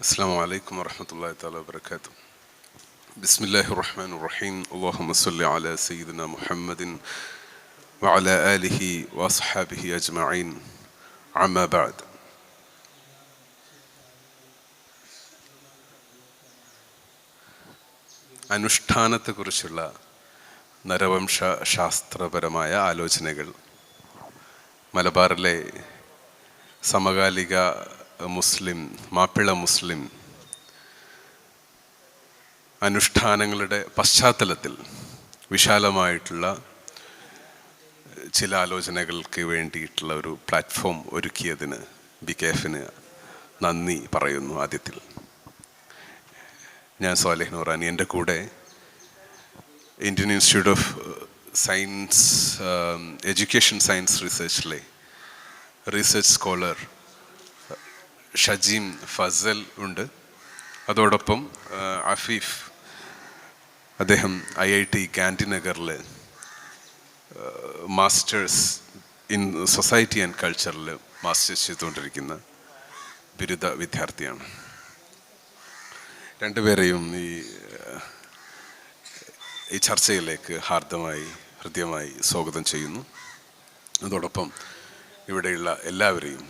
السلام عليكم ورحمة الله تعالى وبركاته. بسم الله الرحمن الرحيم. اللهم صل على سيدنا محمد وعلى آله وأصحابه أجمعين. عما بعد. അനുഷ്ഠാനത്തെക്കുറിച്ചുള്ള നരവംശ ശാസ്ത്രപരമായ ആലോചനകൾ മലബാറിലെ സമകാലിക മുസ്ലിം മാപ്പിള മുസ്ലിം അനുഷ്ഠാനങ്ങളുടെ പശ്ചാത്തലത്തിൽ വിശാലമായിട്ടുള്ള ചില ആലോചനകൾക്ക് വേണ്ടിയിട്ടുള്ള ഒരു പ്ലാറ്റ്ഫോം ഒരുക്കിയതിന് BKF-ന് നന്ദി പറയുന്നു. ആദ്യത്തിൽ ഞാൻ സ്വാലിഹ് നൂറാനി, എൻ്റെ കൂടെ Indian Institute of Science Education science റിസർച്ചിലെ റിസർച്ച് സ്കോളർ ഷജീം ഫസൽ ഉണ്ട്. അതോടൊപ്പം അഫീഫ്, അദ്ദേഹം IIT ഗാന്ധിനഗറിൽ മാസ്റ്റേഴ്സ് ഇൻ സൊസൈറ്റി ആൻഡ് കൾച്ചറിൽ മാസ്റ്റേഴ്സ് ചെയ്തുകൊണ്ടിരിക്കുന്ന ബിരുദ വിദ്യാർത്ഥിയാണ്. രണ്ടുപേരെയും ഈ ചർച്ചയിലേക്ക് ഹൃദ്യമായി സ്വാഗതം ചെയ്യുന്നു. അതോടൊപ്പം ഇവിടെയുള്ള എല്ലാവരെയും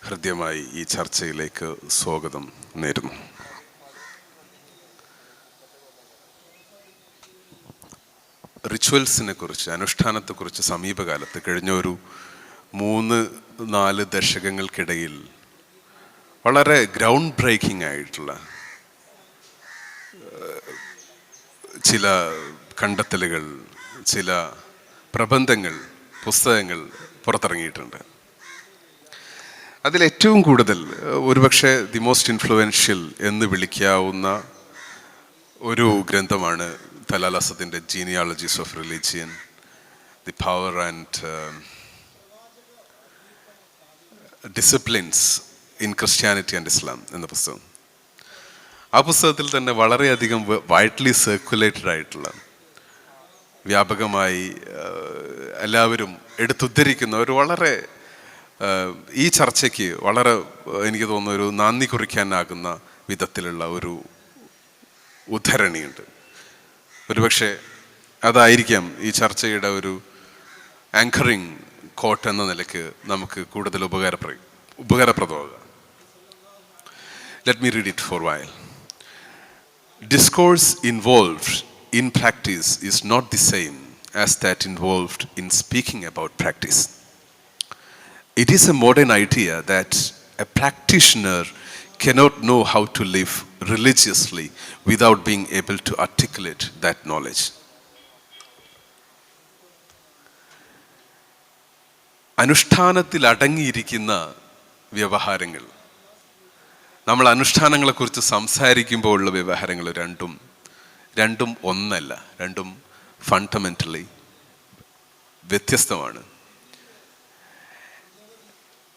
ഹൃദ്യമായി ഈ ചർച്ചയിലേക്ക് സ്വാഗതം നേരുന്നു. റിച്വൽസിനെ കുറിച്ച്, അനുഷ്ഠാനത്തെക്കുറിച്ച് സമീപകാലത്ത് കഴിഞ്ഞ ഒരു 3-4 ദശകങ്ങൾക്കിടയിൽ വളരെ ഗ്രൗണ്ട് ബ്രേക്കിംഗ് ആയിട്ടുള്ള ചില കണ്ടെത്തലുകൾ, ചില പ്രബന്ധങ്ങൾ, പുസ്തകങ്ങൾ പുറത്തിറങ്ങിയിട്ടുണ്ട്. അതിലേറ്റവും കൂടുതൽ, ഒരുപക്ഷെ ദി മോസ്റ്റ് ഇൻഫ്ലുവൻഷ്യൽ എന്ന് വിളിക്കാവുന്ന ഒരു ഗ്രന്ഥമാണ് തലാൽ അസദിൻ്റെ genealogies of religion, the power and disciplines in Christianity and Islam എന്ന പുസ്തകം. ആ പുസ്തകത്തിൽ തന്നെ വളരെയധികം വൈഡ്ലി സർക്കുലേറ്റഡ് ആയിട്ടുള്ള, വ്യാപകമായി എല്ലാവരും എടുത്തുദ്ധരിക്കുന്ന ഒരു വളരെ ഈ ചർച്ചയ്ക്ക് വളരെ, എനിക്ക് തോന്നുന്ന, ഒരു നന്ദി കുറിക്കാനാകുന്ന വിധത്തിലുള്ള ഒരു ഉദ്ധരണിയുണ്ട്. ഒരുപക്ഷെ അതായിരിക്കാം ഈ ചർച്ചയുടെ ഒരു ആങ്കറിങ് കോട്ട് എന്ന നിലയ്ക്ക് നമുക്ക് കൂടുതൽ ഉപകാരപ്രദമാകുക. Let me read it for while. Discourse involved in practice is not the same as that involved in speaking about practice. It is a modern idea that a practitioner cannot know how to live religiously without being able to articulate that knowledge. അനുഷ്ഠാനത്തിൽ അടങ്ങിയിരിക്കുന്ന വ്യവഹാരങ്ങൾ, നമ്മൾ അനുഷ്ഠാനങ്ങളെക്കുറിച്ച് സംസാരിക്കുമ്പോൾ ഉള്ള വ്യവഹാരങ്ങൾ രണ്ടും ഒന്നല്ല, രണ്ടും fundamentally വ്യത്യസ്തമാണ്.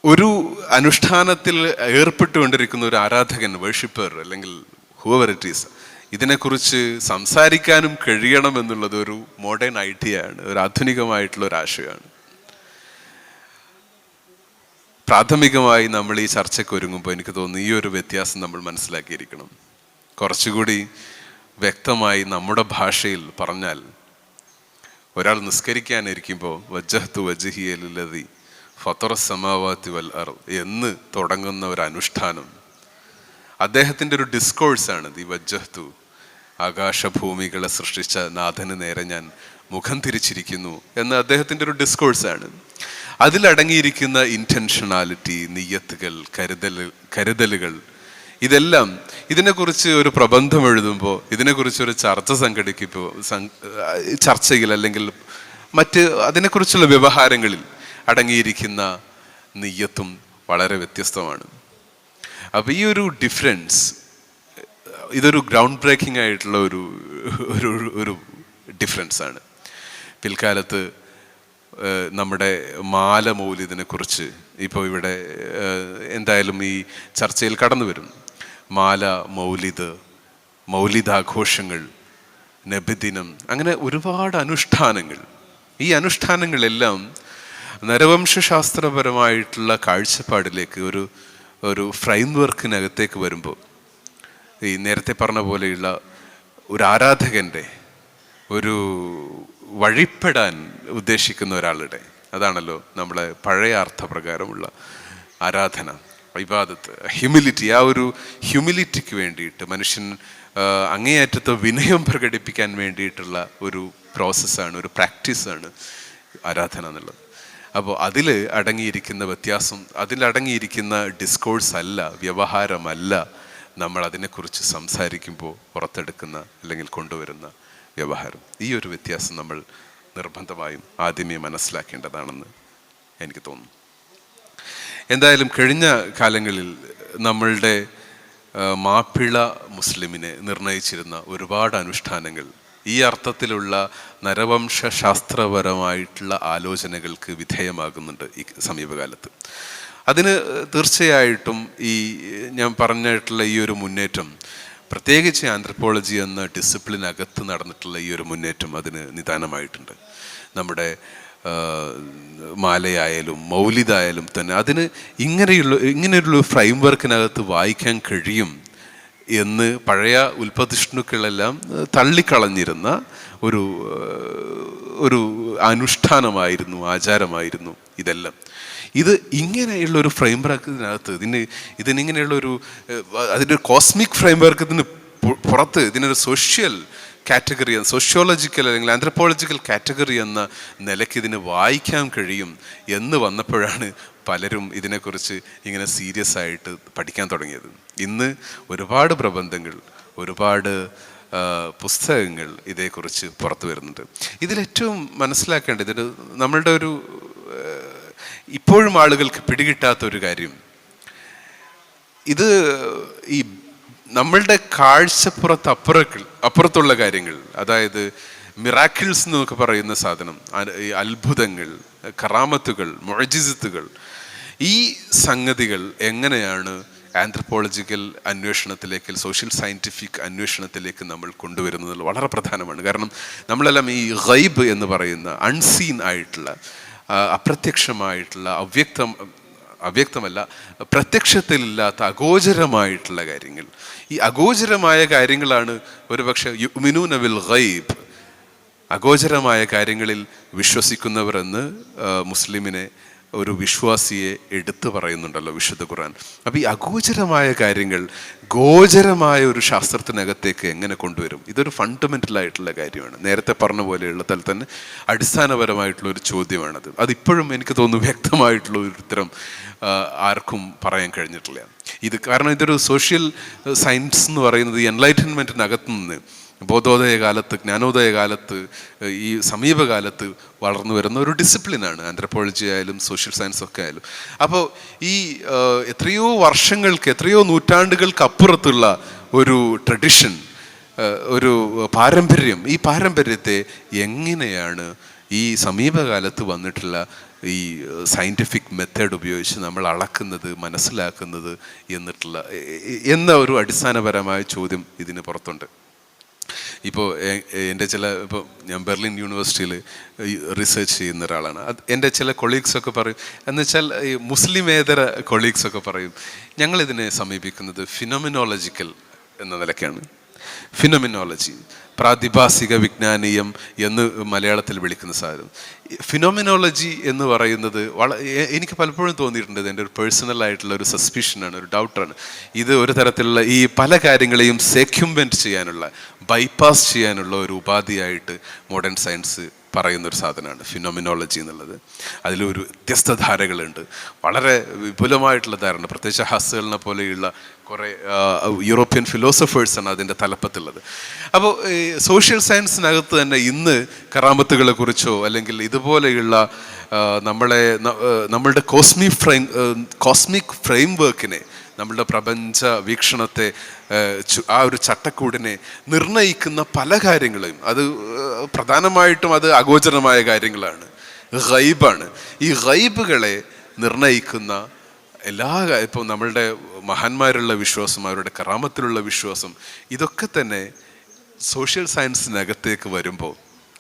ഒരു അനുഷ്ഠാനത്തിൽ ഏർപ്പെട്ടുകൊണ്ടിരിക്കുന്ന ഒരു ആരാധകൻ, വേർഷിപ്പർ, അല്ലെങ്കിൽ ഹൂവർ ഇറ്റ് ഈസ്, ഇതിനെക്കുറിച്ച് സംസാരിക്കാനും കഴിയണം എന്നുള്ളത് ഒരു മോഡേൺ ഐഡിയ ആണ്, ഒരു ആധുനികമായിട്ടുള്ള ഒരു ആശയമാണ്. പ്രാഥമികമായി നമ്മൾ ഈ ചർച്ചയ്ക്ക് ഒരുങ്ങുമ്പോൾ എനിക്ക് തോന്നുന്നു ഈ ഒരു വ്യത്യാസം നമ്മൾ മനസ്സിലാക്കിയിരിക്കണം. കുറച്ചുകൂടി വ്യക്തമായി നമ്മുടെ ഭാഷയിൽ പറഞ്ഞാൽ, ഒരാൾ നിസ്കരിക്കാനിരിക്കുമ്പോൾ വജ്ജഹ്തു വജ്ഹിയ ലില്ലദി ഫത്തറ സമാവാതി വൽ അർദ് എന്ന് തുടങ്ങുന്ന ഒരു അനുഷ്ഠാനം അദ്ദേഹത്തിൻ്റെ ഒരു ഡിസ്കോഴ്സാണ്. ദി വജ്ജഹ്തു, ആകാശഭൂമികളെ സൃഷ്ടിച്ച നാഥന് നേരെ ഞാൻ മുഖം തിരിച്ചിരിക്കുന്നു എന്ന് അദ്ദേഹത്തിൻ്റെ ഒരു ഡിസ്കോഴ്സാണ്. അതിലടങ്ങിയിരിക്കുന്ന ഇൻറ്റൻഷനാലിറ്റി, നിയ്യത്തുകൾ, കരുതലുകൾ, ഇതെല്ലാം ഇതിനെക്കുറിച്ച് ഒരു പ്രബന്ധം എഴുതുമ്പോൾ, ഇതിനെക്കുറിച്ച് ഒരു ചർച്ച സംഘടിപ്പിക്കുമ്പോൾ, ചർച്ചയിൽ അല്ലെങ്കിൽ മറ്റ് അതിനെക്കുറിച്ചുള്ള വ്യവഹാരങ്ങളിൽ അടങ്ങിയിരിക്കുന്ന നിയ്യത്തും വളരെ വ്യത്യസ്തമാണ്. അപ്പോൾ ഈ ഒരു ഡിഫറൻസ്, ഇതൊരു ഗ്രൗണ്ട് ബ്രേക്കിംഗ് ആയിട്ടുള്ള ഒരു ഡിഫറൻസ് ആണ്. പിൽക്കാലത്ത് നമ്മുടെ മാല മൗലിദിനെ കുറിച്ച് ഇപ്പോൾ ഇവിടെ എന്തായാലും ഈ ചർച്ചയിൽ കടന്നു വരും. മാല, മൗലിദാഘോഷങ്ങൾ, നബിദിനം, അങ്ങനെ ഒരുപാട് അനുഷ്ഠാനങ്ങൾ. ഈ അനുഷ്ഠാനങ്ങളെല്ലാം നരവംശാസ്ത്രപരമായിട്ടുള്ള കാഴ്ചപ്പാടിലേക്ക്, ഒരു ഫ്രെയിം വർക്കിനകത്തേക്ക് വരുമ്പോൾ ഈ നേരത്തെ പറഞ്ഞ പോലെയുള്ള ഒരു ആരാധകൻ്റെ ഒരു വഴിപ്പെടാൻ ഉദ്ദേശിക്കുന്ന ഒരാളുടെ, അതാണല്ലോ നമ്മളെ പഴയ അർത്ഥപ്രകാരമുള്ള ആരാധന, ഇബാദത്ത്, ഹ്യൂമിലിറ്റി. ആ ഒരു ഹ്യൂമിലിറ്റിക്ക് വേണ്ടിയിട്ട് മനുഷ്യൻ അങ്ങേയറ്റത്തെ വിനയം പ്രകടിപ്പിക്കാൻ വേണ്ടിയിട്ടുള്ള ഒരു പ്രോസസ്സാണ്, ഒരു പ്രാക്ടീസാണ് ആരാധന എന്നുള്ളത്. അപ്പോൾ അതിൽ അടങ്ങിയിരിക്കുന്ന വ്യത്യാസം, അതിലടങ്ങിയിരിക്കുന്ന ഡിസ്കോഴ്സ് അല്ല, വ്യവഹാരമല്ല നമ്മൾ അതിനെക്കുറിച്ച് സംസാരിക്കുമ്പോൾ പുറത്തെടുക്കുന്ന അല്ലെങ്കിൽ കൊണ്ടുവരുന്ന വ്യവഹാരം. ഈ ഒരു വ്യത്യാസം നമ്മൾ നിർബന്ധമായും ആദ്യമേ മനസ്സിലാക്കേണ്ടതാണെന്ന് എനിക്ക് തോന്നുന്നു. എന്തായാലും കഴിഞ്ഞ കാലങ്ങളിൽ നമ്മളുടെ മാപ്പിള മുസ്ലിമിനെ നിർണയിച്ചിരുന്ന ഒരുപാട് അനുഷ്ഠാനങ്ങൾ ഈ അർത്ഥത്തിലുള്ള നരവംശ ശാസ്ത്രപരമായിട്ടുള്ള ആലോചനകൾക്ക് വിധേയമാകുന്നുണ്ട് ഈ സമീപകാലത്ത്. അതിന് തീർച്ചയായിട്ടും ഈ ഞാൻ പറഞ്ഞിട്ടുള്ള ഈ ഒരു മുന്നേറ്റം, പ്രത്യേകിച്ച് ആന്ത്രപ്പോളജി എന്ന ഡിസിപ്ലിനകത്ത് നടന്നിട്ടുള്ള ഈ ഒരു മുന്നേറ്റം അതിന് നിദാനമായിട്ടുണ്ട്. നമ്മുടെ മാലയായാലും മൗലിദായാലും തന്നെ അതിന് ഇങ്ങനെയുള്ള ഫ്രെയിം വർക്കിനകത്ത് വായിക്കാൻ കഴിയും എന്ന് പഴയ ഉൽപ്പതിഷ്ണുക്കളെല്ലാം തള്ളിക്കളഞ്ഞിരുന്ന ഒരു അനുഷ്ഠാനമായിരുന്നു, ആചാരമായിരുന്നു ഇതെല്ലാം. ഇത് ഇങ്ങനെയുള്ളൊരു ഫ്രെയിം വർക്കിനകത്ത് ഇതിനിങ്ങനെയുള്ളൊരു അതിൻ്റെ കോസ്മിക് ഫ്രെയിം വർക്കത്തിന് പുറത്ത് ഇതിനൊരു സോഷ്യൽ കാറ്റഗറി, സോഷ്യോളജിക്കൽ അല്ലെങ്കിൽ ആന്ത്രപ്പോളജിക്കൽ കാറ്റഗറി എന്ന നിലയ്ക്ക് ഇതിന് വായിക്കാൻ കഴിയും എന്ന് വന്നപ്പോഴാണ് പലരും ഇതിനെക്കുറിച്ച് ഇങ്ങനെ സീരിയസ് ആയിട്ട് പഠിക്കാൻ തുടങ്ങിയത്. ഇന്ന് ഒരുപാട് പ്രബന്ധങ്ങൾ, ഒരുപാട് പുസ്തകങ്ങൾ ഇതേക്കുറിച്ച് പുറത്തു വരുന്നുണ്ട്. ഇതിലേറ്റവും മനസ്സിലാക്കേണ്ടത്, ഇത് നമ്മളുടെ ഒരു ഇപ്പോഴും ആളുകൾക്ക് പിടികിട്ടാത്ത ഒരു കാര്യം, ഇത് ഈ നമ്മളുടെ കാഴ്ചപ്പുറത്ത് അപ്പുറത്തുള്ള കാര്യങ്ങൾ, അതായത് മിറാക്കിൾസ് എന്നൊക്കെ പറയുന്ന സാധനം, ഈ അത്ഭുതങ്ങൾ, കറാമത്തുകൾ, മുഅ്ജിസത്തുകൾ, ഈ സംഗതികൾ എങ്ങനെയാണ് ആന്ത്രപ്പോളജിക്കൽ അന്വേഷണത്തിലേക്ക്, സോഷ്യൽ സയൻറ്റിഫിക് അന്വേഷണത്തിലേക്ക് നമ്മൾ കൊണ്ടുവരുന്നത് വളരെ പ്രധാനമാണ്. കാരണം നമ്മളെല്ലാം ഈ ഗൈബ് എന്ന് പറയുന്ന അൺസീൻ ആയിട്ടുള്ള, അപ്രത്യക്ഷമായിട്ടുള്ള, അവ്യക്തമല്ല പ്രത്യക്ഷത്തിലില്ലാത്ത അഗോചരമായിട്ടുള്ള കാര്യങ്ങൾ, ഈ അഗോചരമായ കാര്യങ്ങളാണ് ഒരുപക്ഷെ യുഅ്മിനൂന ബിൽ ഗൈബ്, അഗോചരമായ കാര്യങ്ങളിൽ വിശ്വസിക്കുന്നവർ എന്ന് മുസ്ലിമിനെ, ഒരു വിശ്വാസിയെ എടുത്തു പറയുന്നുണ്ടല്ലോ വിശുദ്ധ ഖുർആൻ. അപ്പോൾ ഈ അഗോചരമായ കാര്യങ്ങൾ ഗോചരമായ ഒരു ശാസ്ത്രത്തിനകത്തേക്ക് എങ്ങനെ കൊണ്ടുവരും? ഇതൊരു ഫണ്ടമെൻ്റൽ ആയിട്ടുള്ള കാര്യമാണ്. നേരത്തെ പറഞ്ഞ പോലെയുള്ള തലത്തിൽ തന്നെ അടിസ്ഥാനപരമായിട്ടുള്ള ഒരു ചോദ്യമാണത്. അതിപ്പോഴും എനിക്ക് തോന്നുന്നു വ്യക്തമായിട്ടുള്ള ഒരു ഉത്തരം ആർക്കും പറയാൻ കഴിഞ്ഞിട്ടില്ല. ഇത് കാരണം ഇതൊരു സോഷ്യൽ സയൻസ് എന്ന് പറയുന്നത് ഈ എൻലൈറ്റൻമെൻറ്റിനകത്ത് നിന്ന് ബോധോദയ കാലത്ത്, ജ്ഞാനോദയ കാലത്ത്, ഈ സമീപകാലത്ത് വളർന്നു വരുന്ന ഒരു ഡിസിപ്ലിനാണ് ആന്ത്രപ്പോളജി ആയാലും സോഷ്യൽ സയൻസ് ഒക്കെ ആയാലും. അപ്പോൾ ഈ എത്രയോ വർഷങ്ങൾക്ക്, എത്രയോ നൂറ്റാണ്ടുകൾക്ക് അപ്പുറത്തുള്ള ഒരു ട്രഡിഷൻ, ഒരു പാരമ്പര്യം, ഈ പാരമ്പര്യത്തെ എങ്ങനെയാണ് ഈ സമീപകാലത്ത് വന്നിട്ടുള്ള ഈ സയൻറ്റിഫിക് മെത്തേഡ് ഉപയോഗിച്ച് നമ്മൾ അളക്കുന്നത്, മനസ്സിലാക്കുന്നത് എന്ന ഒരു അടിസ്ഥാനപരമായ ചോദ്യം ഇതിന് പുറത്തുണ്ട്. ഇപ്പോൾ ഇപ്പോൾ ഞാൻ ബെർലിൻ യൂണിവേഴ്സിറ്റിയിൽ റിസർച്ച് ചെയ്യുന്ന ഒരാളാണ്. എൻ്റെ ചില കൊളീഗ്സൊക്കെ പറയും, എന്നുവെച്ചാൽ ഈ മുസ്ലിമേതര കൊളീഗ്സൊക്കെ പറയും, ഞങ്ങളിതിനെ സമീപിക്കുന്നത് ഫിനോമിനോളജിക്കൽ എന്ന നിലയ്ക്കാണ്. ഫിനോമിനോളജി, പ്രാതിഭാസിക വിജ്ഞാനീയം എന്ന് മലയാളത്തിൽ വിളിക്കുന്ന സാധനം. ഫിനോമിനോളജി എന്ന് പറയുന്നത് എനിക്ക് പലപ്പോഴും തോന്നിയിട്ടുണ്ട്, എൻ്റെ ഒരു പേഴ്സണൽ ആയിട്ടുള്ള ഒരു സസ്പിഷനാണ്, ഒരു ഡൗട്ടാണ്. ഇത് ഒരു തരത്തിലുള്ള ഈ പല കാര്യങ്ങളെയും സെക്യുംബെൻറ്റ് ചെയ്യാനുള്ള, ബൈപ്പാസ് ചെയ്യാനുള്ള ഒരു ഉപാധിയായിട്ട് മോഡേൺ സയൻസ് പറയുന്നൊരു സാധനമാണ് ഫിനോമിനോളജി എന്നുള്ളത്. അതിലൊരു വ്യത്യസ്ത ധാരകളുണ്ട്, വളരെ വിപുലമായിട്ടുള്ള ധാരണ. പ്രത്യേകിച്ച് ഹസ്സലിനെ പോലെയുള്ള കുറേ യൂറോപ്യൻ ഫിലോസഫേഴ്സാണ് അതിൻ്റെ തലപ്പത്തുള്ളത്. അപ്പോൾ സോഷ്യൽ സയൻസിനകത്ത് തന്നെ ഇന്ന് കറാമത്തുകളെ കുറിച്ചോ അല്ലെങ്കിൽ ഇതുപോലെയുള്ള നമ്മളുടെ കോസ്മിക് ഫ്രെയിം വർക്കിനെ, നമ്മളുടെ പ്രപഞ്ച വീക്ഷണത്തെ, ആ ഒരു ചട്ടക്കൂടിനെ നിർണയിക്കുന്ന പല കാര്യങ്ങളെയും, അത് പ്രധാനമായിട്ടും അത് അഗോചരമായ കാര്യങ്ങളാണ്, ഗൈബാണ്. ഈ ഗൈബുകളെ നിർണയിക്കുന്ന ഇപ്പോൾ നമ്മളുടെ മഹാന്മാരുള്ള വിശ്വാസം, അവരുടെ കറാമത്തിലുള്ള വിശ്വാസം, ഇതൊക്കെ തന്നെ സോഷ്യൽ സയൻസിനകത്തേക്ക് വരുമ്പോൾ,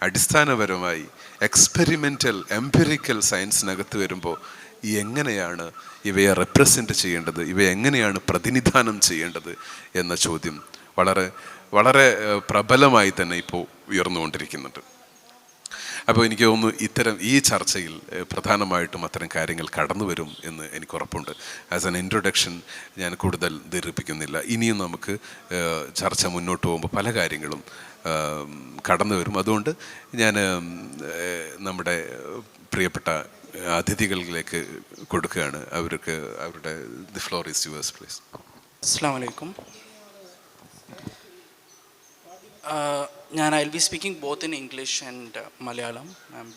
അടിസ്ഥാനപരമായി എക്സ്പെരിമെൻ്റൽ എംപിറിക്കൽ സയൻസിനകത്ത് വരുമ്പോൾ എങ്ങനെയാണ് ഇവയെ റെപ്രസെൻ്റ് ചെയ്യേണ്ടത്, ഇവയെ എങ്ങനെയാണ് പ്രതിനിധാനം ചെയ്യേണ്ടത് എന്ന ചോദ്യം വളരെ വളരെ പ്രബലമായി തന്നെ ഇപ്പോൾ ഉയർന്നുകൊണ്ടിരിക്കുന്നുണ്ട്. അപ്പോൾ എനിക്ക് തോന്നുന്നു ഈ ചർച്ചയിൽ പ്രധാനമായിട്ടും അത്തരം കാര്യങ്ങൾ കടന്നു വരും എന്ന് എനിക്ക് ഉറപ്പുണ്ട്. ആസ് എൻ ഇൻട്രൊഡക്ഷൻ ഞാൻ കൂടുതൽ ദീർഘിപ്പിക്കുന്നില്ല. ഇനിയും നമുക്ക് ചർച്ച മുന്നോട്ട് പോകുമ്പോൾ പല കാര്യങ്ങളും കടന്നു വരും. അതുകൊണ്ട് ഞാൻ നമ്മുടെ പ്രിയപ്പെട്ട അതിഥികളിലേക്ക് കൊടുക്കുകയാണ്. അവരുടെ the floor is yours please. അസ്സലാമു അലൈക്കും. I'll be speaking both in English and Malayalam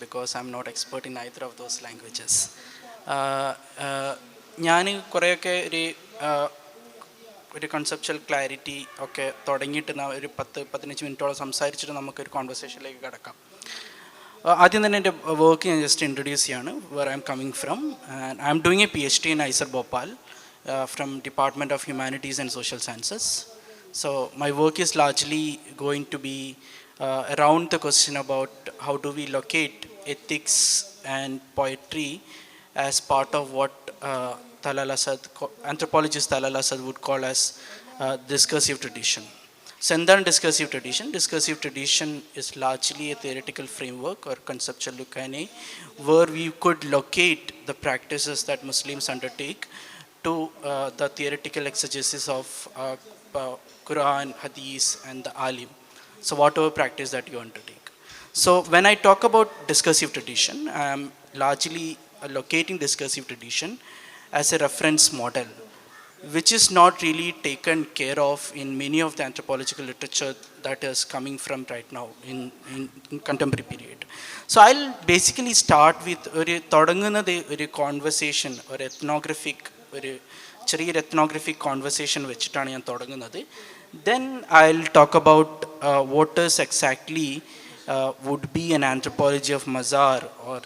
because I'm not expert in either of those languages. ഞാൻ കുറേയൊക്കെ ഒരു കൺസെപ്ച്വൽ ക്ലാരിറ്റി ഒക്കെ തുടങ്ങിയിട്ട് ഒരു 10-15 മിനിറ്റോളം സംസാരിച്ചിട്ട് നമുക്കൊരു കോൺവെർസേഷനിലേക്ക് കിടക്കാം. ആദ്യം തന്നെ എൻ്റെ വർക്ക് ഞാൻ ജസ്റ്റ് ഇൻട്രൊഡ്യൂസ് ചെയ്യാണ്, where I am coming from. I am doing a PhD in IISER Bhopal from Department of Humanities and Social Sciences. So my work is largely going to be around the question about how do we locate ethics and poetry as part of what anthropologist Talal Asad would call as discursive tradition. So എന്താണ് discursive tradition? Discursive tradition is largely a theoretical framework or conceptual lukane where we could locate the practices that Muslims undertake to the theoretical exegesis of Quran, Hadith and the Alim. So whatever practice that you undertake. So when I talk about discursive tradition, I am largely locating discursive tradition as a reference model, which is not really taken care of in many of the anthropological literature that is coming from right now in contemporary period. So I'll basically start with a conversation or ethnographic ചെറിയൊരു ethnographic conversation വെച്ചിട്ടാണ് ഞാൻ തുടങ്ങുന്നത്. Then I'll talk about what is exactly would be an anthropology of Mazar or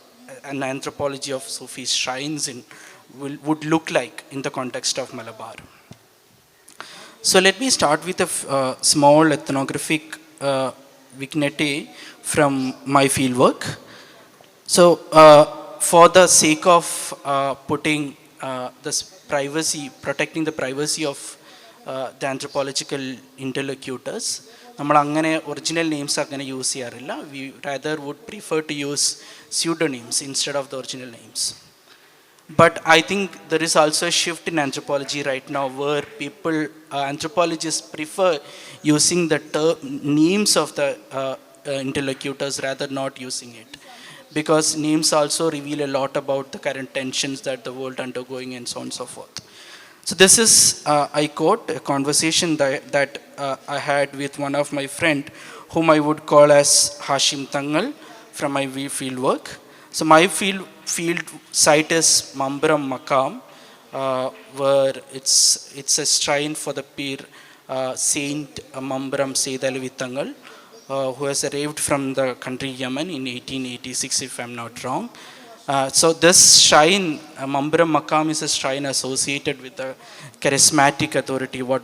an anthropology of Sufi shrines would look like in the context of Malabar. So let me start with a small ethnographic vignette from my fieldwork. So for the sake of putting this protecting the privacy of the anthropological interlocutors, നമ്മൾ അങ്ങനെ original names അങ്ങനെ use ചെയ്യാറില്ല. We rather would prefer to use pseudonyms instead of the original names. But I think there is also a shift in anthropology right now where anthropologists prefer using the names of the interlocutors rather not using it, because names also reveal a lot about the current tensions that the world undergoing and so on and so forth. So this is, I quote, a conversation that I had with one of my friend whom I would call as Hashim Tangal from my field work. So my field site is Mambaram Maqam, where it's a shrine for the Pir Saint Mambaram Sayyid Alawi Tangal, who has arrived from the country Yemen in 1886, if I'm not wrong. So this shrine, Mambaram Maqam, is a shrine associated with the charismatic authority, what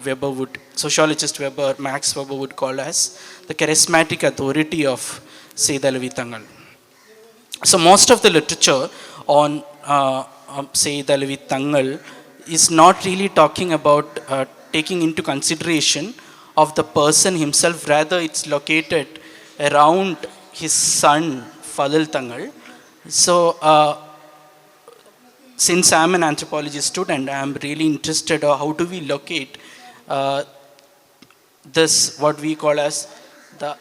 sociologist Weber, Max Weber would call as the charismatic authority of Sayyid Alawi Tangal. So most of the literature on Sayyid Alawi Tangal is not really talking about taking into consideration of the person himself, rather it's located around his son Fadl Tangal. So since I'm an anthropology student, I'm really interested in how do we locate this, what we call as the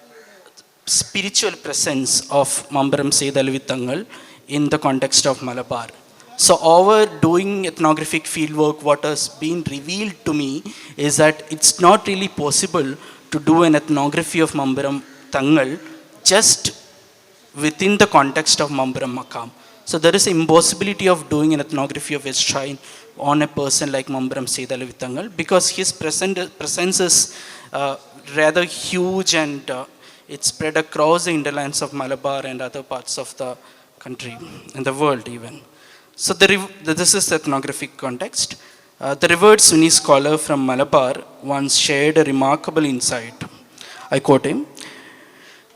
spiritual presence of Mambaram Sayyid Alawi Tangal in the context of Malabar. So over doing ethnographic fieldwork, what has been revealed to me is that it's not really possible to do an ethnography of Mambaram Tangal just within the context of Mambaram Maqam. So there is an impossibility of doing an ethnography of his shrine on a person like Mambaram Sayyid Alawi Tangal, because his presence is rather huge and it's spread across the hinterlands of Malabar and other parts of the country and the world even. So this is the ethnographic context. The revered Sunni scholar from Malabar once shared a remarkable insight. I quote him: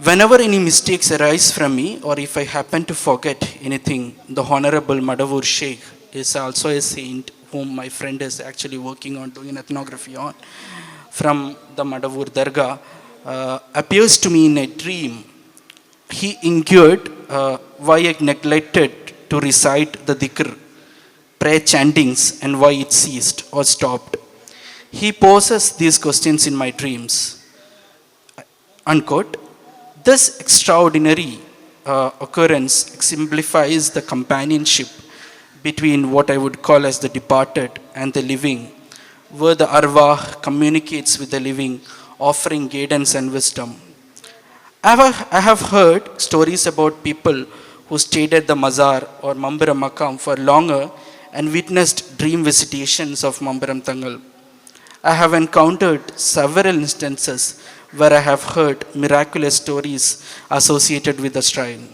"Whenever any mistakes arise from me, or if I happen to forget anything, the Honorable Madavur Sheikh is also a saint whom my friend is actually working on doing ethnography on, from the Madavur Dargah, appears to me in a dream. He inquired why I neglected to recite the dhikr, prayer chantings, and why it ceased or stopped. He poses these questions in my dreams. Unquote. This extraordinary occurrence exemplifies the companionship between what I would call as the departed and the living, where the arwah communicates with the living, offering guidance and wisdom. I have heard stories about people who stayed at the Mazar or Mambaram Makam for longer and witnessed dream visitations of Mambaram Tangal. I have encountered several instances where I have heard miraculous stories associated with the shrine.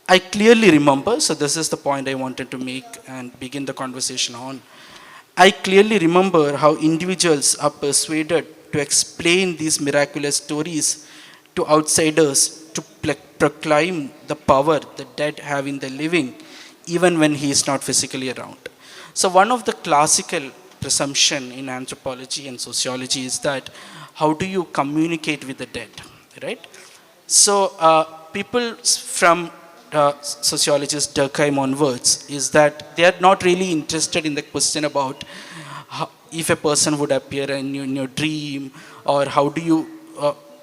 I clearly remember, so this is the point I wanted to make and begin the conversation on. I clearly remember how individuals are persuaded to explain these miraculous stories to outsiders to proclaim the power the dead have in the living, even when he is not physically around. So one of the classical presumption in anthropology and sociology is that how do you communicate with the dead, right? So people from sociologist Durkheim onwards is that they are not really interested in the question about how, if a person would appear in your dream, or how do you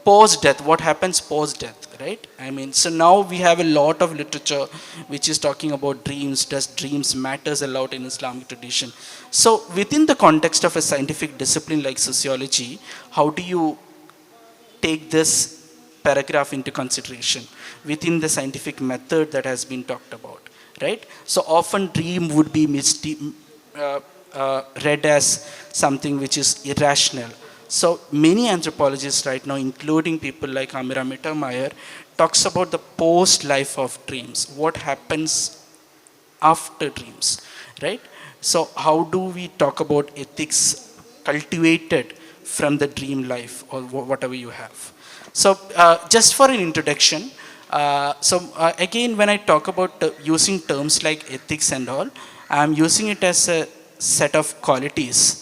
post death, what happens post death, right? I mean, so now we have a lot of literature which is talking about dreams. Does dreams matters a lot in Islamic tradition? So within the context of a scientific discipline like sociology, how do you take this paragraph into consideration within the scientific method that has been talked about, right? So often dream would be read as something which is irrational. So many anthropologists right now, including people like Amira Mittermeier, talks about the post-life of dreams. What happens after dreams, right? So how do we talk about ethics cultivated from the dream life or whatever you have? So just for an introduction, again, when I talk about using terms like ethics and all, I'm using it as a set of qualities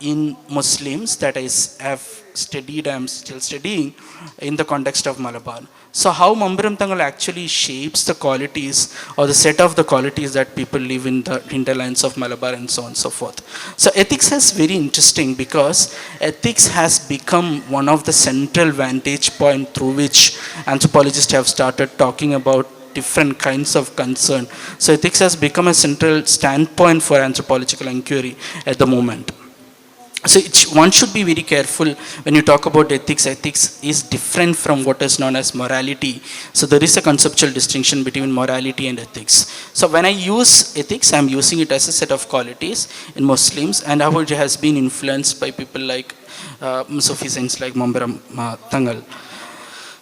in Muslims that I have studied, I'm still studying in the context of Malabar. So how Mambaram Tangal actually shapes the qualities or the set of the qualities that people live in the hinterlands of Malabar and so on and so forth. So ethics is very interesting because ethics has become one of the central vantage point through which anthropologists have started talking about different kinds of concern. So ethics has become a central standpoint for anthropological inquiry at the moment. So one should be very careful when you talk about ethics. Ethics is different from what is known as morality. So there is a conceptual distinction between morality and ethics. So when I use ethics, I'm using it as a set of qualities in Muslims, and how it has been influenced by people like Sufi saints like Mambaram Tangal.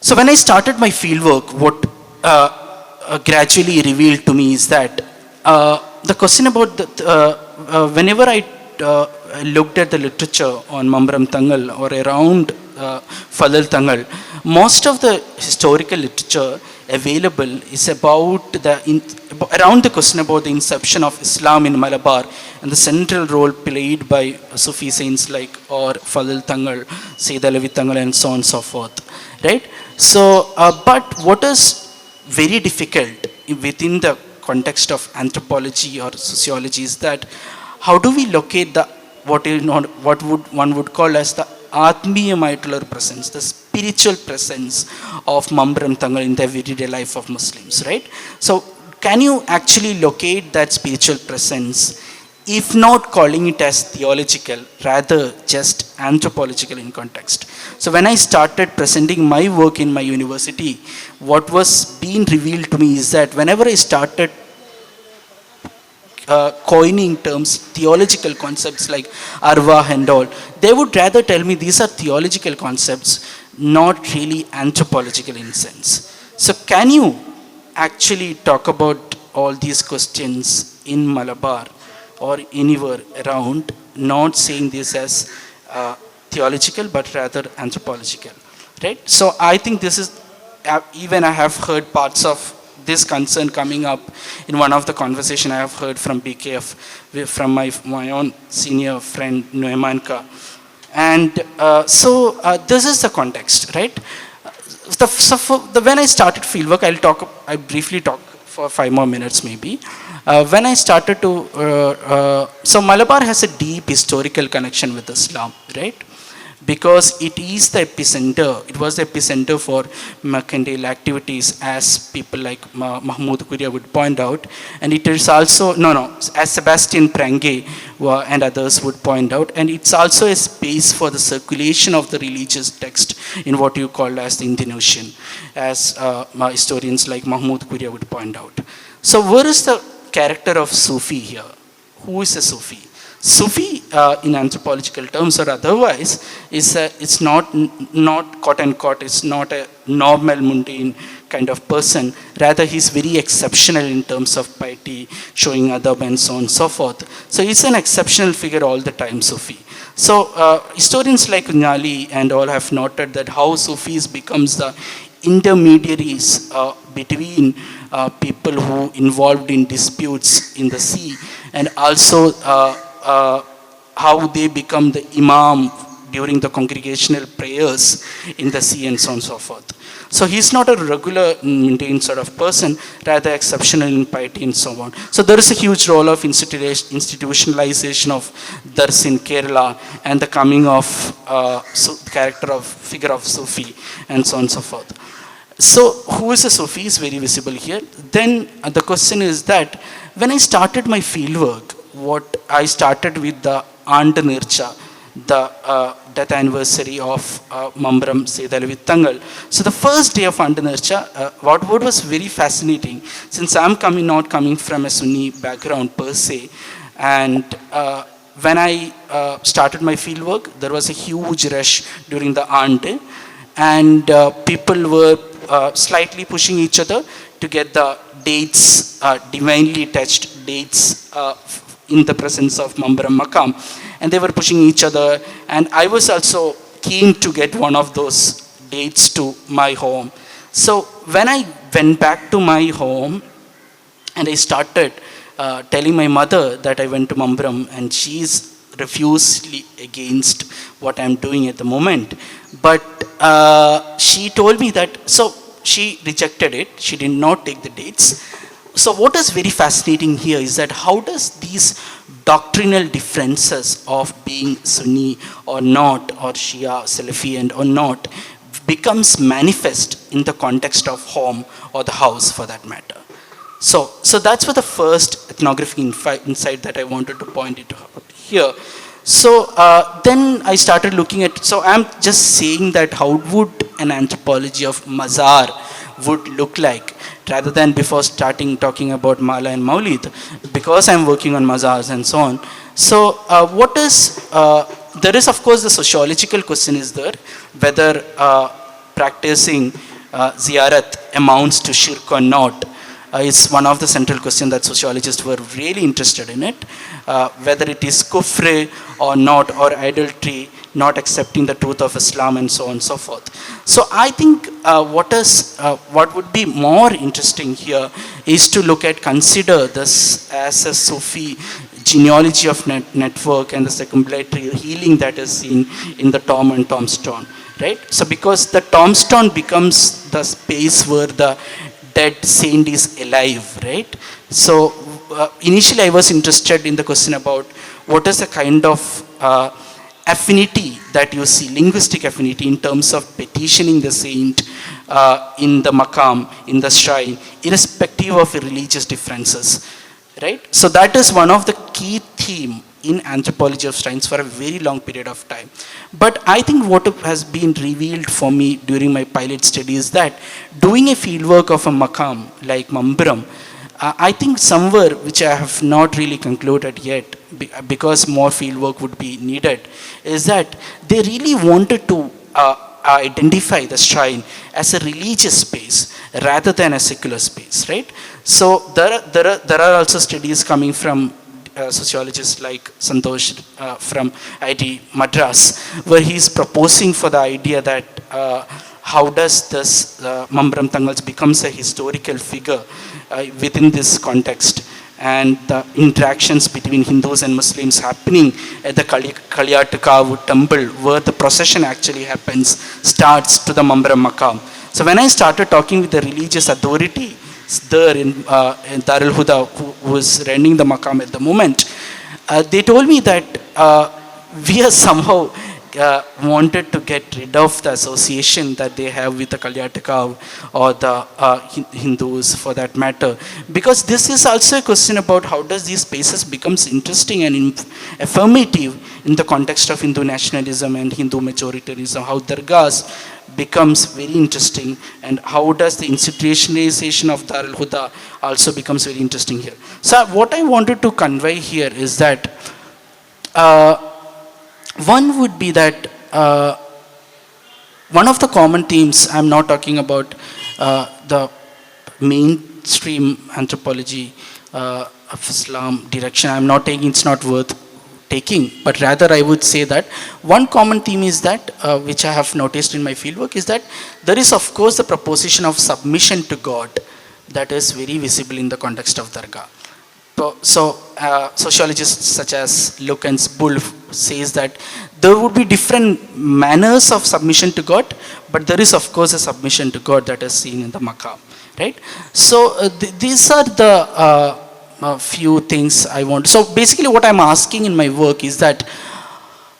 So when I started my fieldwork, what gradually revealed to me is that the question about whenever I looked at the literature on Mambaram Tangal or around Fadal Tangal, most of the historical literature available is about around the question about the inception of Islam in Malabar and the central role played by Sufi saints like or Fadal Tangal, Sayyid Alawi Tangal, and so on and so forth, right? So, but what is very difficult within the context of anthropology or sociology is that how do we locate the what one would call as the Atmiya Maitular presence, the spiritual presence of Mambaram Tangal in the everyday life of Muslims, right? So can you actually locate that spiritual presence, if not calling it as theological, rather just anthropological in context? So when I started presenting my work in my university, what was being revealed to me is that whenever I started coining terms, theological concepts like arwah and all, they would rather tell me these are theological concepts, not really anthropological in sense. So can you actually talk about all these questions in Malabar or anywhere around, not saying this as theological but rather anthropological, right? So I think this is, even I have heard parts of this concern coming up in one of the conversation I have heard from BKF, from my own senior friend Noemanka. And this is the context, right? When I started fieldwork, I briefly talk for 5 more minutes maybe. When I started to, so Malabar has a deep historical connection with Islam, right? Because it is the epicenter, it was the epicenter for mercantile activities, as people like Mahmoud Kuria would point out. And it is also, as Sebastian Prange and others would point out, and it's also a space for the circulation of the religious text in what you call as the Indian Ocean, as historians like Mahmoud Kuria would point out. So where is the character of Sufi here? Who is a Sufi? Sufi, in anthropological terms or otherwise, it's not quote unquote, it's not a normal mundane kind of person. Rather, he's very exceptional in terms of piety, showing adab and so on and so forth. So he's an exceptional figure all the time, Sufi. So historians like Unyali and all have noted that how Sufis becomes the intermediaries between people who involved in disputes in the sea, and also how they become the imam during the congregational prayers in the sea and so on and so forth. So he's not a regular maintained sort of person, rather exceptional in piety and so on. So there is a huge role of institutionalization of Dars in Kerala and the coming of figure of Sufi and so on and so forth. So who is a Sufi is very visible here. Then the question is that when I started my fieldwork, what I started with the Aandu Nircha, the death anniversary of Mambram Seydalavi Tangal. So the first day of Aandu Nircha, what was very fascinating, since I'm not coming from a Sunni background per se, and when I started my fieldwork, there was a huge rush during the Aandu, and people were slightly pushing each other to get the dates, divinely touched dates in the presence of Mambram Makam. And they were pushing each other, and I was also keen to get one of those dates to my home. So when I went back to my home and I started telling my mother that I went to Mambram, and she's refusely against what I'm doing at the moment. But she told me that, so she rejected it, she did not take the dates. So what is very fascinating here is that how does these doctrinal differences of being Sunni or not, or Shia, Salafi and or not, becomes manifest in the context of home or the house for that matter. So that's what the first ethnographic insight that I wanted to point it out here. So then I started looking at, so I'm just saying that how would an anthropology of Mazar would look like, rather than before starting talking about Mala and Maulid, because I'm working on Mazars and so on. So there is of course the sociological question is there, whether practicing ziyarat amounts to shirk or not. Is one of the central questions that sociologists were really interested in it, whether it is kufr or not, or idolatry, not accepting the truth of Islam and so on and so forth. So I think what would be more interesting here is to consider this as a Sufi genealogy of network and the circumambulatory healing that is seen in the tomb and tombstone, right? So because the tombstone becomes the space where the dead saint is alive, right? So initially I was interested in the question about what is the kind of affinity that you see, linguistic affinity in terms of petitioning the saint in the maqam, in the shrine, irrespective of religious differences, right? So that is one of the key theme in anthropology of shrines for a very long period of time. But I think what has been revealed for me during my pilot study is that doing a fieldwork of a maqam like Mambram, I think somewhere, which I have not really concluded yet, because more fieldwork would be needed, is that they really wanted to identify the shrine as a religious space rather than a secular space, right? So there are also studies coming from sociologists like Santosh from IIT Madras, where he's proposing for the idea that how does this Mambram Tangals becomes a historical figure within this context, and the interactions between Hindus and Muslims happening at the Kaliyattukavu temple, where the procession actually happens, starts to the Mambram Makam. So when I started talking with the religious authority there in Darul Huda, who was running the Makam at the moment, they told me that we are somehow wanted to get rid of the association that they have with the Kaliyattukavu or the Hindus for that matter, because this is also a question about how does these spaces becomes interesting and affirmative in the context of Hindu nationalism and Hindu majoritarianism, how dargahs becomes very interesting, and how does the institutionalization of Darul Huda also becomes very interesting here. So what I wanted to convey here is that one would be that one of the common themes, I'm not talking about the mainstream anthropology of Islam direction, I'm not taking, it's not worth taking, but rather I would say that one common theme is that, which I have noticed in my fieldwork, is that there is of course the proposition of submission to God that is very visible in the context of Dargah. So sociologists such as Lukens, Bull says that there would be different manners of submission to God, but there is of course a submission to God that is seen in the Makam, right? So these are the few things I want. So basically what I'm asking in my work is that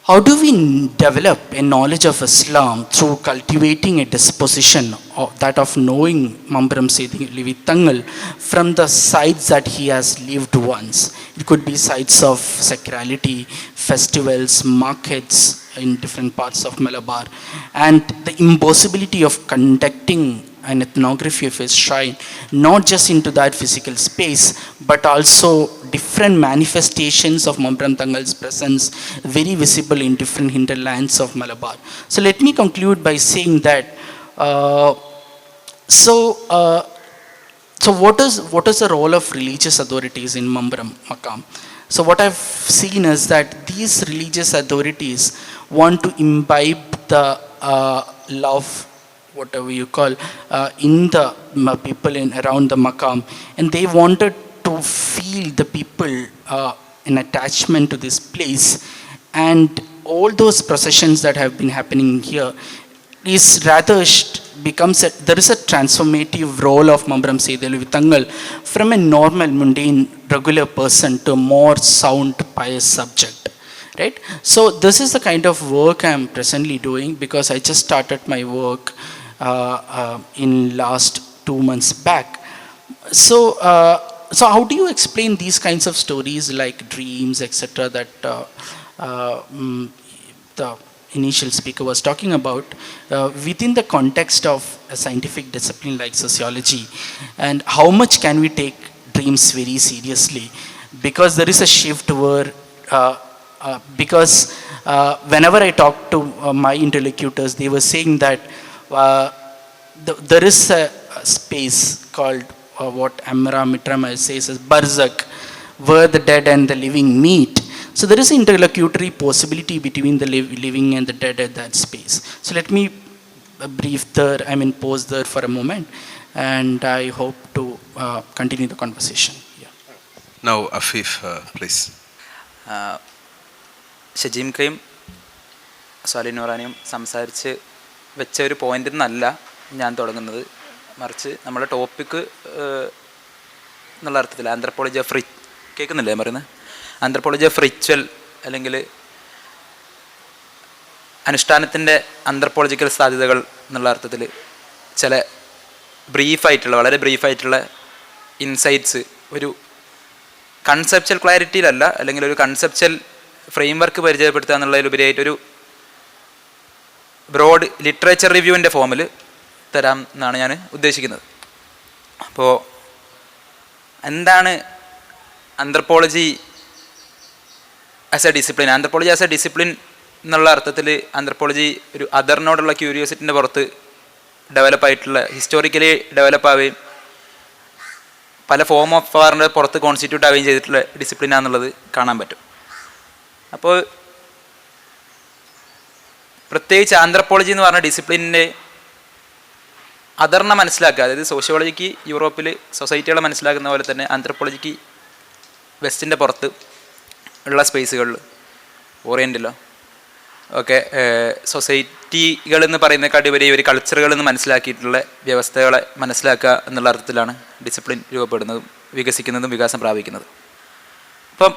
how do we develop a knowledge of Islam through cultivating a disposition of that of knowing Mambram Sethi Livittangal from the sites that he has lived once. It could be sites of sacrality, festivals, markets in different parts of Malabar, and the impossibility of conducting an ethnography of his shrine, not just into that physical space, but also different manifestations of Mambram Tangal's presence, very visible in different hinterlands of Malabar. So let me conclude by saying that, so what is the role of religious authorities in Mambram Makam? So what I've seen is that these religious authorities want to imbibe the love, whatever you call, in the people around the Makam, and they wanted to feel the people in attachment to this place, and all those processions that have been happening here is rather there is a transformative role of Mambram Sethi Livittangal from a normal, mundane, regular person to a more sound, pious subject. Right? So this is the kind of work I'm presently doing, because I just started my work in last 2 months back. So how do you explain these kinds of stories like dreams, etc., that the initial speaker was talking about within the context of a scientific discipline like sociology, and how much can we take dreams very seriously? Because there is a shift where because whenever I talk to my interlocutors, they were saying that there is a space called what Amra Mitrama says as Barzakh, where the dead and the living meet. So there is an interlocutory possibility between the living and the dead at that space. So let me pause there for a moment, and I hope to continue the conversation. Yeah. Now, Afif, please. Shajeem കയും സ്വാലിനൂറാനിയും സംസാരിച്ച് വെച്ച ഒരു പോയിന്റിൽ നിന്നല്ല ഞാൻ തുടങ്ങുന്നത്, മറിച്ച് നമ്മുടെ ടോപ്പിക്ക് എന്നുള്ള അർത്ഥത്തിൽ ആന്ത്രപ്പോളജി ഓഫ് കേൾക്കുന്നില്ലേ ഞാൻ പറയുന്നത്? ആന്ത്രപ്പോളജി ഓഫ് റിച്വൽ, അല്ലെങ്കിൽ അനുഷ്ഠാനത്തിൻ്റെ ആന്ത്രപ്പോളജിക്കൽ സാധ്യതകൾ എന്നുള്ള അർത്ഥത്തിൽ ചില വളരെ ബ്രീഫായിട്ടുള്ള ഇൻസൈറ്റ്സ് ഒരു കൺസെപ്ച്വൽ ക്ലാരിറ്റിയിലല്ല, അല്ലെങ്കിൽ ഒരു കൺസെപ്ച്വൽ ഫ്രെയിം വർക്ക് പരിചയപ്പെടുത്തുക എന്നുള്ളതിലുപരിയായിട്ടൊരു ബ്രോഡ് ലിറ്ററേച്ചർ റിവ്യൂവിൻ്റെ ഫോമിൽ തരാം എന്നാണ് ഞാൻ ഉദ്ദേശിക്കുന്നത്. അപ്പോൾ എന്താണ് anthropology as a discipline? Anthropology as a discipline എന്നുള്ള അർത്ഥത്തിൽ ആന്ത്രപ്പോളജി ഒരു അതറിനോടുള്ള ക്യൂരിയോസിറ്റിൻ്റെ പുറത്ത് ഡെവലപ്പായിട്ടുള്ള, ഹിസ്റ്റോറിക്കലി ഡെവലപ്പാവുകയും പല ഫോം ഓഫ് പവറിൻ്റെ പുറത്ത് കോൺസ്റ്റിറ്റ്യൂട്ട് ആവുകയും ചെയ്തിട്ടുള്ള ഡിസിപ്ലിനാണെന്നുള്ളത് കാണാൻ പറ്റും. അപ്പോൾ പ്രത്യേകിച്ച് ആന്ത്രപ്പോളജി എന്ന് പറഞ്ഞ ഡിസിപ്ലിൻ്റെ അതറിനെ മനസ്സിലാക്കുക. അതായത് സോഷ്യോളജിക്ക് യൂറോപ്പിൽ സൊസൈറ്റികളെ മനസ്സിലാക്കുന്ന പോലെ തന്നെ ആന്ത്രപ്പോളജിക്ക് വെസ്റ്റിൻ്റെ പുറത്ത് ഉള്ള സ്പേസുകളിൽ ഓറിയൻറ്റിലോ ഒക്കെ സൊസൈറ്റികൾ എന്ന് പറയുന്നതിനെക്കാട്ടി ഉപരി ഒരു കൾച്ചറുകളെന്ന് മനസ്സിലാക്കിയിട്ടുള്ള വ്യവസ്ഥകളെ മനസ്സിലാക്കുക എന്നുള്ള അർത്ഥത്തിലാണ് ഡിസിപ്ലിൻ രൂപപ്പെടുന്നതും വികസിക്കുന്നതും വികാസം പ്രാപിക്കുന്നതും. അപ്പം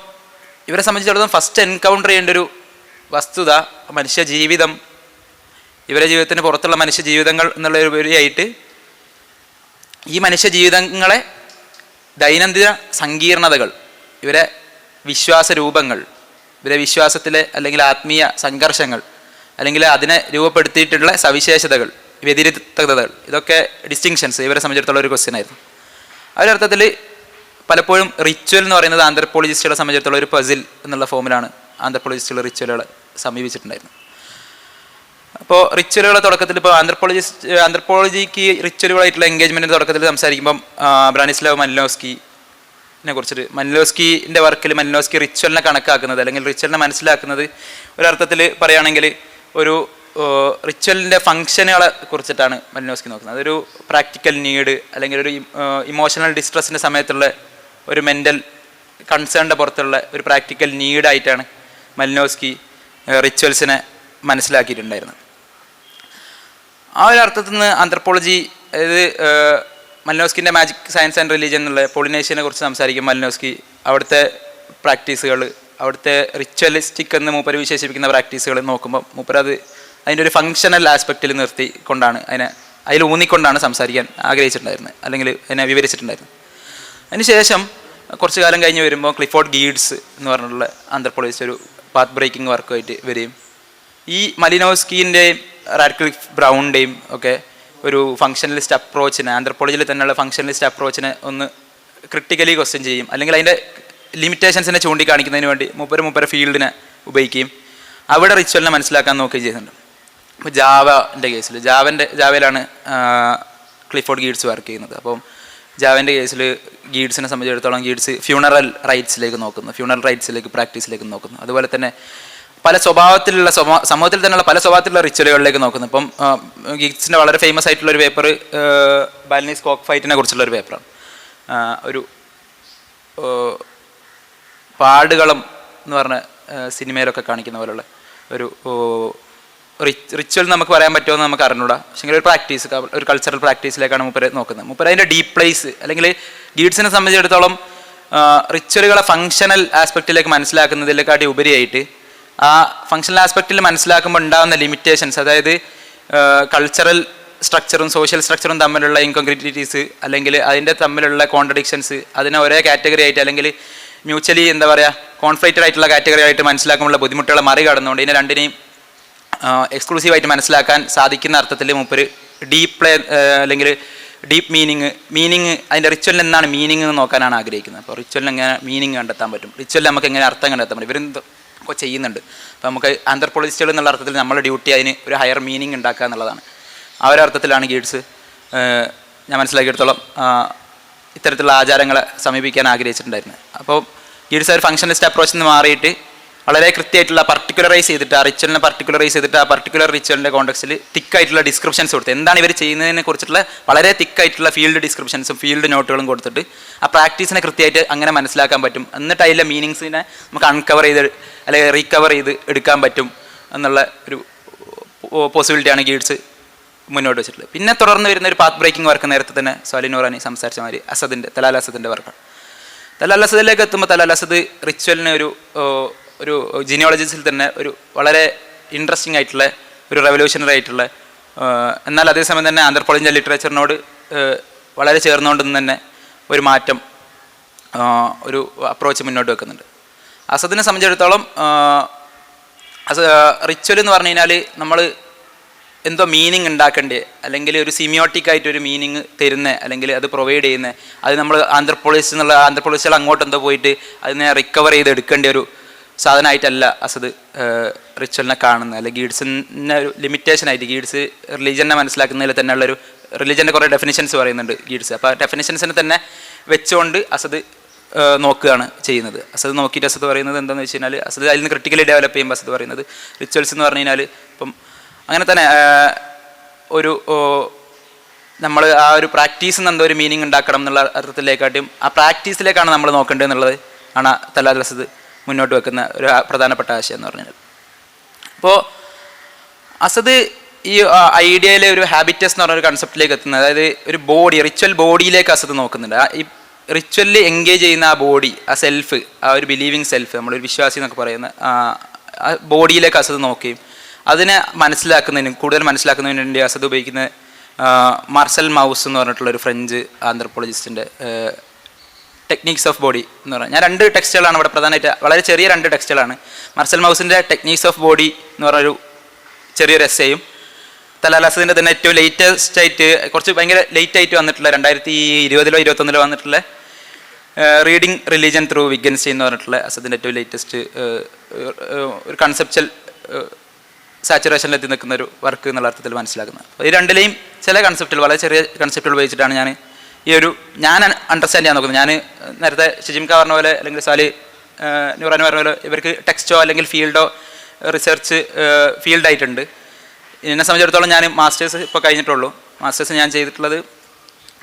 ഇവരെ സംബന്ധിച്ചിടത്തോളം ഫസ്റ്റ് എൻകൗണ്ടർ ചെയ്യേണ്ട ഒരു വസ്തുത മനുഷ്യ ജീവിതം, ഇവരുടെ ജീവിതത്തിന് പുറത്തുള്ള മനുഷ്യ ജീവിതങ്ങൾ എന്നുള്ള ഉപരിയായിട്ട് ഈ മനുഷ്യ ജീവിതങ്ങളെ ദൈനംദിന സങ്കീർണതകൾ, ഇവരെ വിശ്വാസ രൂപങ്ങൾ, ഇവരെ വിശ്വാസത്തിലെ അല്ലെങ്കിൽ ആത്മീയ സംഘർഷങ്ങൾ, അല്ലെങ്കിൽ അതിനെ രൂപപ്പെടുത്തിയിട്ടുള്ള സവിശേഷതകൾ, വ്യതിരിക്തതകൾ, ഇതൊക്കെ ഡിസ്റ്റിങ്ഷൻസ് ഇവരെ സംബന്ധിച്ചിടത്തോളം ഒരു ക്വസ്റ്റ്യൻ ആയിരുന്നു. ആ ഒരു അർത്ഥത്തിൽ പലപ്പോഴും റിച്വൽ എന്ന് പറയുന്നത് ആന്ത്രപ്പോളജിസ്റ്റുകളെ സംബന്ധിച്ചിടത്തോളം ഒരു പസിൽ എന്നുള്ള ഫോമിലാണ് ആന്ത്രപ്പോളജിസ്റ്റുകൾ റിച്വലുകളെ സമീപിച്ചിട്ടുണ്ടായിരുന്നത്. അപ്പോൾ റിച്വലുകളുടെ തുടക്കത്തിൽ ഇപ്പോൾ ആന്ത്രപ്പോളജിക്ക് റിച്വലുകളായിട്ടുള്ള എൻഗേജ്മെൻറ്റിൻ്റെ തുടക്കത്തിൽ സംസാരിക്കുമ്പം ബ്രാനിസ്ലാവ് മലിനോസ്കിനെ കുറിച്ചിട്ട്, മലിനോസ്കിൻ്റെ വർക്കിൽ മലിനോസ്കി റിച്വലിനെ കണക്കാക്കുന്നത് അല്ലെങ്കിൽ റിച്വലിനെ മനസ്സിലാക്കുന്നത് ഒരർത്ഥത്തിൽ പറയുകയാണെങ്കിൽ ഒരു റിച്വലിൻ്റെ ഫങ്ഷനുകളെ കുറിച്ചിട്ടാണ് മലിനോസ്കി നോക്കുന്നത്. അതൊരു പ്രാക്ടിക്കൽ നീഡ് അല്ലെങ്കിൽ ഒരു ഇമോഷണൽ ഡിസ്ട്രസ്സിൻ്റെ സമയത്തുള്ള ഒരു മെൻ്റൽ കൺസേണിൻ്റെ പുറത്തുള്ള ഒരു പ്രാക്ടിക്കൽ നീഡായിട്ടാണ് മലിനോസ്കി റിച്വൽസിനെ മനസ്സിലാക്കിയിട്ടുണ്ടായിരുന്നത്. ആ ഒരു അർത്ഥത്തിൽ നിന്ന് ആന്ത്രപ്പോളജി, അതായത് മലിനോസ്കിൻ്റെ മാജിക് സയൻസ് ആൻഡ് റിലീജിയൻ എന്നുള്ള പോളിനേഷ്യനെ കുറിച്ച് സംസാരിക്കും മലിനോസ്കി. അവിടുത്തെ പ്രാക്ടീസുകൾ, അവിടുത്തെ റിച്വലിസ്റ്റിക് എന്ന് മൂപ്പര് വിശേഷിപ്പിക്കുന്ന പ്രാക്ടീസുകൾ നോക്കുമ്പോൾ മൂപ്പര് അത് അതിൻ്റെ ഒരു ഫങ്ഷണൽ ആസ്പെക്റ്റിൽ നിർത്തിക്കൊണ്ടാണ് അതിൽ ഊന്നിക്കൊണ്ടാണ് സംസാരിക്കാൻ ആഗ്രഹിച്ചിട്ടുണ്ടായിരുന്നത് അല്ലെങ്കിൽ അതിനെ വിവരിച്ചിട്ടുണ്ടായിരുന്നത്. അതിനുശേഷം കുറച്ച് കാലം കഴിഞ്ഞ് വരുമ്പോൾ ക്ലിഫോർഡ് ഗീഡ്സ് എന്ന് പറഞ്ഞിട്ടുള്ള ആന്ത്രപ്പോളജിസ്റ്റ് ഒരു പാത്ത് ബ്രേക്കിംഗ് വർക്കുമായിട്ട് വരികയും ഈ മലിനോസ്കിൻ്റെയും റാഡ്ക്ലിഫ് ബ്രൗണിൻ്റെയും ഒക്കെ ഒരു ഫങ്ഷണലിസ്റ്റ് അപ്രോച്ചിനെ, ആന്ത്രപ്പോളജിയിൽ തന്നെയുള്ള ഫങ്ഷണലിസ്റ്റ് അപ്രോച്ചിനെ ഒന്ന് ക്രിട്ടിക്കലി ക്വസ്റ്റ്യൻ ചെയ്യും, അല്ലെങ്കിൽ അതിൻ്റെ ലിമിറ്റേഷൻസിനെ ചൂണ്ടിക്കാണിക്കുന്നതിന് വേണ്ടി മൂപ്പര് ഫീൽഡിനെ ഉപയോഗിക്കുകയും അവിടെ റിച്വലിനെ മനസ്സിലാക്കാൻ നോക്കുകയും ചെയ്യുന്നുണ്ട്. ഇപ്പോൾ ജാവൻ്റെ കേസിൽ ജാവയിലാണ് ക്ലിഫോർഡ് ഗീഡ്സ് വർക്ക് ചെയ്യുന്നത്. അപ്പം ജാവൻ്റെ കേസിൽ ഗീഡ്സിനെ സംബന്ധിച്ചിടത്തോളം ഗീഡ്സ് ഫ്യൂണറൽ റൈറ്റ്സിലേക്ക് നോക്കുന്നു, ഫ്യൂണറൽ റൈറ്റ്സിലേക്ക് പ്രാക്ടീസിലേക്ക് നോക്കുന്നു. അതുപോലെ തന്നെ പല സ്വഭാവത്തിലുള്ള സമൂഹത്തിൽ തന്നെയുള്ള പല സ്വഭാവത്തിലുള്ള റിച്വലുകളിലേക്ക് നോക്കുന്നു. ഇപ്പം ഗീഡ്സിൻ്റെ വളരെ ഫേമസ് ആയിട്ടുള്ള ഒരു പേപ്പർ ബാലനീസ് കോക്ക് ഫൈറ്റിനെ കുറിച്ചുള്ള ഒരു പേപ്പറാണ്. ഒരു പാടുകളം എന്ന് പറഞ്ഞ സിനിമയിലൊക്കെ കാണിക്കുന്ന പോലുള്ള ഒരു റിച്വൽ നമുക്ക് പറയാൻ പറ്റുമെന്ന് നമുക്ക് അറിഞ്ഞൂടാ. പക്ഷേ ഒരു പ്രാക്ടീസ്, ഒരു കൾച്ചറൽ പ്രാക്ടീസിലേക്കാണ് മൂപ്പര് നോക്കുന്നത്. മൂപ്പര് അതിൻ്റെ ഡീപ്പ് പ്ലേസ്, അല്ലെങ്കിൽ ഗീഡ്സിനെ സംബന്ധിച്ചിടത്തോളം റിച്വലുകളെ ഫങ്ഷണൽ ആസ്പെക്റ്റിലേക്ക് മനസ്സിലാക്കുന്നതിലേക്കാട്ടി ഉപരിയായിട്ട് ആ ഫങ്ഷണൽ ആസ്പെക്റ്റിൽ മനസ്സിലാക്കുമ്പോൾ ഉണ്ടാകുന്ന ലിമിറ്റേഷൻസ്, അതായത് കൾച്ചറൽ സ്ട്രക്ചറും സോഷ്യൽ സ്ട്രക്ചറും തമ്മിലുള്ള ഇൻകോൺഗ്രിറ്റിറ്റീസ് അല്ലെങ്കിൽ അതിൻ്റെ തമ്മിലുള്ള കോൺട്രഡിക്ഷൻസ്, അതിനെ ഒരേ കാറ്റഗറി ആയിട്ട് അല്ലെങ്കിൽ മ്യൂച്വലി എന്താ പറയുക കോൺഫ്ലിക്റ്റഡ് ആയിട്ടുള്ള കാറ്റഗറി ആയിട്ട് മനസ്സിലാക്കുമ്പോഴുള്ള ബുദ്ധിമുട്ടുകളെ മറികടന്നുകൊണ്ട് ഇതിനെ രണ്ടിനെയും എക്സ്ക്ലൂസീവായിട്ട് മനസ്സിലാക്കാൻ സാധിക്കുന്ന അർത്ഥത്തിൽ മൂപ്പര് അല്ലെങ്കിൽ ഡീപ്പ് മീനിങ് അതിൻ്റെ റിച്വലിന് എന്താണ് മീനിങ് എന്ന് നോക്കാനാണ് ആഗ്രഹിക്കുന്നത്. അപ്പോൾ റിച്വലിന് എങ്ങനെ മീനിങ് കണ്ടെത്താൻ പറ്റും, റിച്വലിൽ നമുക്ക് എങ്ങനെ അർത്ഥം കണ്ടെത്താൻ പറ്റും, ഇവരെന്തൊക്കെ ചെയ്യുന്നുണ്ട്. അപ്പോൾ നമുക്ക് ആന്ത്രപ്പോളജിസ്റ്റുകൾ എന്നുള്ള അർത്ഥത്തിൽ നമ്മുടെ ഡ്യൂട്ടി അതിന് ഒരു ഹയർ മീനിങ് ഉണ്ടാക്കുക എന്നുള്ളതാണ്. ആ ഒരു അർത്ഥത്തിലാണ് ഗീഡ്സ് ഞാൻ മനസ്സിലാക്കിയെടുത്തോളം ഇത്തരത്തിലുള്ള ആചാരങ്ങളെ സമീപിക്കാൻ ആഗ്രഹിച്ചിട്ടുണ്ടായിരുന്നത്. അപ്പോൾ ഗീഡ്സ് ഒരു ഫങ്ഷണലിസ്റ്റ് അപ്രോച്ചിൽ നിന്ന് മാറിയിട്ട് വളരെ കൃത്യമായിട്ടുള്ള പർട്ടിക്കുലറൈസ് ചെയ്തിട്ട് ആ റിച്വലിനെ പർട്ടിക്കുലറൈസ് ചെയ്തിട്ട് ആ പർട്ടിക്കുലർ റിച്വലിൻ്റെ കോണ്ടെക്സ്റ്റിൽ തിക്കായിട്ടുള്ള ഡിസ്ക്രിപ്ഷൻസ് കൊടുത്ത് എന്താണ് ഇവർ ചെയ്യുന്നതിനെ കുറിച്ചിട്ടുള്ള വളരെ തിക്കായിട്ടുള്ള ഫീൽഡ് ഡിസ്ക്രിപ്ഷൻസും ഫീൽഡ് നോട്ടുകളും കൊടുത്തിട്ട് ആ പ്രാക്ടീസിനെ കൃത്യമായിട്ട് അങ്ങനെ മനസ്സിലാക്കാൻ പറ്റും. എന്നിട്ട് അതിലെ മീനിങ്സിനെ നമുക്ക് അൺകവർ ചെയ്ത് അല്ലെങ്കിൽ റീകവർ ചെയ്ത് എടുക്കാൻ പറ്റും എന്നുള്ള ഒരു പോസിബിലിറ്റിയാണ് ഗീഡ്സ് മുന്നോട്ട് വെച്ചിട്ടുള്ളത്. പിന്നെ തുടർന്ന് വരുന്ന ഒരു പാത്ത് ബ്രേക്കിംഗ് വർക്ക് നേരത്തെ തന്നെ സ്വാലി നൂറാനി സംസാരിച്ച മാതിരി തലാൽ അസദിൻ്റെ വർക്കാണ്. തലാൽ അസദിലേക്ക് എത്തുമ്പോൾ തലാൽ അസദ് റിച്വലിന് ഒരു ജിനിയോളജിസിൽ തന്നെ ഒരു വളരെ ഇൻട്രസ്റ്റിംഗ് ആയിട്ടുള്ള ഒരു റെവല്യൂഷണറി ആയിട്ടുള്ള എന്നാൽ അതേസമയം തന്നെ ആന്ത്രപ്പോളജിൻ്റെ ലിറ്ററേച്ചറിനോട് വളരെ ചേർന്നുകൊണ്ട് തന്നെ ഒരു മാറ്റം, ഒരു അപ്രോച്ച് മുന്നോട്ട് വെക്കുന്നുണ്ട്. അസദിനെ സംബന്ധിച്ചിടത്തോളം റിച്വൽ എന്ന് പറഞ്ഞു കഴിഞ്ഞാൽ നമ്മൾ എന്തോ മീനിങ് ഉണ്ടാക്കേണ്ടത് അല്ലെങ്കിൽ ഒരു സിമിയോട്ടിക് ആയിട്ട് ഒരു മീനിങ് തരുന്നത് അല്ലെങ്കിൽ അത് പ്രൊവൈഡ് ചെയ്യുന്നത്, അത് നമ്മൾ ആന്ത്രപ്പോളജിസ്റ്റുകൾ അങ്ങോട്ട് എന്തോ പോയിട്ട് അതിനെ റിക്കവർ ചെയ്ത് എടുക്കേണ്ട ഒരു സാധനമായിട്ടല്ല അസദ് റിച്വലിനെ കാണുന്നത്. അല്ലെങ്കിൽ ഗീഡ്സിൻ്റെ ഒരു ലിമിറ്റേഷനായിട്ട് ഗീഡ്സ് റിലീജിയനെ മനസ്സിലാക്കുന്നതിൽ തന്നെയുള്ളൊരു റിലീജിയൻ്റെ കുറേ ഡെഫിനിഷൻസ് പറയുന്നുണ്ട് ഗീഡ്സ്. അപ്പോൾ ആ ഡെഫിനിഷൻസിനെ തന്നെ വെച്ചുകൊണ്ട് അസദ് നോക്കുകയാണ് ചെയ്യുന്നത്. അസദ് നോക്കിയിട്ട് അസദ് പറയുന്നത് എന്താണെന്ന് വെച്ച് കഴിഞ്ഞാൽ അസദ് അതിൽ നിന്ന് ക്രിട്ടിക്കലി ഡെവലപ്പ് ചെയ്യുമ്പോൾ അസദ് പറയുന്നത് റിച്വൽസ് എന്ന് പറഞ്ഞു കഴിഞ്ഞാൽ ഇപ്പം അങ്ങനെ തന്നെ ഒരു നമ്മൾ ആ ഒരു പ്രാക്ടീസിൽ നിന്ന് എന്തോ ഒരു മീനിങ് ഉണ്ടാക്കണം എന്നുള്ള അർത്ഥത്തിലേക്കാട്ടും ആ പ്രാക്ടീസിലേക്കാണ് നമ്മൾ നോക്കേണ്ടത് എന്നുള്ളത് ആണ് തലാൽ അസദ് മുന്നോട്ട് വെക്കുന്ന ഒരു പ്രധാനപ്പെട്ട ആശയം എന്ന് പറഞ്ഞാൽ. അപ്പോൾ അസദ് ഈ ഐഡിയയിലെ ഒരു ഹാബിറ്റസ് എന്ന് പറഞ്ഞൊരു കൺസെപ്റ്റിലേക്ക് എത്തുന്നത്, അതായത് ഒരു ബോഡി, റിച്വൽ ബോഡിയിലേക്ക് അസദ് നോക്കുന്നുണ്ട്. ഈ റിച്വലിൽ എൻഗേജ് ചെയ്യുന്ന ആ ബോഡി, ആ സെൽഫ്, ആ ഒരു ബിലീവിങ് സെൽഫ്, നമ്മളൊരു വിശ്വാസി എന്നൊക്കെ പറയുന്ന ആ ബോഡിയിലേക്ക് അസദ് നോക്കുകയും അതിനെ മനസ്സിലാക്കുന്നതിനും കൂടുതൽ മനസ്സിലാക്കുന്നതിന് വേണ്ടി അസദ് ഉപയോഗിക്കുന്ന മാർസൽ മൗസ് എന്ന് പറഞ്ഞിട്ടുള്ളൊരു ഫ്രഞ്ച് ആന്ത്രപ്പോളജിസ്റ്റിൻ്റെ ടെക്നീക്സ് ഓഫ് ബോഡി എന്ന് പറഞ്ഞാൽ, ഞാൻ 2 ടെക്സ്റ്റുകളാണ് ഇവിടെ പ്രധാനമായിട്ട്, വളരെ ചെറിയ 2 ടെക്സ്റ്റുകളാണ്. മാർസൽ മൗസിൻ്റെ ടെക്നീക്സ് ഓഫ് ബോഡി എന്ന് പറഞ്ഞൊരു ചെറിയൊരു എസ്സേയും തലാൽ അസദിൻ്റെ തന്നെ ഏറ്റവും ലേറ്റസ്റ്റ് ആയിട്ട്, കുറച്ച് ഭയങ്കര ലേറ്റ് ആയിട്ട് വന്നിട്ടുള്ള 2020 2021 വന്നിട്ടുള്ള റീഡിങ് റിലീജിയൻ ത്രൂ വിഗൻസ്റ്റൈൻ എന്ന് പറഞ്ഞിട്ടുള്ള അസദിൻ്റെ ഏറ്റവും ലേറ്റസ്റ്റ് ഒരു കൺസെപ്ച്വൽ സാച്ചുറേഷനിലെത്തി നിൽക്കുന്ന ഒരു വർക്ക് എന്നുള്ള അർത്ഥത്തിൽ മനസ്സിലാക്കുന്നത്. ഈ രണ്ടിലെയും ചില കൺസെപ്റ്റുകൾ, വളരെ ചെറിയ കൺസെപ്റ്റുകൾ ഉപയോഗിച്ചിട്ടാണ് ഞാൻ അണ്ടർസ്റ്റാൻഡ് ചെയ്യാൻ നോക്കുന്നത്. ഞാൻ നേരത്തെ ഷിജിംക പറഞ്ഞ പോലെ അല്ലെങ്കിൽ സാലി നൂറാൻ പറഞ്ഞ പോലെ ഇവർക്ക് ടെക്സ്റ്റോ അല്ലെങ്കിൽ ഫീൽഡോ റിസർച്ച് ഫീൽഡായിട്ടുണ്ട്. എന്നെ സംബന്ധിച്ചിടത്തോളം ഞാൻ മാസ്റ്റേഴ്സ് ഇപ്പോൾ കഴിഞ്ഞിട്ടുള്ളൂ. മാസ്റ്റേഴ്സ് ഞാൻ ചെയ്തിട്ടുള്ളത്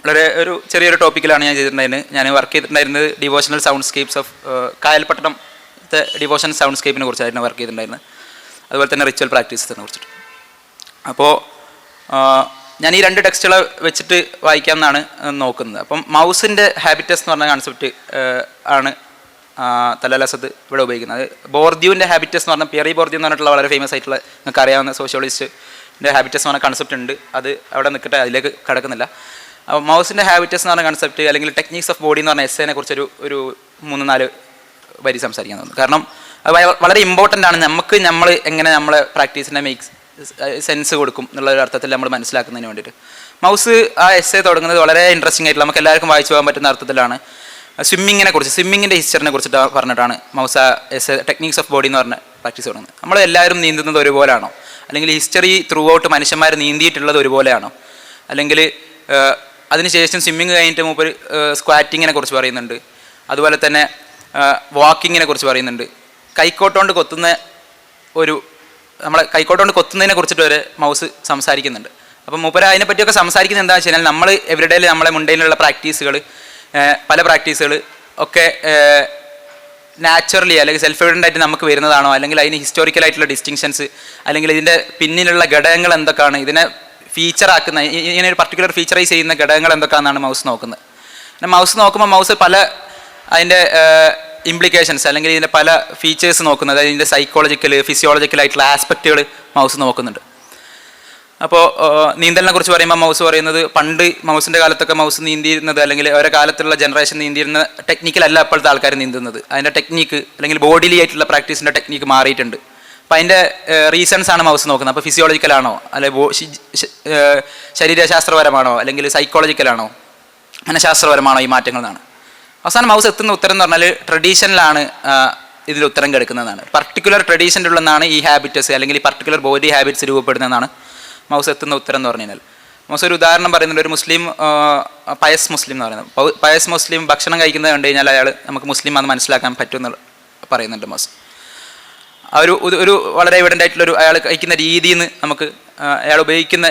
വളരെ ഒരു ചെറിയൊരു ടോപ്പിക്കിലാണ് ഞാൻ ചെയ്തിട്ടുണ്ടായിരുന്നത്. ഞാൻ വർക്ക് ചെയ്തിട്ടുണ്ടായിരുന്നത് ഡിവോഷണൽ സൗണ്ട്സ്കേപ്സ് ഓഫ് കായൽപട്ടണത്തെ ഡിവോഷണൽ സൗണ്ട്സ്കേപ്പിനെ കുറിച്ചായിരുന്നു വർക്ക് ചെയ്തിട്ടുണ്ടായിരുന്നത്. അതുപോലെ തന്നെ റിച്വൽ പ്രാക്ടീസിനെ കുറിച്ചിട്ട്. അപ്പോൾ ഞാൻ ഈ 2 ടെക്സ്റ്റുകൾ വെച്ചിട്ട് വായിക്കാമെന്നാണ് നോക്കുന്നത്. അപ്പം മൗസിൻ്റെ ഹാബിറ്റസ് എന്ന് പറഞ്ഞ കൺസെപ്റ്റ് ആണ് തലാൽ അസദ് ഇവിടെ ഉപയോഗിക്കുന്നത്. ബോർദ്യുവിൻ്റെ ഹാബിറ്റസ് എന്ന് പറഞ്ഞാൽ പിയറി ബോർദ്യു എന്ന് പറഞ്ഞിട്ടുള്ള വളരെ ഫേമസ് ആയിട്ടുള്ള നിങ്ങൾക്ക് അറിയാവുന്ന സോഷ്യോളജിസ്റ്റിൻ്റെ ഹാബിറ്റസ് എന്ന് പറഞ്ഞ കൺസെപ്റ്റ് ഉണ്ട്. അത് അവിടെ നിൽക്കട്ടെ, അതിലേക്ക് കടക്കുന്നില്ല. അപ്പോൾ മൗസിൻ്റെ ഹാബിറ്റസ് എന്ന് പറഞ്ഞ കൺസെപ്റ്റ് അല്ലെങ്കിൽ ടെക്നീക്സ് ഓഫ് ബോഡി എന്ന് പറഞ്ഞ എസ്സേനെ കുറിച്ചൊരു 3-4 വരി സംസാരിക്കാൻ തോന്നുന്നു. കാരണം അത് വളരെ ഇമ്പോർട്ടൻ്റ് ആണ്. നമ്മൾ എങ്ങനെ നമ്മളെ പ്രാക്ടീസിനെ സെൻസ് കൊടുക്കും എന്നുള്ള ഒരു അർത്ഥത്തിൽ നമ്മൾ മനസ്സിലാക്കുന്നതിന് വേണ്ടിയിട്ട്. മൗസ് ആ എസ്സേ തുടങ്ങുന്നത് വളരെ ഇൻട്രസ്റ്റിംഗ് ആയിട്ടുള്ള, നമുക്ക് എല്ലാവർക്കും വായിച്ചു പോകാൻ പറ്റുന്ന അർത്ഥത്തിലാണ്. സ്വിമ്മിങ്ങിൻ്റെ ഹിസ്റ്ററിനെ കുറിച്ചിട്ട് പറഞ്ഞിട്ടാണ് മൗസ് ആ എസ്സേ ടെക്നീക്സ് ഓഫ് ബോഡി എന്ന് പറഞ്ഞ പ്രാക്ടീസ് തുടങ്ങുന്നത്. നമ്മൾ എല്ലാവരും നീന്തുന്നത് ഒരുപോലെയാണോ, അല്ലെങ്കിൽ ഹിസ്റ്ററി ത്രൂ ഔട്ട് മനുഷ്യന്മാർ നീന്തിയിട്ടുള്ളത് ഒരുപോലെയാണോ, അല്ലെങ്കിൽ അതിനുശേഷം സ്വിമ്മിങ് കഴിഞ്ഞിട്ട് മൂപ്പർ സ്ക്വാറ്റിങ്ങിനെ കുറിച്ച് പറയുന്നുണ്ട്. അതുപോലെ തന്നെ വാക്കിങ്ങിനെ കുറിച്ച് പറയുന്നുണ്ട്. കൈക്കോട്ടുകൊണ്ട് കൊത്തുന്നതിനെ കുറിച്ചിട്ട് വരെ മൗസ് സംസാരിക്കുന്നുണ്ട്. അപ്പം മൂപ്പര അതിനെപ്പറ്റിയൊക്കെ സംസാരിക്കുന്നത് എന്താണെന്ന് വെച്ച് കഴിഞ്ഞാൽ, നമ്മൾ എവരിഡേയിൽ നമ്മളെ മുണ്ടയിലുള്ള പ്രാക്ടീസുകൾ, പല പ്രാക്ടീസുകൾ ഒക്കെ നാച്ചുറലി അല്ലെങ്കിൽ സെൽഫ് എവിഡൻ്റ് ആയിട്ട് നമുക്ക് വരുന്നതാണോ, അല്ലെങ്കിൽ അതിന് ഹിസ്റ്റോറിക്കലായിട്ടുള്ള ഡിസ്റ്റിങ്ഷൻസ്, അല്ലെങ്കിൽ ഇതിൻ്റെ പിന്നിലുള്ള ഘടകങ്ങൾ എന്തൊക്കെയാണ്, ഇതിനെ ഫീച്ചറാക്കുന്ന, ഇങ്ങനെ ഒരു പർട്ടിക്കുലർ ഫീച്ചറൈസ് ചെയ്യുന്ന ഘടകങ്ങൾ എന്തൊക്കെയാണെന്നാണ് മൗസ് നോക്കുന്നത്. പിന്നെ മൗസ് നോക്കുമ്പോൾ മൗസ് പല അതിൻ്റെ ഇംപ്ലിക്കേഷൻസ് അല്ലെങ്കിൽ ഇതിൻ്റെ പല ഫീച്ചേഴ്സ് നോക്കുന്നത്, അതായത് ഇതിൻ്റെ ഫിസിയോളജിക്കലായിട്ടുള്ള ആസ്പെക്റ്റുകൾ മൗസ് നോക്കുന്നുണ്ട്. അപ്പോൾ നീന്തലിനെ കുറിച്ച് പറയുമ്പോൾ മൗസ് പറയുന്നത്, പണ്ട് മൗസിൻ്റെ കാലത്തൊക്കെ മൗസ് നീന്തിയിരുന്നത് അല്ലെങ്കിൽ ഓരോ കാലത്തുള്ള ജനറേഷൻ നീന്തിയിരുന്ന ടെക്നിക്കലല്ല അപ്പോഴത്തെ ആൾക്കാർ നീന്തുന്നത്. അതിൻ്റെ ടെക്നീക്ക് അല്ലെങ്കിൽ ബോഡിലി ആയിട്ടുള്ള പ്രാക്ടീസിൻ്റെ ടെക്നീക്ക് മാറിയിട്ടുണ്ട്. അപ്പോൾ അതിൻ്റെ റീസൺസ് ആണ് മൗസ് നോക്കുന്നത്. അപ്പോൾ ഫിസിയോളജിക്കലാണോ, അല്ലെങ്കിൽ ശരീരശാസ്ത്രപരമാണോ, അല്ലെങ്കിൽ സൈക്കോളജിക്കലാണോ, മനഃശാസ്ത്രപരമാണോ ഈ മാറ്റങ്ങൾ എന്നാണ്. അവസാനം മൗസ് എത്തുന്ന ഉത്തരം എന്ന് പറഞ്ഞാൽ ട്രഡീഷനിലാണ് ഇതിൽ ഉത്തരം കിടക്കുന്നതാണ്. പർട്ടിക്കുലർ ട്രഡീഷനിലുള്ളതാണ് ഈ ഹാബിറ്റസ് അല്ലെങ്കിൽ ഈ പർട്ടിക്കുലർ ബോഡി ഹാബിറ്റ്സ് രൂപപ്പെടുന്നതെന്നാണ് മൗസ് എത്തുന്ന ഉത്തരം എന്ന് പറഞ്ഞു കഴിഞ്ഞാൽ. മൗസ് ഒരു ഉദാഹരണം പറയുന്നുണ്ട്. ഒരു മുസ്ലിം, പയസ് മുസ്ലിം എന്ന് പറയുന്നത്, പയസ് മുസ്ലിം ഭക്ഷണം കഴിക്കുന്നത് കണ്ടു കഴിഞ്ഞാൽ അയാൾ നമുക്ക് മുസ്ലിം അത് മനസ്സിലാക്കാൻ പറ്റുമെന്ന് പറയുന്നുണ്ട് മൗസ്. ആ ഒരു വളരെ എവിഡൻ്റ് ആയിട്ടുള്ളൊരു അയാൾ കഴിക്കുന്ന രീതിയിൽ നിന്ന് നമുക്ക്, അയാൾ ഉപയോഗിക്കുന്ന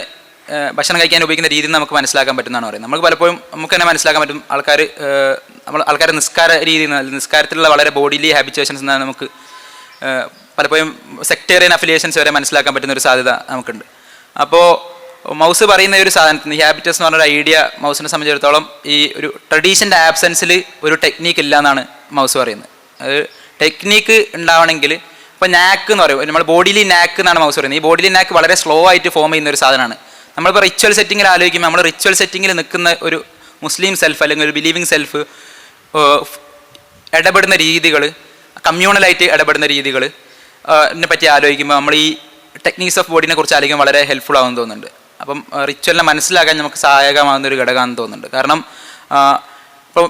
ഭക്ഷണം കഴിക്കാൻ ഉപയോഗിക്കുന്ന രീതിയിൽ നിന്ന് നമുക്ക് മനസ്സിലാക്കാൻ പറ്റുന്നതാണ് പറയുന്നത്. നമുക്ക് പലപ്പോഴും നമുക്ക് തന്നെ മനസ്സിലാക്കാൻ പറ്റും ആൾക്കാർ നിസ്കാര രീതിയിൽ നിന്ന്, നിസ്കാരത്തിലുള്ള വളരെ ബോഡിലി ഹാബിറ്റുവേഷൻസ് എന്നാണ് നമുക്ക് പലപ്പോഴും സെക്ടേറിയൻ അഫിലിയേഷൻസ് വരെ മനസ്സിലാക്കാൻ പറ്റുന്ന ഒരു സാധ്യത നമുക്കുണ്ട്. അപ്പോൾ മൗസ് പറയുന്ന ഒരു സാധനത്തിന്, ഈ ഹാബിറ്റസ് എന്ന് പറഞ്ഞൊരു ഐഡിയ മൗസിനെ സംബന്ധിച്ചിടത്തോളം ഈ ഒരു ട്രഡീഷൻ്റെ ആബ്സെൻസിൽ ഒരു ടെക്നീക്ക് ഇല്ല എന്നാണ് മൗസ് പറയുന്നത്. അത് ടെക്നീക്ക് ഉണ്ടാവണമെങ്കിൽ, ഇപ്പോൾ നാക്ക് എന്ന് പറയും, നമ്മൾ ബോഡിലി നാക്ക് എന്നാണ് മൗസ് പറയുന്നത്. ഈ ബോഡിലി നാക്ക് വളരെ സ്ലോ ആയിട്ട് ഫോം ചെയ്യുന്ന ഒരു സാധനമാണ്. നമ്മളിപ്പോൾ റിച്വൽ സെറ്റിങ്ങിൽ ആലോചിക്കുമ്പോൾ നമ്മൾ റിച്വൽ സെറ്റിങ്ങിൽ നിൽക്കുന്ന ഒരു മുസ്ലിം സെൽഫ് അല്ലെങ്കിൽ ഒരു ബിലീവിങ് സെൽഫ് ഇടപെടുന്ന രീതികൾ, കമ്മ്യൂണലായിട്ട് ഇടപെടുന്ന രീതികൾ പറ്റി ആലോചിക്കുമ്പോൾ നമ്മൾ ഈ ടെക്നീക്സ് ഓഫ് ബോഡിനെ കുറിച്ച് ആലോചിക്കുമ്പോൾ വളരെ ഹെൽപ്ഫുൾ ആകുമെന്ന് തോന്നുന്നുണ്ട്. അപ്പം റിച്വലിനെ മനസ്സിലാക്കാൻ നമുക്ക് സഹായകമാകുന്ന ഒരു ഘടകമാണെന്ന് തോന്നുന്നുണ്ട്. കാരണം ഇപ്പോൾ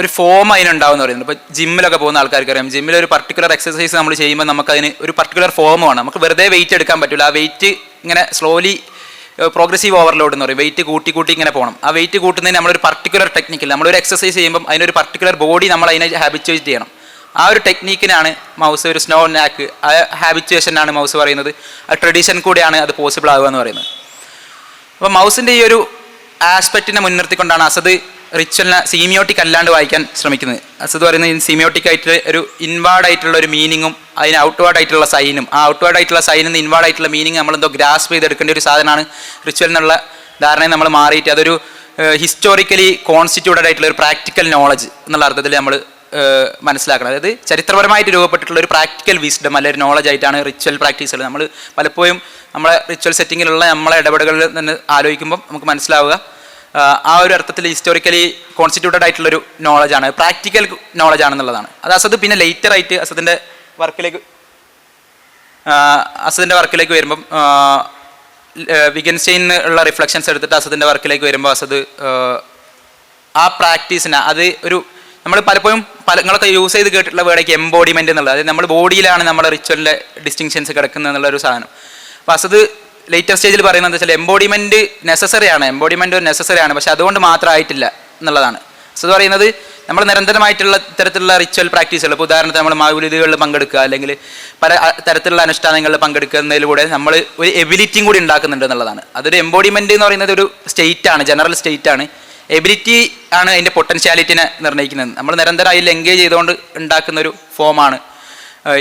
ഒരു ഫോം അതിനുണ്ടാവുമെന്ന് പറയുന്നത്, ഇപ്പോൾ ജിമ്മിലൊക്കെ പോകുന്ന ആൾക്കാർക്ക് അറിയാം, ജിമ്മിൽ ഒരു പർട്ടിക്കുലർ എക്സസൈസ് നമ്മൾ ചെയ്യുമ്പോൾ നമുക്കതിന് ഒരു പർട്ടിക്കുലർ ഫോം വേണം. നമുക്ക് വെറുതെ വെയിറ്റ് എടുക്കാൻ പറ്റില്ല. ആ വെയിറ്റ് ഇങ്ങനെ സ്ലോലി പ്രോഗ്രസീവ് ഓവർലോഡ് എന്ന് പറയും, വെയിറ്റ് കൂട്ടി ഇങ്ങനെ പോകണം. ആ വെയിറ്റ് കൂട്ടുന്നതിന് നമ്മളൊരു പർട്ടിക്കുലർ ടെക്നിക്കിൽ, നമ്മളൊരു എക്സസൈസ് ചെയ്യുമ്പം അതിനൊരു പർട്ടിക്കുലർ ബോഡി നമ്മൾ അതിനെ ഹാബിച്വേറ്റ് ചെയ്യണം. ആ ഒരു ടെക്നീക്കിനാണ് മൗസ്, ഒരു സ്നോ നാക്ക്, ആ ഹാബിച്വേഷനാണ് മൗസ് പറയുന്നത്. ആ ട്രഡീഷൻ കൂടിയാണ് അത് പോസിബിൾ ആവുക എന്ന് പറയുന്നത്. അപ്പോൾ മൗസിൻ്റെ ഈ ഒരു ആസ്പെക്റ്റിനെ മുൻനിർത്തിക്കൊണ്ടാണ് അസദ് റിച്വലിനെ സീമിയോട്ടിക് അല്ലാണ്ട് വായിക്കാൻ ശ്രമിക്കുന്നത്. അസദ് പറയുന്നത് സീമിയോട്ടിക് ആയിട്ട് ഒരു ഇൻവാർഡ് ആയിട്ടുള്ള ഒരു മീനിങ്ങും അതിന് ഔട്ട്വേർഡ് ആയിട്ടുള്ള സൈനും, ആ ഔട്ട്വേർഡ് ആയിട്ടുള്ള സൈനിൽ നിന്ന് ഇൻവാർഡ് ആയിട്ടുള്ള മീനിങ് നമ്മളെന്തോ ഗ്രാസ്പ് ചെയ്തെടുക്കേണ്ട ഒരു സാധനമാണ് റിച്വൽ എന്നുള്ള ധാരണയെ നമ്മൾ മാറിയിട്ട് അതൊരു ഹിസ്റ്റോറിക്കലി കോൺസ്റ്റിറ്റ്യൂട്ടഡ് ആയിട്ടുള്ള ഒരു പ്രാക്ടിക്കൽ നോളജ് എന്നുള്ള അർത്ഥത്തിൽ നമ്മൾ മനസ്സിലാക്കണം. അതായത് ചരിത്രപരമായിട്ട് രൂപപ്പെട്ടിട്ടുള്ള ഒരു പ്രാക്ടിക്കൽ വിസ്ഡം അല്ലെ ഒരു നോളജ് ആയിട്ടാണ് റിച്വൽ പ്രാക്ടീസുകൾ. നമ്മൾ പലപ്പോഴും നമ്മളെ റിച്വൽ സെറ്റിങ്ങിലുള്ള നമ്മളെ ഇടപെടലുകളിൽ നിന്ന് ആലോചിക്കുമ്പോൾ നമുക്ക് മനസ്സിലാവുക ആ ഒരു അർത്ഥത്തിൽ ഹിസ്റ്റോറിക്കലി കോൺസ്റ്റിറ്റ്യൂട്ടഡ് ആയിട്ടുള്ളൊരു നോളജാണ്, പ്രാക്ടിക്കൽ നോളജ് ആണെന്നുള്ളതാണ്. അത് അസദ് പിന്നെ ലേറ്റർ ആയിട്ട് അസദിൻ്റെ വർക്കിലേക്ക് വരുമ്പം വിഗൻസ്റ്റൈൻ ഉള്ള റിഫ്ലക്ഷൻസ് എടുത്തിട്ട് അസദിൻ്റെ വർക്കിലേക്ക് വരുമ്പോൾ അസദ് ആ പ്രാക്ടീസിനെ അത് ഒരു നമ്മൾ പലപ്പോഴും നിങ്ങളൊക്കെ യൂസ് ചെയ്ത് കേട്ടിട്ടുള്ള വേർഡേക്ക് എംബോഡിമെൻ്റ് എന്നുള്ളത്, അതായത് നമ്മുടെ ബോഡിയിലാണ് നമ്മുടെ റിച്വലിൻ്റെ ഡിസ്റ്റിങ്ഷൻസ് കിടക്കുന്നത് എന്നുള്ളൊരു സാധനം. അപ്പോൾ അസദ് ലേറ്റർ സ്റ്റേജിൽ പറയുന്നത് എന്താ വെച്ചാൽ എംബോഡിമെൻറ്റ് എംബോഡിമെൻറ്റ് നെസസറി ആണ്, പക്ഷെ അതുകൊണ്ട് മാത്രമായിട്ടില്ല എന്നുള്ളതാണ്. അസദ് പറയുന്നത് നമ്മൾ നിരന്തരമായിട്ടുള്ള ഇത്തരത്തിലുള്ള റിച്വൽ പ്രാക്ടീസുകൾ, ഇപ്പോൾ ഉദാഹരണത്തിന് നമ്മൾ മൗലിദുകളിൽ പങ്കെടുക്കുക അല്ലെങ്കിൽ പല തരത്തിലുള്ള അനുഷ്ഠാനങ്ങളിൽ പങ്കെടുക്കുന്നതിലൂടെ നമ്മൾ ഒരു എബിലിറ്റിയും കൂടി ഉണ്ടാക്കുന്നുണ്ട് എന്നുള്ളതാണ്. അതൊരു എംബോഡിമെൻ്റ് എന്ന് പറയുന്നത് ഒരു സ്റ്റേറ്റ് ആണ്, ജനറൽ സ്റ്റേറ്റ് ആണ്. എബിലിറ്റി ആണ് അതിൻ്റെ പൊട്ടൻഷ്യാലിറ്റിനെ നിർണ്ണയിക്കുന്നത്. നമ്മൾ നിരന്തരം അതിൽ എൻഗേജ് ചെയ്തുകൊണ്ട് ഉണ്ടാക്കുന്ന ഒരു ഫോമാണ്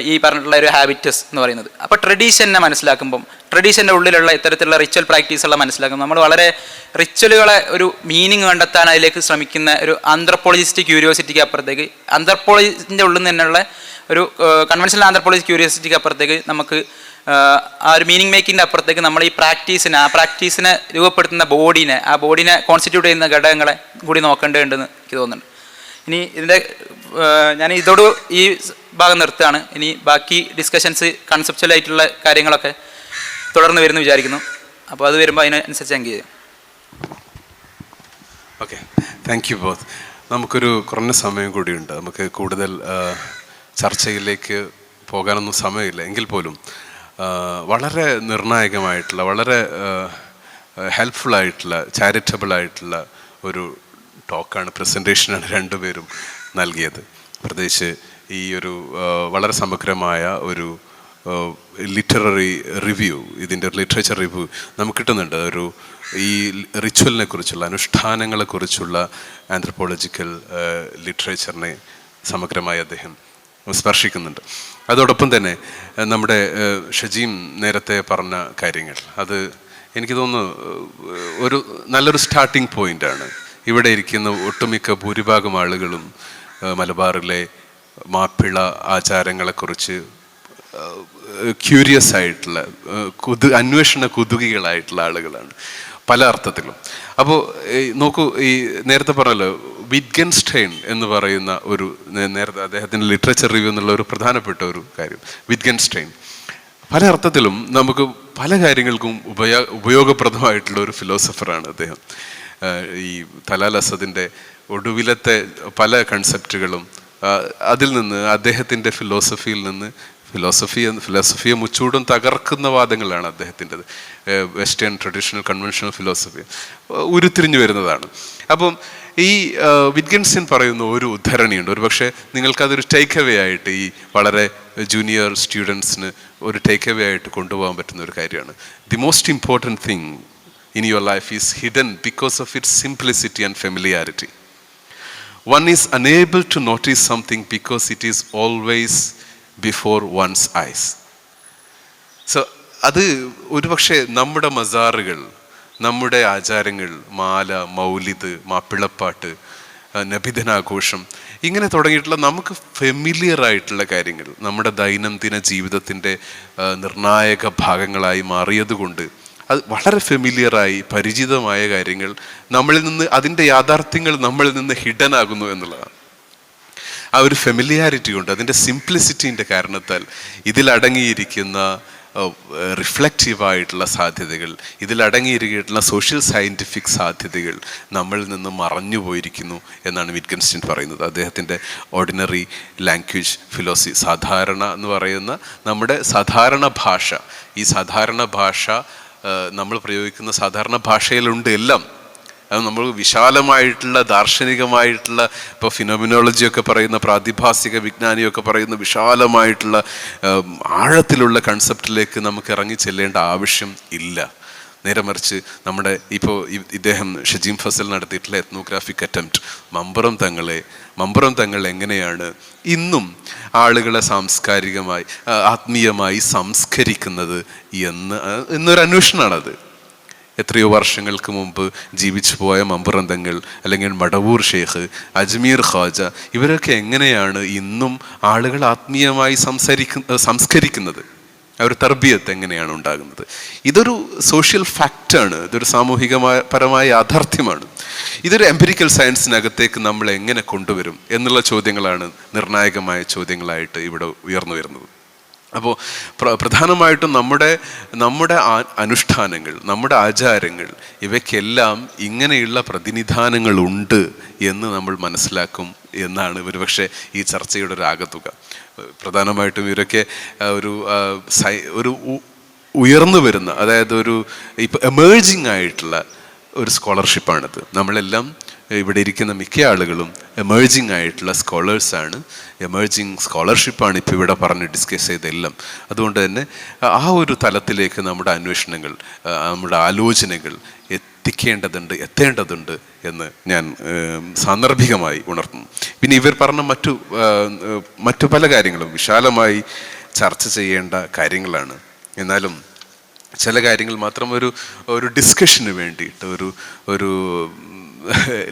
ഈ പറഞ്ഞിട്ടുള്ള ഒരു ഹാബിറ്റസ് എന്ന് പറയുന്നത്. അപ്പോൾ ട്രഡീഷനെ മനസ്സിലാക്കുമ്പം ട്രഡീഷൻ്റെ ഉള്ളിലുള്ള ഇത്തരത്തിലുള്ള റിച്വൽ പ്രാക്ടീസുകളെ മനസ്സിലാക്കുമ്പോൾ നമ്മൾ വളരെ റിച്വലുകളെ ഒരു മീനിങ് കണ്ടെത്താൻ അതിലേക്ക് ശ്രമിക്കുന്ന ഒരു ആന്ത്രപ്പോളജിസ്റ്റ് ക്യൂരിയോസിറ്റിക്ക് അപ്പുറത്തേക്ക്, ആന്ത്രപ്പോളജിൻ്റെ ഉള്ളിൽ നിന്ന് തന്നെയുള്ള ഒരു കൺവെൻഷണൽ ആന്ത്രപ്പോളജി ക്യൂരിയോസിറ്റിക്ക് അപ്പുറത്തേക്ക് നമുക്ക് ആ ഒരു മീനിങ് മേക്കിൻ്റെ അപ്പുറത്തേക്ക് നമ്മൾ ഈ പ്രാക്ടീസിനെ രൂപപ്പെടുത്തുന്ന ആ ബോഡീനെ കോൺസ്റ്റിറ്റ്യൂട്ട് ചെയ്യുന്ന ഘടകങ്ങളെ കൂടി നോക്കേണ്ടതുണ്ടെന്ന് എനിക്ക് തോന്നുന്നുണ്ട്. ഇനി ഇതിൻ്റെ ഞാൻ ഇതോട് ഈ ഭാഗം നിർത്തുകയാണ്. ഇനി ബാക്കി ഡിസ്കഷൻസ് കൺസെപ്ച്വൽ ആയിട്ടുള്ള കാര്യങ്ങളൊക്കെ തുടർന്ന് വരുന്നു വിചാരിക്കുന്നു. അപ്പോൾ അത് വരുമ്പോൾ അതിനനുസരിച്ച് എൻഗേജ് ചെയ്യും. Okay, thank you both. നമുക്കൊരു കുറഞ്ഞ സമയം കൂടിയുണ്ട്. നമുക്ക് കൂടുതൽ ചർച്ചയിലേക്ക് പോകാനൊന്നും സമയമില്ല. എങ്കിൽ പോലും വളരെ നിർണായകമായിട്ടുള്ള, വളരെ ഹെൽപ്ഫുള്ളായിട്ടുള്ള, ചാരിറ്റബിളായിട്ടുള്ള ഒരു ടോക്കാണ്, പ്രസൻറ്റേഷനാണ് രണ്ടുപേരും നൽകിയത്. പ്രത്യേകിച്ച് ഈ ഒരു വളരെ സമഗ്രമായ ഒരു ലിറ്റററി റിവ്യൂ, ഇതിൻ്റെ ലിറ്ററേച്ചർ റിവ്യൂ നമുക്ക് കിട്ടുന്നുണ്ട്. ഒരു ഈ റിച്വലിനെ കുറിച്ചുള്ള, അനുഷ്ഠാനങ്ങളെക്കുറിച്ചുള്ള ആന്ത്രപ്പോളജിക്കൽ ലിറ്ററേച്ചറിനെ സമഗ്രമായി അദ്ദേഹം സ്പർശിക്കുന്നുണ്ട്. അതോടൊപ്പം തന്നെ നമ്മുടെ ഷജീം നേരത്തെ പറഞ്ഞ കാര്യങ്ങൾ, അത് എനിക്ക് തോന്നുന്നു ഒരു നല്ലൊരു സ്റ്റാർട്ടിംഗ് പോയിൻ്റാണ്. ഇവിടെ ഇരിക്കുന്ന ഒട്ടുമിക്ക ഭൂരിഭാഗം ആളുകളും മലബാറിലെ മാപ്പിള ആചാരങ്ങളെക്കുറിച്ച് ക്യൂരിയസ് ആയിട്ടുള്ള, അന്വേഷണ കുതുകികളായിട്ടുള്ള ആളുകളാണ് പല അർത്ഥത്തിലും. അപ്പോൾ നോക്കൂ, ഈ നേരത്തെ പറഞ്ഞല്ലോ വിറ്റ്ഗൻസ്റ്റൈൻ എന്ന് പറയുന്ന ഒരു, നേരത്തെ അദ്ദേഹത്തിൻ്റെ ലിറ്ററേച്ചർ റിവ്യൂ എന്നുള്ള ഒരു പ്രധാനപ്പെട്ട ഒരു കാര്യം, വിറ്റ്ഗൻസ്റ്റൈൻ പല അർത്ഥത്തിലും നമുക്ക് പല കാര്യങ്ങൾക്കും ഉപയോഗപ്രദമായിട്ടുള്ള ഒരു ഫിലോസഫറാണ് അദ്ദേഹം. ഈ തലാൽ അസദിൻ്റെ ഒടുവിലത്തെ പല കൺസെപ്റ്റുകളും അതിൽ നിന്ന്, അദ്ദേഹത്തിൻ്റെ ഫിലോസഫിയിൽ നിന്ന്, ഫിലോസഫിയെ മുച്ചൂടും തകർക്കുന്ന വാദങ്ങളാണ് അദ്ദേഹത്തിൻ്റെത്. വെസ്റ്റേൺ ട്രഡീഷണൽ കൺവെൻഷണൽ ഫിലോസഫി ഉരുത്തിരിഞ്ഞു വരുന്നതാണ്. അപ്പം ഈ വിറ്റ്ഗൻസ്റ്റൈൻ പറയുന്ന ഒരു ഉദ്ധരണിയുണ്ട്. ഒരു പക്ഷേ നിങ്ങൾക്കതൊരു ടേക്ക് അവേ ആയിട്ട്, ഈ വളരെ ജൂനിയർ സ്റ്റുഡൻസിന് ഒരു ടേക്ക് അവേ ആയിട്ട് കൊണ്ടുപോകാൻ പറ്റുന്ന ഒരു കാര്യമാണ്. The most important thing in your life is hidden because of its simplicity and familiarity. One is unable to notice something because it is always before one's eyes. So അത് ഒരുപക്ഷെ നമ്മുടെ മസാറുകൾ, നമ്മുടെ ആചാരങ്ങൾ, മാല, മൗലിദ്, മാപ്പിളപ്പാട്ട്, നബിദിനാഘോഷം, ഇങ്ങനെ തുടങ്ങിയിട്ടുള്ള നമുക്ക് ഫെമിലിയർ ആയിട്ടുള്ള കാര്യങ്ങൾ നമ്മുടെ ദൈനംദിന ജീവിതത്തിൻ്റെ നിർണായക ഭാഗങ്ങളായി മാറിയതുകൊണ്ട്, അത് വളരെ ഫെമിലിയറായി പരിചിതമായ കാര്യങ്ങൾ നമ്മളിൽ നിന്ന്, അതിൻ്റെ യാഥാർത്ഥ്യങ്ങൾ നമ്മളിൽ നിന്ന് ഹിഡൻ ആകുന്നു എന്നുള്ളതാണ്. ആ ഒരു ഫെമിലിയാരിറ്റി കൊണ്ട്, അതിൻ്റെ സിംപ്ലിസിറ്റീൻ്റെ കാരണത്താൽ ഇതിലടങ്ങിയിരിക്കുന്ന റിഫ്ലക്റ്റീവായിട്ടുള്ള സാധ്യതകൾ, ഇതിലടങ്ങിയിരിക്കുന്ന സോഷ്യൽ സയൻറ്റിഫിക് സാധ്യതകൾ നമ്മളിൽ നിന്ന് മറഞ്ഞു പോയിരിക്കുന്നു എന്നാണ് വിറ്റ്ഗൻസ്റ്റൈൻ പറയുന്നത്. അദ്ദേഹത്തിൻ്റെ ഓർഡിനറി ലാംഗ്വേജ് ഫിലോസഫി, സാധാരണ എന്ന് പറയുന്ന നമ്മുടെ സാധാരണ ഭാഷ, ഈ സാധാരണ ഭാഷ നമ്മൾ പ്രയോഗിക്കുന്ന സാധാരണ ഭാഷയിലുണ്ട് എല്ലാം. അത് നമ്മൾ വിശാലമായിട്ടുള്ള ദാർശനികമായിട്ടുള്ള, ഇപ്പോൾ ഫിനോമിനോളജിയൊക്കെ പറയുന്ന, പ്രാതിഭാസിക വിജ്ഞാനിയൊക്കെ പറയുന്ന വിശാലമായിട്ടുള്ള ആഴത്തിലുള്ള കൺസെപ്റ്റിലേക്ക് നമുക്ക് ഇറങ്ങി ചെല്ലേണ്ട ആവശ്യം ഇല്ല. നേരെ മറിച്ച് നമ്മുടെ ഇപ്പോൾ ഇദ്ദേഹം ഷജീം ഫസൽ നടത്തിയിട്ടുള്ള എത്നോഗ്രാഫിക് അറ്റംപ്റ്റ് മമ്പുറം തങ്ങൾ എങ്ങനെയാണ് ഇന്നും ആളുകളെ സാംസ്കാരികമായി ആത്മീയമായി സംസ്കരിക്കുന്നത് എന്നൊരു അന്വേഷണമാണത്. എത്രയോ വർഷങ്ങൾക്ക് മുമ്പ് ജീവിച്ചു പോയ മമ്പുറം തങ്ങൾ, അല്ലെങ്കിൽ മടവൂർ ഷേഖ്, അജ്മീർ ഖാജ, ഇവരൊക്കെ എങ്ങനെയാണ് ഇന്നും ആളുകൾ ആത്മീയമായി സംസ്കരിക്കുന്നത്, ആ ഒരു തർബിയത്ത് എങ്ങനെയാണ് ഉണ്ടാകുന്നത്. ഇതൊരു സോഷ്യൽ ഫാക്റ്റാണ്, ഇതൊരു പരമായ യാഥാർത്ഥ്യമാണ്. ഇതൊരു എംപിരിക്കൽ സയൻസിനകത്തേക്ക് നമ്മൾ എങ്ങനെ കൊണ്ടുവരും എന്നുള്ള ചോദ്യങ്ങളാണ് നിർണായകമായ ചോദ്യങ്ങളായിട്ട് ഇവിടെ ഉയർന്നു വരുന്നത്. അപ്പോൾ പ്രധാനമായിട്ടും നമ്മുടെ അനുഷ്ഠാനങ്ങൾ, നമ്മുടെ ആചാരങ്ങൾ, ഇവയ്ക്കെല്ലാം ഇങ്ങനെയുള്ള പ്രതിനിധാനങ്ങളുണ്ട് എന്ന് നമ്മൾ മനസ്സിലാക്കും എന്നാണ് ഒരുപക്ഷെ ഈ ചർച്ചയുടെ ഒരു ആകത്തുക. പ്രധാനമായിട്ടും ഇവരൊക്കെ ഒരു ഉയർന്നു വരുന്ന, അതായത് ഇപ്പോൾ എമേർജിങ് ആയിട്ടുള്ള ഒരു സ്കോളർഷിപ്പാണിത്. നമ്മളെല്ലാം ഇവിടെ ഇരിക്കുന്ന മിക്ക ആളുകളും എമേർജിങ് ആയിട്ടുള്ള സ്കോളേഴ്സാണ്, എമേർജിങ് സ്കോളർഷിപ്പാണ് ഇപ്പോൾ ഇവിടെ പറഞ്ഞ് ഡിസ്കസ് ചെയ്തെല്ലാം. അതുകൊണ്ട് തന്നെ ആ ഒരു തലത്തിലേക്ക് നമ്മുടെ അന്വേഷണങ്ങൾ, നമ്മുടെ ആലോചനകൾ എത്തേണ്ടതുണ്ട് എന്ന് ഞാൻ സാന്ദർഭികമായി ഉണർത്തുന്നു. പിന്നെ ഇവർ പറഞ്ഞ മറ്റു പല കാര്യങ്ങളും വിശാലമായി ചർച്ച ചെയ്യേണ്ട കാര്യങ്ങളാണ്. എന്നാലും ചില കാര്യങ്ങൾ മാത്രം ഒരു ഡിസ്കഷന് വേണ്ടിയിട്ട്, ഒരു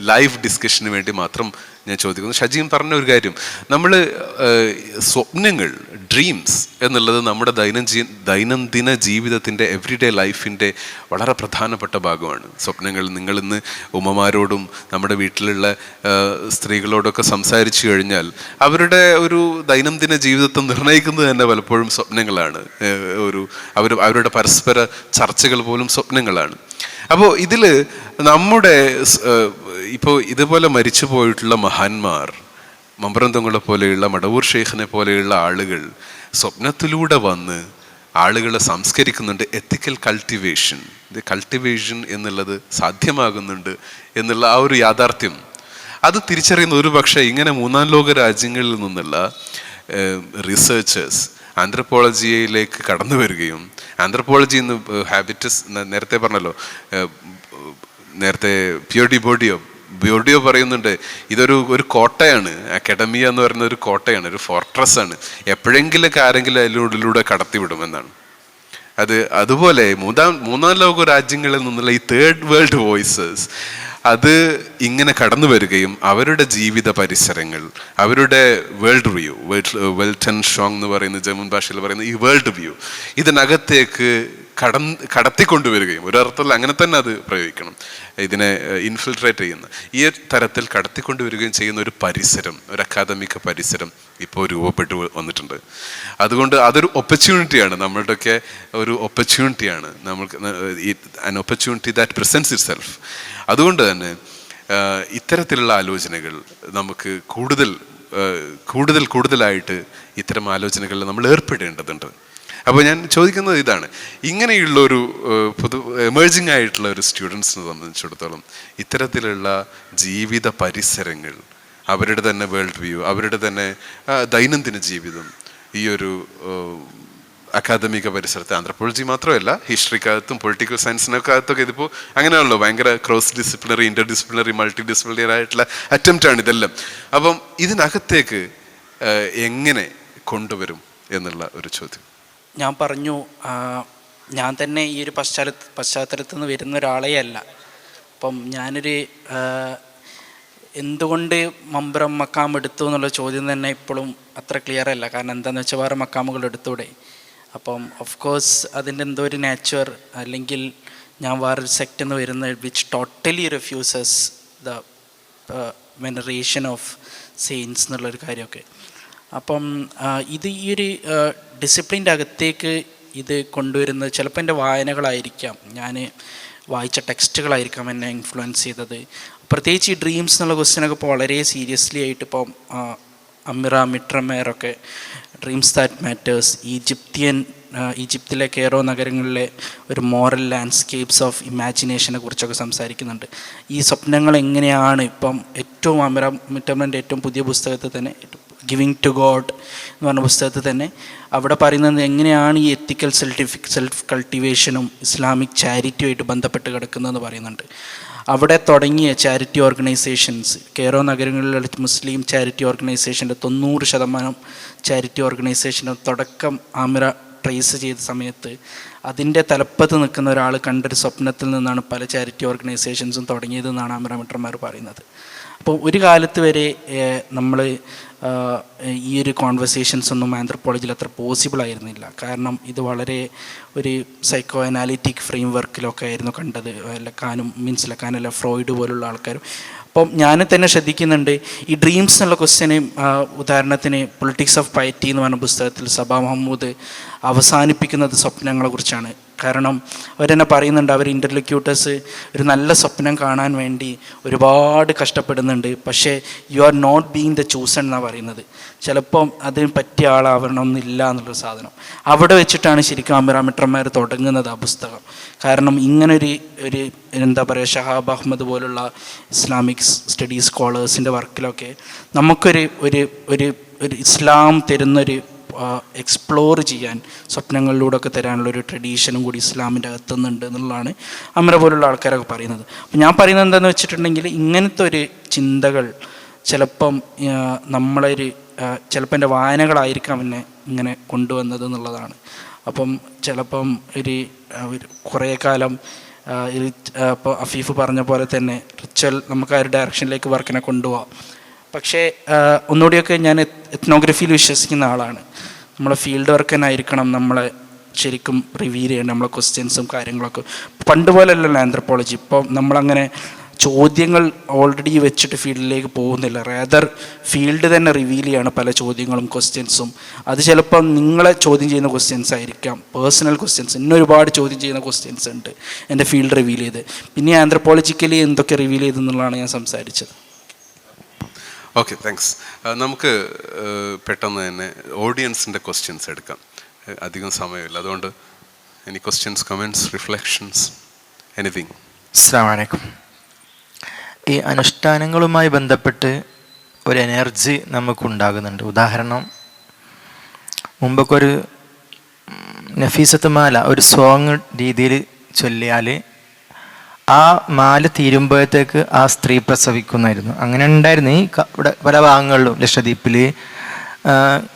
ലൈവ് ഡിസ്കഷന് വേണ്ടി മാത്രം ഞാൻ ചോദിക്കുന്നു. ഷജീം പറഞ്ഞ ഒരു കാര്യം, നമ്മൾ സ്വപ്നങ്ങൾ, ഡ്രീംസ് എന്നുള്ളത് നമ്മുടെ ദൈനംദിന ജീവിതത്തിൻ്റെ, എവ്രിഡേ ലൈഫിൻ്റെ വളരെ പ്രധാനപ്പെട്ട ഭാഗമാണ്. സ്വപ്നങ്ങൾ, നിങ്ങളിന്ന് ഉമ്മമാരോടും നമ്മുടെ വീട്ടിലുള്ള സ്ത്രീകളോടൊക്കെ സംസാരിച്ചു കഴിഞ്ഞാൽ അവരുടെ ഒരു ദൈനംദിന ജീവിതത്തെ നിർണ്ണയിക്കുന്നത് തന്നെ പലപ്പോഴും സ്വപ്നങ്ങളാണ്. അവരുടെ പരസ്പര ചർച്ചകൾ പോലും സ്വപ്നങ്ങളാണ്. അപ്പോൾ ഇതിൽ നമ്മുടെ ഇപ്പോൾ ഇതുപോലെ മരിച്ചു പോയിട്ടുള്ള മഹാന്മാർ, മമ്പുറം തങ്ങളെ പോലെയുള്ള, മടവൂർ ഷെയ്ഖിനെ പോലെയുള്ള ആളുകൾ സ്വപ്നത്തിലൂടെ വന്ന് ആളുകളെ സംസ്കരിക്കുന്നുണ്ട്. എത്തിക്കൽ കൾട്ടിവേഷൻ എന്നുള്ളത് സാധ്യമാകുന്നുണ്ട് എന്നുള്ള ആ ഒരു യാഥാർത്ഥ്യം അത് തിരിച്ചറിയുന്ന ഒരു പക്ഷേ ഇങ്ങനെ മൂന്നാം ലോക രാജ്യങ്ങളിൽ നിന്നുള്ള റിസർച്ചേഴ്സ് ആന്ത്രപ്പോളജിയിലേക്ക് കടന്നു വരികയും, ആന്ത്രപ്പോളജി എന്ന് ഹാബിറ്റസ് നേരത്തെ പറഞ്ഞല്ലോ, നേരത്തെ ബോർഡിയോ പറയുന്നുണ്ട്, ഒരു കോട്ടയാണ്, അക്കാഡമിയ എന്ന് പറയുന്ന ഒരു കോട്ടയാണ്, ഒരു ഫോർട്രസ് ആണ്, എപ്പോഴെങ്കിലൊക്കെ ആരെങ്കിലും അതിലൂടെ കടത്തിവിടുമെന്നാണ്. അതുപോലെ മൂന്നാം ലോക രാജ്യങ്ങളിൽ നിന്നുള്ള ഈ തേർഡ് വേൾഡ് വോയിസസ് അത് ഇങ്ങനെ കടന്നു വരികയും അവരുടെ ജീവിത പരിസരങ്ങൾ, അവരുടെ വേൾഡ് വ്യൂ, വെൽട്ടൺ ഷോങ് എന്ന് പറയുന്ന ജർമ്മൻ ഭാഷയിൽ പറയുന്ന ഈ വേൾഡ് വ്യൂ ഇതിനകത്തേക്ക് കടത്തിക്കൊണ്ടുവരികയും, ഒരർത്ഥത്തിൽ അങ്ങനെ തന്നെ അത് പ്രയോഗിക്കണം, ഇതിനെ ഇൻഫിൽട്രേറ്റ് ചെയ്യുന്ന ഈ തരത്തിൽ കടത്തിക്കൊണ്ടുവരികയും ചെയ്യുന്ന ഒരു പരിസരം, ഒരു അക്കാദമിക പരിസരം ഇപ്പോൾ രൂപപ്പെട്ടു വന്നിട്ടുണ്ട്. അതുകൊണ്ട് അതൊരു ഓപ്പർച്യൂണിറ്റിയാണ്, നമ്മളുടെയൊക്കെ ഒരു ഓപ്പർച്യൂണിറ്റിയാണ്, നമ്മൾക്ക് an opportunity that presents itself. അതുകൊണ്ട് തന്നെ ഇത്തരത്തിലുള്ള ആലോചനകൾ നമുക്ക് കൂടുതലായിട്ട് ഇത്തരം ആലോചനകളിൽ നമ്മൾ ഏർപ്പെടേണ്ടതുണ്ട്. അപ്പോൾ ഞാൻ ചോദിക്കുന്നത് ഇതാണ്, ഇങ്ങനെയുള്ള ഒരു എമേർജിങ് ആയിട്ടുള്ള ഒരു സ്റ്റുഡൻസിനെ സംബന്ധിച്ചിടത്തോളം ഇത്തരത്തിലുള്ള ജീവിത പരിസരങ്ങൾ, അവരുടെ തന്നെ വേൾഡ് വ്യൂ, അവരുടെ തന്നെ ദൈനംദിന ജീവിതം, ഈ ഒരു അക്കാദമിക പരിസരത്ത്, ആന്ത്രപ്പോളജി മാത്രമല്ല ഹിസ്റ്ററിക്കകത്തും പൊളിറ്റിക്കൽ സയൻസിനകത്തൊക്കെ ഇതിപ്പോൾ അങ്ങനെയാണല്ലോ, ഭയങ്കര cross disciplinary, Inter disciplinary, multi disciplinary ആയിട്ടുള്ള അറ്റംപ്റ്റാണ് ഇതെല്ലാം. അപ്പം ഇതിനകത്തേക്ക് എങ്ങനെ കൊണ്ടുവരും എന്നുള്ള ഒരു ചോദ്യം. ഞാൻ പറഞ്ഞു, ഞാൻ തന്നെ ഈ ഒരു പശ്ചാത്തലത്തിൽ നിന്ന് വരുന്ന ഒരാളേ അല്ല. അപ്പം ഞാനൊരു എന്തുകൊണ്ട് മമ്പുറം മക്കാം എടുത്തു എന്നുള്ള ചോദ്യം തന്നെ ഇപ്പോഴും അത്ര ക്ലിയർ അല്ല. കാരണം എന്താണെന്ന് വെച്ചാൽ വേറെ മക്കാമുകൾ എടുത്തൂടെ. അപ്പം ഓഫ് കോഴ്സ് അതിൻ്റെ എന്തോ ഒരു നേച്ചർ, അല്ലെങ്കിൽ ഞാൻ വേറൊരു സെക്റ്റ് എന്ന് വരുന്നത് which totally refuses the veneration of saints എന്നുള്ളൊരു കാര്യമൊക്കെ. അപ്പം ഇത് ഈ ഒരു ഡിസിപ്ലിൻ്റെ അകത്തേക്ക് ഇത് കൊണ്ടുവരുന്നത് ചിലപ്പോൾ എൻ്റെ വായനകളായിരിക്കാം, ഞാൻ വായിച്ച ടെക്സ്റ്റുകളായിരിക്കാം എന്നെ ഇൻഫ്ലുവൻസ് ചെയ്തത്. പ്രത്യേകിച്ച് ഈ ഡ്രീംസ് എന്നുള്ള ക്വസ്റ്റ്യനൊക്കെ ഇപ്പോൾ വളരെ സീരിയസ്ലി ആയിട്ട് ഇപ്പം അമിറ മിട്രമേറൊക്കെ ഡ്രീംസ് ദാറ്റ് മാറ്റേഴ്സ്, ഈജിപ്തിലെ കെയ്റോ നഗരങ്ങളിലെ ഒരു മോറൽ ലാൻഡ്സ്കേപ്സ് ഓഫ് ഇമാജിനേഷനെ കുറിച്ചൊക്കെ സംസാരിക്കുന്നുണ്ട്. ഈ സ്വപ്നങ്ങൾ എങ്ങനെയാണ് ഇപ്പം ഏറ്റവും അമിറ മിട്രമേറിൻ്റെ ഏറ്റവും പുതിയ പുസ്തകത്തിൽ തന്നെ ഗിവിങ് ടു ഗോഡ് എന്ന് പറഞ്ഞ പുസ്തകത്തിൽ തന്നെ അവിടെ പറയുന്നത് എങ്ങനെയാണ് ഈ എത്തിക്കൽ സെൽഫ് കൾട്ടിവേഷനും ഇസ്ലാമിക് ചാരിറ്റിയുമായിട്ട് ബന്ധപ്പെട്ട് കിടക്കുന്നതെന്ന് പറയുന്നുണ്ട്. അവിടെ തുടങ്ങിയ ചാരിറ്റി ഓർഗനൈസേഷൻസ്, കേരള നഗരങ്ങളിലുള്ള മുസ്ലിം ചാരിറ്റി ഓർഗനൈസേഷൻ്റെ 90% ചാരിറ്റി ഓർഗനൈസേഷൻ്റെ തുടക്കം ആമിറ ട്രേസ് ചെയ്ത സമയത്ത് അതിൻ്റെ തലപ്പത്ത് നിൽക്കുന്ന ഒരാൾ കണ്ടൊരു സ്വപ്നത്തിൽ നിന്നാണ് പല ചാരിറ്റി ഓർഗനൈസേഷൻസും തുടങ്ങിയതെന്നാണ് ആമിറ മെട്രന്മാർ പറയുന്നത്. അപ്പോൾ ഒരു കാലത്ത് വരെ നമ്മൾ ഈ ഒരു കോൺവെർസേഷൻസ് ഒന്നും ആന്ത്രപ്പോളജിയിൽ അത്ര പോസിബിൾ ആയിരുന്നില്ല. കാരണം ഇത് വളരെ ഒരു സൈക്കോ അനാലിറ്റിക് ഫ്രെയിം വർക്കിലൊക്കെ ആയിരുന്നു കണ്ടത്. ലക്കാനല്ല ഫ്രോയിഡ് പോലുള്ള ആൾക്കാരും. അപ്പം ഞാൻ തന്നെ ശ്രദ്ധിക്കുന്നുണ്ട് ഈ ഡ്രീംസ് എന്നുള്ള ക്വസ്റ്റ്യന്, ഉദാഹരണത്തിന് പൊളിറ്റിക്സ് ഓഫ് പയറ്റി എന്ന് പറഞ്ഞ പുസ്തകത്തിൽ സബാ മഹമ്മൂദ് അവസാനിപ്പിക്കുന്നത് സ്വപ്നങ്ങളെക്കുറിച്ചാണ്. കാരണം അവരെന്നെ പറയുന്നുണ്ട്, അവർ ഇൻ്റർലോക്യൂട്ടേഴ്സ് ഒരു നല്ല സ്വപ്നം കാണാൻ വേണ്ടി ഒരുപാട് കഷ്ടപ്പെടുന്നുണ്ട്, പക്ഷേ you are not being the chosen എന്നാണ് പറയുന്നത്. ചിലപ്പം അതിന് പറ്റിയ ആളാവണമെന്നില്ല എന്നുള്ളൊരു സാധനം അവിടെ വെച്ചിട്ടാണ് ശരിക്കും ആമിറ മെട്രന്മാർ തുടങ്ങുന്നത് ആ പുസ്തകം. കാരണം ഇങ്ങനൊരു എന്താ പറയുക, ഷഹാബ് അഹമ്മദ് പോലുള്ള ഇസ്ലാമിക് സ്റ്റഡീസ് സ്കോളേഴ്സിൻ്റെ വർക്കിലൊക്കെ നമുക്കൊരു ഒരു ഇസ്ലാം തരുന്നൊരു എക്സ്പ്ലോർ ചെയ്യാൻ, സ്വപ്നങ്ങളിലൂടെ ഒക്കെ തരാനുള്ളൊരു ട്രഡീഷനും കൂടി ഇസ്ലാമിൻ്റെ അകത്തുന്നുണ്ട് എന്നുള്ളതാണ് അമര പോലുള്ള ആൾക്കാരൊക്കെ പറയുന്നത്. അപ്പം ഞാൻ പറയുന്നത് എന്താണെന്ന് വെച്ചിട്ടുണ്ടെങ്കിൽ, ഇങ്ങനത്തെ ഒരു ചിന്തകൾ ചിലപ്പം ചിലപ്പോൾ എൻ്റെ വായനകളായിരിക്കാം എന്നെ ഇങ്ങനെ കൊണ്ടുവന്നത് എന്നുള്ളതാണ്. അപ്പം ചിലപ്പം കുറേ കാലം ഇപ്പോൾ അഫീഫ് പറഞ്ഞ പോലെ തന്നെ റിച്വൽ നമുക്ക് ആ ഒരു ഡയറക്ഷനിലേക്ക് വർക്കിനെ കൊണ്ടുപോകാം. പക്ഷേ ഒന്നുകൂടിയൊക്കെ ഞാൻ എത്നോഗ്രഫിയിൽ വിശ്വസിക്കുന്ന ആളാണ്. നമ്മളെ ഫീൽഡ് വർക്ക് തന്നെ ആയിരിക്കണം നമ്മളെ ശരിക്കും റിവീൽ ചെയ്യേണ്ട നമ്മളെ ക്വസ്റ്റ്യൻസും കാര്യങ്ങളൊക്കെ. പണ്ട് പോലെയല്ലല്ലോ ആന്ത്രപ്പോളജി. ഇപ്പോൾ നമ്മളങ്ങനെ ചോദ്യങ്ങൾ ഓൾറെഡി വെച്ചിട്ട് ഫീൽഡിലേക്ക് പോകുന്നില്ല. റേദർ ഫീൽഡ് തന്നെ റിവീൽ ചെയ്യാണ് പല ചോദ്യങ്ങളും ക്വസ്റ്റ്യൻസും. അത് ചിലപ്പം നിങ്ങളെ ചോദ്യം ചെയ്യുന്ന ക്വസ്റ്റ്യൻസ് ആയിരിക്കാം, പേഴ്സണൽ ക്വസ്റ്റ്യൻസ്. ഇന്ന ഒരുപാട് ചോദ്യം ചെയ്യുന്ന ക്വസ്റ്റ്യൻസ് ഉണ്ട് എൻ്റെ ഫീൽഡ് റിവീൽ ചെയ്ത്. പിന്നെ ആന്ത്രപ്പോളജിക്കലി എന്തൊക്കെ റിവീൽ ചെയ്തെന്നുള്ളതാണ് ഞാൻ സംസാരിച്ചത്. Okay, thanks. നമുക്ക് പെട്ടെന്ന് തന്നെ ഓഡിയൻസിൻ്റെ ക്വസ്റ്റ്യൻസ് എടുക്കാം. അധികം സമയമില്ല, അതുകൊണ്ട് any questions, comments, reflections, anything? അസ്സലാമു അലൈക്കും. ഈ അനുഷ്ഠാനങ്ങളുമായി ബന്ധപ്പെട്ട് ഒരു എനർജി നമുക്കുണ്ടാകുന്നുണ്ട്. ഉദാഹരണം, മുമ്പൊക്കെ ഒരു നഫീസത്ത് മാല ഒരു സോങ് രീതിയിൽ ചൊല്ലിയാൽ ആ മാല തീരുമ്പോഴത്തേക്ക് ആ സ്ത്രീ പ്രസവിക്കുന്നായിരുന്നു. അങ്ങനെ ഉണ്ടായിരുന്നു ഈ ഇവിടെ പല ഭാഗങ്ങളിലും, ലക്ഷദ്വീപിൽ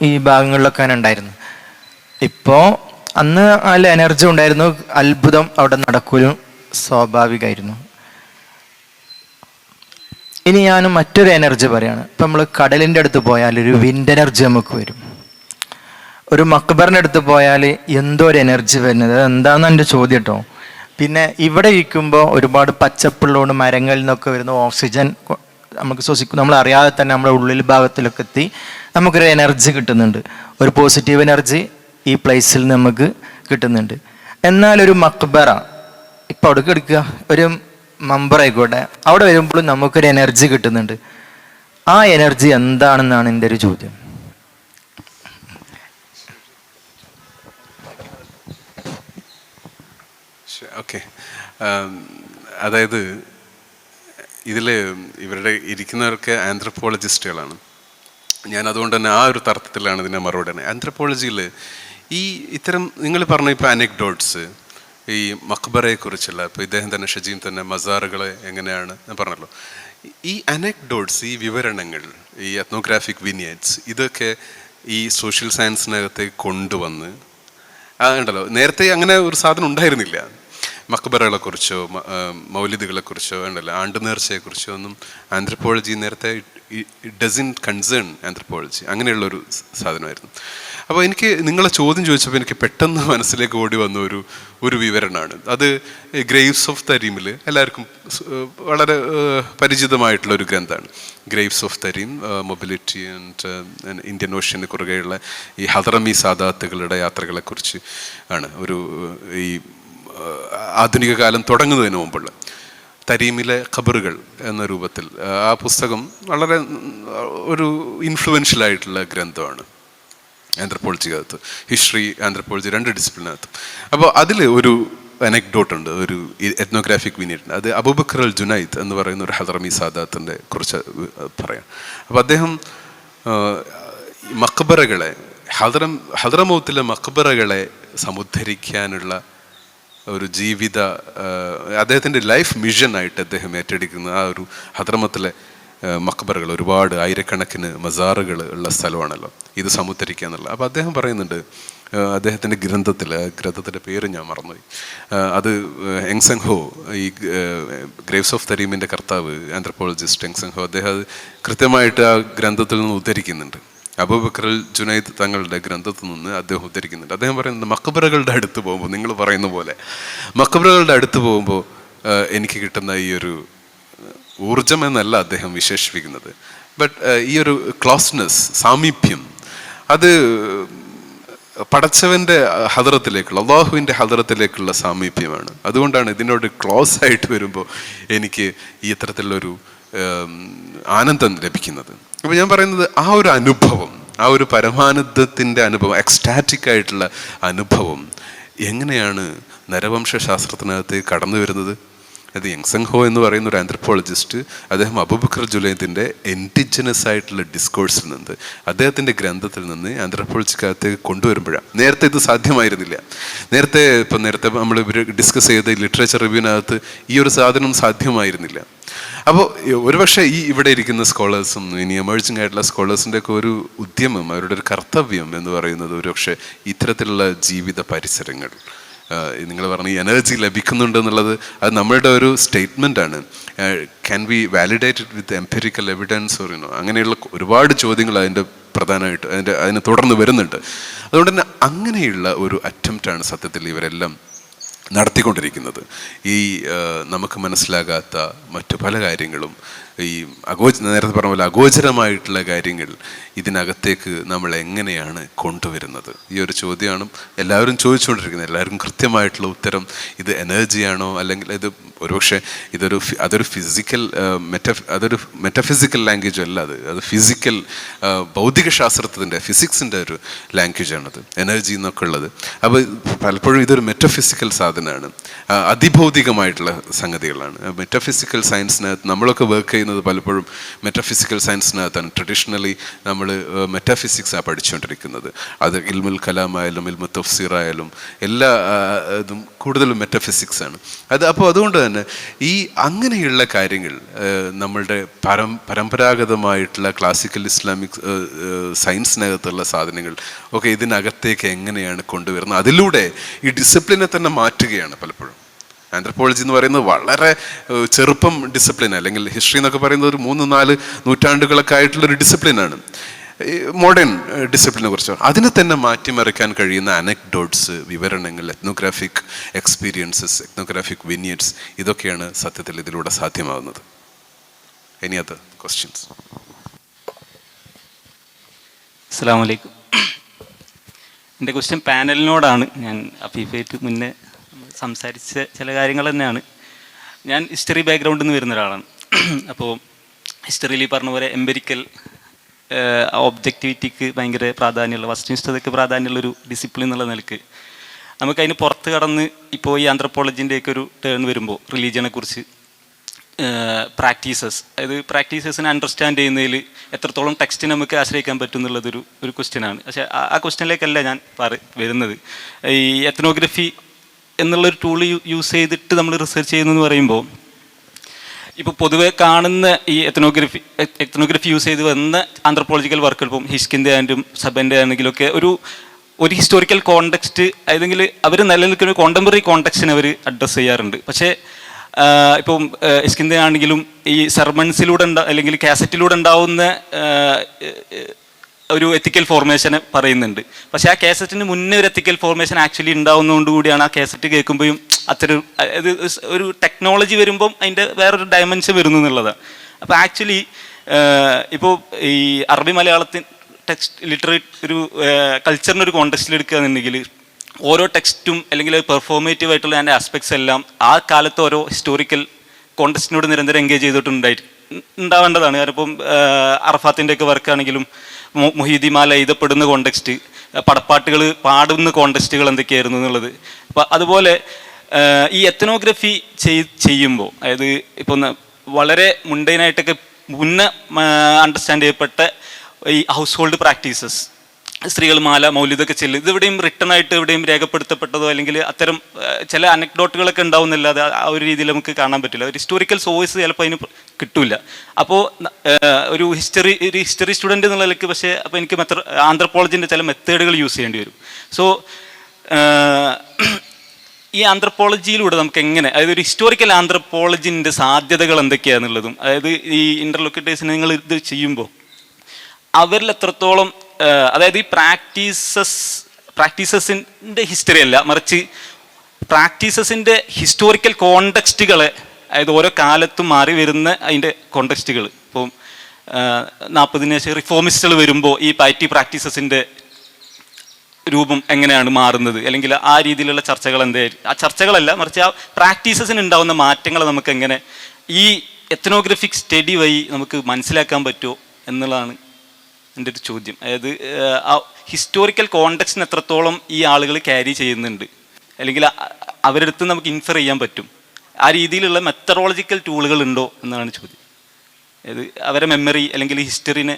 ഈ ഭാഗങ്ങളിലൊക്കെ അങ്ങനെ ഉണ്ടായിരുന്നു. ഇപ്പോൾ അന്ന് നല്ല എനർജി ഉണ്ടായിരുന്നു, അത്ഭുതം അവിടെ നടക്കലും സ്വാഭാവികമായിരുന്നു. ഇനി ഞാൻ മറ്റൊരു എനർജി പറയാണ്. ഇപ്പം നമ്മൾ കടലിൻ്റെ അടുത്ത് പോയാൽ ഒരു വിൻഡ് എനർജി നമുക്ക് വരും. ഒരു മക്ബറിൻ്റെ അടുത്ത് പോയാൽ എന്തോ ഒരു എനർജി വരുന്നത്, എന്താണെന്ന് എൻ്റെ ചോദ്യം കേട്ടോ. പിന്നെ ഇവിടെ ഇരിക്കുമ്പോൾ ഒരുപാട് പച്ചപ്പുള്ളതുകൊണ്ട് മരങ്ങളിൽ നിന്നൊക്കെ വരുന്ന ഓക്സിജൻ നമുക്ക് ശ്വസിക്കും, നമ്മൾ അറിയാതെ തന്നെ നമ്മുടെ ഉള്ളിൽ ഭാഗത്തിലൊക്കെ എത്തി നമുക്കൊരു എനർജി കിട്ടുന്നുണ്ട്. ഒരു പോസിറ്റീവ് എനർജി ഈ പ്ലേസിൽ നമുക്ക് കിട്ടുന്നുണ്ട്. എന്നാൽ ഒരു മക്ബറ, ഇപ്പം അവിടെ എടുക്കുക, ഒരു മമ്പറായിക്കോട്ടെ, അവിടെ വരുമ്പോഴും നമുക്കൊരു എനർജി കിട്ടുന്നുണ്ട്. ആ എനർജി എന്താണെന്നാണ് എൻ്റെ ഒരു ചോദ്യം. ഓക്കെ, അതായത് ഇതിൽ ഇവരുടെ ഇരിക്കുന്നവർക്ക് ആന്ത്രപ്പോളജിസ്റ്റുകളാണ്. ഞാൻ അതുകൊണ്ട് തന്നെ ആ ഒരു തർക്കത്തിലാണ് ഇതിനെ മറുപടി തന്നെ. ആന്ത്രപ്പോളജിയിൽ ഈ ഇത്തരം നിങ്ങൾ പറഞ്ഞ ഇപ്പോൾ അനെക്ഡോട്ട്സ്, ഈ മക്ബറയെക്കുറിച്ചുള്ള, ഇപ്പോൾ ഇദ്ദേഹം തന്നെ ഷജീം തന്നെ മസാറുകളെ എങ്ങനെയാണ് പറഞ്ഞല്ലോ, ഈ അനെക്ഡോട്ട്സ്, ഈ വിവരണങ്ങൾ, ഈ എത്നോഗ്രാഫിക് വിനിയേറ്റ്സ്, ഇതൊക്കെ ഈ സോഷ്യൽ സയൻസിനകത്തേക്ക് കൊണ്ടുവന്ന് ഉണ്ടല്ലോ. നേരത്തെ അങ്ങനെ ഒരു സാധനം ഉണ്ടായിരുന്നില്ല. മക്ബറകളെക്കുറിച്ചോ മൗലിദുകളെക്കുറിച്ചോ ഉണ്ടല്ലോ, ആണ്ടുനേർച്ചയെക്കുറിച്ചോ ഒന്നും ആന്ത്രപ്പോളജി നേരത്തെ ഇറ്റ് ഡസൻ കൺസേൺ ആന്ത്രപ്പോളജി, അങ്ങനെയുള്ളൊരു സാധനമായിരുന്നു. അപ്പോൾ എനിക്ക് നിങ്ങളെ ചോദ്യം ചോദിച്ചപ്പോൾ എനിക്ക് പെട്ടെന്ന് മനസ്സിലേക്ക് ഓടി വന്ന ഒരു വിവരണമാണ്. അത് ഗ്രേവ്സ് ഓഫ് തരീമിൽ എല്ലാവർക്കും വളരെ പരിചിതമായിട്ടുള്ള ഒരു ഗ്രന്ഥമാണ്. Graves of തരീം, mobility and Indian ocean കുറുകെയുള്ള ഈ ഹദറമി സാദാത്തുകളുടെ യാത്രകളെക്കുറിച്ച് ആണ്. ഈ ആധുനിക കാലം തുടങ്ങുന്നതിന് മുമ്പുള്ള തരീമിലെ ഖബറുകൾ എന്ന രൂപത്തിൽ ആ പുസ്തകം വളരെ ഒരു ഇൻഫ്ലുവൻഷ്യലായിട്ടുള്ള ഗ്രന്ഥമാണ് ആന്ത്രപ്പോളജിക്കകത്ത്. ഹിസ്റ്ററി, ആന്ത്രപ്പോളജി, രണ്ട് ഡിസിപ്ലിനകത്തും. അപ്പോൾ അതിൽ ഒരു അനെക്ഡോട്ട് ഉണ്ട്, ഒരു എത്നോഗ്രാഫിക് വിനിയറ്റ്. അത് അബൂബക്കർ അൽ ജുനൈദ് എന്ന് പറയുന്ന ഒരു ഹദറമി സാദാത്തിൻ്റെ കുറിച്ച് പറയാം. അപ്പോൾ അദ്ദേഹം മക്ബറകളെ ഹദ്റമൗത്തിലെ മക്ബറകളെ സമുദ്ധരിക്കാനുള്ള ഒരു ജീവിത അദ്ദേഹത്തിൻ്റെ ലൈഫ് മിഷനായിട്ട് അദ്ദേഹം ഏറ്റെടുക്കുന്ന ആ ഒരു ഹദ്റമത്തിലെ മക്ബറകൾ, ഒരുപാട് ആയിരക്കണക്കിന് മസാറുകൾ ഉള്ള സ്ഥലമാണല്ലോ, ഇത് സമുദ്ധരിക്കുക എന്നുള്ള. അപ്പോൾ അദ്ദേഹം പറയുന്നുണ്ട് അദ്ദേഹത്തിൻ്റെ ഗ്രന്ഥത്തിൻ്റെ പേര് ഞാൻ മറന്നുപോയി, അത് എങ്സങ് ഹോ, ഈ ഗ്രേവ്സ് ഓഫ് തരീമിൻ്റെ കർത്താവ് ആന്ത്രപ്പോളജിസ്റ്റ് എങ്സങ് ഹോ, അദ്ദേഹം അത് കൃത്യമായിട്ട് ആ ഗ്രന്ഥത്തിൽ നിന്ന് ഉദ്ധരിക്കുന്നുണ്ട്. അബൂബക്കർ ജുനൈദ് തങ്ങളുടെ ഗ്രന്ഥത്തിൽ നിന്ന് അദ്ദേഹം ഉദ്ധരിക്കുന്നുണ്ട്. അദ്ദേഹം പറയുന്നത് മക്ബറകളുടെ അടുത്ത് പോകുമ്പോൾ, നിങ്ങൾ പറയുന്ന പോലെ മക്ബറകളുടെ അടുത്ത് പോകുമ്പോൾ എനിക്ക് കിട്ടുന്ന ഈ ഒരു ഊർജം എന്നല്ല അദ്ദേഹം വിശേഷിപ്പിക്കുന്നത്, ബട്ട് ഈ ഒരു ക്ലോസ്നെസ്, സാമീപ്യം, അത് പടച്ചവൻ്റെ ഹദറത്തിലേക്കുള്ള, അള്ളാഹുവിൻ്റെ ഹദറത്തിലേക്കുള്ള സാമീപ്യമാണ്. അതുകൊണ്ടാണ് ഇതിനോട് ക്ലോസ് ആയിട്ട് വരുമ്പോൾ എനിക്ക് ഈ ഇത്തരത്തിലുള്ളൊരു ആനന്ദം ലഭിക്കുന്നത്. അപ്പോൾ ഞാൻ പറയുന്നത് ആ ഒരു അനുഭവം, ആ ഒരു പരമാനന്ദത്തിൻ്റെ അനുഭവം, എക്സ്റ്റാറ്റിക് ആയിട്ടുള്ള അനുഭവം എങ്ങനെയാണ് നരവംശാസ്ത്രത്തിനകത്ത് കടന്നു വരുന്നത്? അത് എങ്സങ് ഹോ എന്ന് പറയുന്ന ഒരു ആന്ത്രപ്പോളജിസ്റ്റ്, അദ്ദേഹം അബൂബക്കർ ജുനൈദിൻ്റെ ഇൻഡിജിനസ് ആയിട്ടുള്ള ഡിസ്കോഴ്സിൽ നിന്ന്, അദ്ദേഹത്തിൻ്റെ ഗ്രന്ഥത്തിൽ നിന്ന് ആന്ത്രപ്പോളജിക്കകത്തേക്ക് കൊണ്ടുവരുമ്പോഴാണ്. നേരത്തെ ഇത് സാധ്യമായിരുന്നില്ല. നേരത്തെ നമ്മൾ ഡിസ്കസ് ചെയ്ത ലിറ്ററേച്ചർ റിവ്യൂവിനകത്ത് ഈ ഒരു സാധനം സാധ്യമായിരുന്നില്ല. അപ്പോൾ ഒരുപക്ഷെ ഈ ഇവിടെ ഇരിക്കുന്ന സ്കോളേഴ്സും ഇനി എമേർജിങ് ആയിട്ടുള്ള സ്കോളേഴ്സിൻ്റെ ഒക്കെ ഒരു ഉദ്യമം, അവരുടെ ഒരു കർത്തവ്യം എന്ന് പറയുന്നത് ഒരുപക്ഷെ ഇത്തരത്തിലുള്ള ജീവിത പരിസരങ്ങൾ, നിങ്ങൾ പറഞ്ഞ ഈ എനർജി ലഭിക്കുന്നുണ്ട് എന്നുള്ളത്, അത് നമ്മളുടെ ഒരു സ്റ്റേറ്റ്മെൻ്റ് ആണ്. Can be validated with empirical evidence ഓറിനോ, അങ്ങനെയുള്ള ഒരുപാട് ചോദ്യങ്ങൾ അതിൻ്റെ പ്രധാനമായിട്ട് അതിന് തുടർന്ന് വരുന്നുണ്ട്. അതുകൊണ്ട് തന്നെ അങ്ങനെയുള്ള ഒരു അറ്റംപ്റ്റാണ് സത്യത്തിൽ ഇവരെല്ലാം നടത്തിക്കൊണ്ടിരിക്കുന്നത്. ഈ നമുക്ക് മനസ്സിലാകാത്ത മറ്റു പല കാര്യങ്ങളും, ഈ നേരത്തെ പറഞ്ഞ പോലെ അഗോചരമായിട്ടുള്ള കാര്യങ്ങൾ ഇതിനകത്തേക്ക് നമ്മൾ എങ്ങനെയാണ് കൊണ്ടുവരുന്നത്? ഈ ഒരു ചോദ്യമാണ് എല്ലാവരും ചോദിച്ചുകൊണ്ടിരിക്കുന്നത്. എല്ലാവർക്കും കൃത്യമായിട്ടുള്ള ഉത്തരം ഇത് എനർജിയാണോ, അല്ലെങ്കിൽ ഇത് ഒരുപക്ഷെ അതൊരു ഫിസിക്കൽ അതൊരു മെറ്റഫിസിക്കൽ ലാംഗ്വേജ് അല്ല, അത് ഫിസിക്കൽ ഭൗതിക ശാസ്ത്രത്തിൻ്റെ, ഫിസിക്സിൻ്റെ ഒരു ലാംഗ്വേജാണത്, എനർജി എന്നൊക്കെ ഉള്ളത്. അപ്പോൾ പലപ്പോഴും ഇതൊരു മെറ്റഫിസിക്കൽ സാധനമാണ്, അതിഭൗതികമായിട്ടുള്ള സംഗതികളാണ്. മെറ്റഫിസിക്കൽ സയൻസിനകത്ത് നമ്മളൊക്കെ വർക്ക് ചെയ്യുന്നത് പലപ്പോഴും മെറ്റഫിസിക്കൽ സയൻസിനകത്താണ്. ട്രഡീഷണലി നമ്മൾ മെറ്റാഫിസിക്സാണ് പഠിച്ചുകൊണ്ടിരിക്കുന്നത്. അത് ഇൽമുൽ കലാമായാലും ഇൽമു തഫ്സീറായാലും എല്ലാ ഇതും കൂടുതലും മെറ്റഫിസിക്സാണ്. അപ്പോൾ അതുകൊണ്ട് തന്നെ ഈ അങ്ങനെയുള്ള കാര്യങ്ങൾ നമ്മളുടെ പരമ്പരാഗതമായിട്ടുള്ള ക്ലാസിക്കൽ ഇസ്ലാമിക് സയൻസിനകത്തുള്ള സാധനങ്ങൾ ഒക്കെ ഇതിനകത്തേക്ക് എങ്ങനെയാണ് കൊണ്ടുവരുന്നത്? അതിലൂടെ ഈ ഡിസിപ്ലിനെ തന്നെ മാറ്റുകയാണ് പലപ്പോഴും. ആന്ത്രപ്പോളജി എന്ന് പറയുന്നത് വളരെ ചെറുപ്പം ഡിസിപ്ലിൻ, അല്ലെങ്കിൽ ഹിസ്റ്ററി എന്നൊക്കെ പറയുന്നത് ഒരു 3-4 നൂറ്റാണ്ടുകളൊക്കെ ആയിട്ടുള്ളൊരു ഡിസിപ്ലിനാണ്. മോഡേൺ ഡിസിപ്ലിനെ കുറിച്ച് അതിനെ തന്നെ മാറ്റിമറിക്കാൻ കഴിയുന്ന അനക്ഡോട്ട്സ്, വിവരണങ്ങൾ, എത്നോഗ്രാഫിക് എക്സ്പീരിയൻസസ്, എത്നോഗ്രാഫിക് വിനിയറ്റ്സ്, ഇതൊക്കെയാണ് സത്യത്തിൽ ഇതിലൂടെ സാധ്യമാകുന്നത്. Any other questions? അസ്സലാമു അലൈക്കും. എൻ്റെ ക്വസ്റ്റ്യൻ പാനലിനോടാണ്. ഞാൻ അഫീഫായിട്ട് മുന്നേ സംസാരിച്ച ചില കാര്യങ്ങൾ തന്നെയാണ്. ഞാൻ ഹിസ്റ്ററി ബാക്ക്ഗ്രൗണ്ടിൽ നിന്ന് വരുന്ന ഒരാളാണ്. അപ്പോൾ ഹിസ്റ്ററിയിൽ ഈ പറഞ്ഞ പോലെ എംപിരിക്കൽ ഒബ്ജക്റ്റിവിറ്റിക്ക് ഭയങ്കര പ്രാധാന്യമുള്ള, വസ്തുനിഷ്ഠതയ്ക്ക് പ്രാധാന്യമുള്ളൊരു ഡിസിപ്ലിൻ എന്നുള്ള നിലക്ക് നമുക്കതിന് പുറത്ത് കടന്ന് ഇപ്പോൾ ഈ ആന്ത്രപ്പോളജിൻ്റെയൊക്കെ ഒരു ടേൺ വരുമ്പോൾ റിലീജിയനെ കുറിച്ച് പ്രാക്ടീസസ്, അതായത് പ്രാക്ടീസസിനെ അണ്ടർസ്റ്റാൻഡ് ചെയ്യുന്നതിൽ എത്രത്തോളം ടെക്സ്റ്റ് നമുക്ക് ആശ്രയിക്കാൻ പറ്റും എന്നുള്ളതൊരു ക്വസ്റ്റ്യനാണ്. പക്ഷേ ആ ക്വസ്റ്റ്യനിലേക്കല്ല ഞാൻ വരുന്നത്. ഈ എത്നോഗ്രഫി എന്നുള്ളൊരു ടൂൾ യൂസ് ചെയ്തിട്ട് നമ്മൾ റിസർച്ച് ചെയ്യുന്നതെന്ന് പറയുമ്പോൾ, ഇപ്പോൾ പൊതുവെ കാണുന്ന ഈ എത്നോഗ്രഫി യൂസ് ചെയ്ത് വന്ന ആന്ത്രപ്പോളജിക്കൽ വർക്കുകൾ, ഇപ്പം ഹിഷ്കിൻ്റെ ആൻഡും സബൻ്റെ ആണെങ്കിലൊക്കെ ഒരു ഹിസ്റ്റോറിക്കൽ കോണ്ടെക്സ്റ്റ്, അല്ലെങ്കിൽ അവർ നിലനിൽക്കുന്ന കോണ്ടംപററി കോണ്ടെക്സ്റ്റിനെ അവർ അഡ്രസ്സ് ചെയ്യാറുണ്ട്. പക്ഷേ ഇപ്പം ഹിഷ്കിൻ്റെ ആണെങ്കിലും ഈ സർമൺസിലൂടെ അല്ലെങ്കിൽ കാസറ്റിലൂടെ ഉണ്ടാവുന്ന ഒരു എത്തിക്കൽ ഫോർമേഷനെ പറയുന്നുണ്ട്. പക്ഷേ ആ കാസറ്റിന് മുന്നേ ഒരു എത്തിക്കൽ ഫോർമേഷൻ ആക്ച്വലി ഉണ്ടാവുന്നതുകൊണ്ട് കൂടിയാണ് ആ കാസറ്റ് കേൾക്കുമ്പോഴും അത്തരം ഒരു ടെക്നോളജി വരുമ്പം അതിൻ്റെ വേറൊരു ഡയമെൻഷൻ വരുന്നു എന്നുള്ളതാണ്. അപ്പോൾ ആക്ച്വലി ഇപ്പോൾ ഈ അറബി മലയാളത്തിൻ ടെക്സ്റ്റ് ലിറ്ററേറ്റ് ഒരു കൾച്ചറിൻ്റെ ഒരു കോണ്ടെക്സ്റ്റിൽ എടുക്കുകയാണെന്നുണ്ടെങ്കിൽ ഓരോ ടെക്സ്റ്റും അല്ലെങ്കിൽ പെർഫോമേറ്റീവ് ആയിട്ടുള്ള അതിൻ്റെ ആസ്പെക്ട്സ് എല്ലാം ആ കാലത്ത് ഓരോ ഹിസ്റ്റോറിക്കൽ കോണ്ടെക്സ്റ്റിനോട് നിരന്തരം എൻഗേജ് ചെയ്തിട്ടുണ്ടാവേണ്ടതാണ്. കാരണം ഇപ്പം അറഫാത്തിൻ്റെയൊക്കെ വർക്കാണെങ്കിലും മുഹീദിമാല എഴുതപ്പെടുന്ന കോണ്ടെക്സ്റ്റ്, പടപ്പാട്ടുകൾ പാടുന്ന കോണ്ടെക്സ്റ്റുകൾ എന്തൊക്കെയായിരുന്നു എന്നുള്ളത്. അപ്പം അതുപോലെ ഈ എത്നോഗ്രഫി ചെയ്യുമ്പോൾ, അതായത് ഇപ്പം വളരെ മുണ്ടൈനായിട്ടൊക്കെ മുന്നേ അണ്ടർസ്റ്റാൻഡ് ചെയ്യപ്പെട്ട ഈ ഹൗസ് ഹോൾഡ് പ്രാക്ടീസസ്, സ്ത്രീകൾ മാല മൗലിതൊക്കെ ചെല്ലും, ഇതെവിടെയും റിട്ടേൺ ആയിട്ട് എവിടെയും രേഖപ്പെടുത്തപ്പെട്ടതോ അല്ലെങ്കിൽ അത്തരം ചില അനക്ഡോട്ടുകളൊക്കെ ഉണ്ടാവുന്നില്ലാതെ ആ ഒരു രീതിയിൽ നമുക്ക് കാണാൻ പറ്റില്ല. ഒരു ഹിസ്റ്റോറിക്കൽ സോഴ്സ് ചിലപ്പോൾ അതിന് കിട്ടില്ല. അപ്പോൾ ഒരു ഹിസ്റ്ററി സ്റ്റുഡൻറ്റ് എന്നുള്ള നിലയ്ക്ക് പക്ഷേ അപ്പോൾ എനിക്ക് ആന്ത്രപ്പോളജിൻ്റെ ചില മെത്തേഡുകൾ യൂസ് ചെയ്യേണ്ടി വരും. സോ ഈ ആന്ത്രപ്പോളജിയിലൂടെ നമുക്ക് എങ്ങനെ, അതായത് ഒരു ഹിസ്റ്റോറിക്കൽ ആന്ത്രപ്പോളജിൻ്റെ സാധ്യതകൾ എന്തൊക്കെയാണെന്നുള്ളതും, അതായത് ഈ ഇൻ്റർലോക്യൂട്ടേഴ്സിന് നിങ്ങൾ ഇത് ചെയ്യുമ്പോൾ അവരിൽ എത്രത്തോളം, അതായത് ഈ പ്രാക്ടീസസിൻ്റെ ഹിസ്റ്ററി അല്ല, മറിച്ച് പ്രാക്ടീസസിൻ്റെ ഹിസ്റ്റോറിക്കൽ കോണ്ടെക്സ്റ്റുകളെ, അതായത് ഓരോ കാലത്തും മാറി വരുന്ന അതിൻ്റെ കോണ്ടെക്സ്റ്റുകൾ, ഇപ്പം 40-ന് ശേഷം റിഫോമിസ്റ്റുകൾ വരുമ്പോൾ ഈ പൈറ്റി പ്രാക്ടീസസിൻ്റെ രൂപം എങ്ങനെയാണ് മാറുന്നത്, അല്ലെങ്കിൽ ആ രീതിയിലുള്ള ചർച്ചകൾ എന്തായിരിക്കും, ആ ചർച്ചകളല്ല മറിച്ച് ആ പ്രാക്ടീസസിന് ഉണ്ടാകുന്ന മാറ്റങ്ങൾ നമുക്ക് എങ്ങനെ ഈ എത്നോഗ്രഫിക് സ്റ്റഡി വഴി നമുക്ക് മനസ്സിലാക്കാൻ പറ്റുമോ എന്നുള്ളതാണ് എൻ്റെ ഒരു ചോദ്യം. അതായത് ആ ഹിസ്റ്റോറിക്കൽ കോണ്ടെക്സ്റ്റിന് എത്രത്തോളം ഈ ആളുകൾ ക്യാരി ചെയ്യുന്നുണ്ട്, അല്ലെങ്കിൽ അവരുടെ അടുത്ത് നമുക്ക് ഇൻഫർ ചെയ്യാൻ പറ്റും, ആ രീതിയിലുള്ള മെത്തഡോളജിക്കൽ ടൂളുകൾ ഉണ്ടോ എന്നാണ് ചോദ്യം. അതായത് അവരെ മെമ്മറി അല്ലെങ്കിൽ ഹിസ്റ്ററിനെ.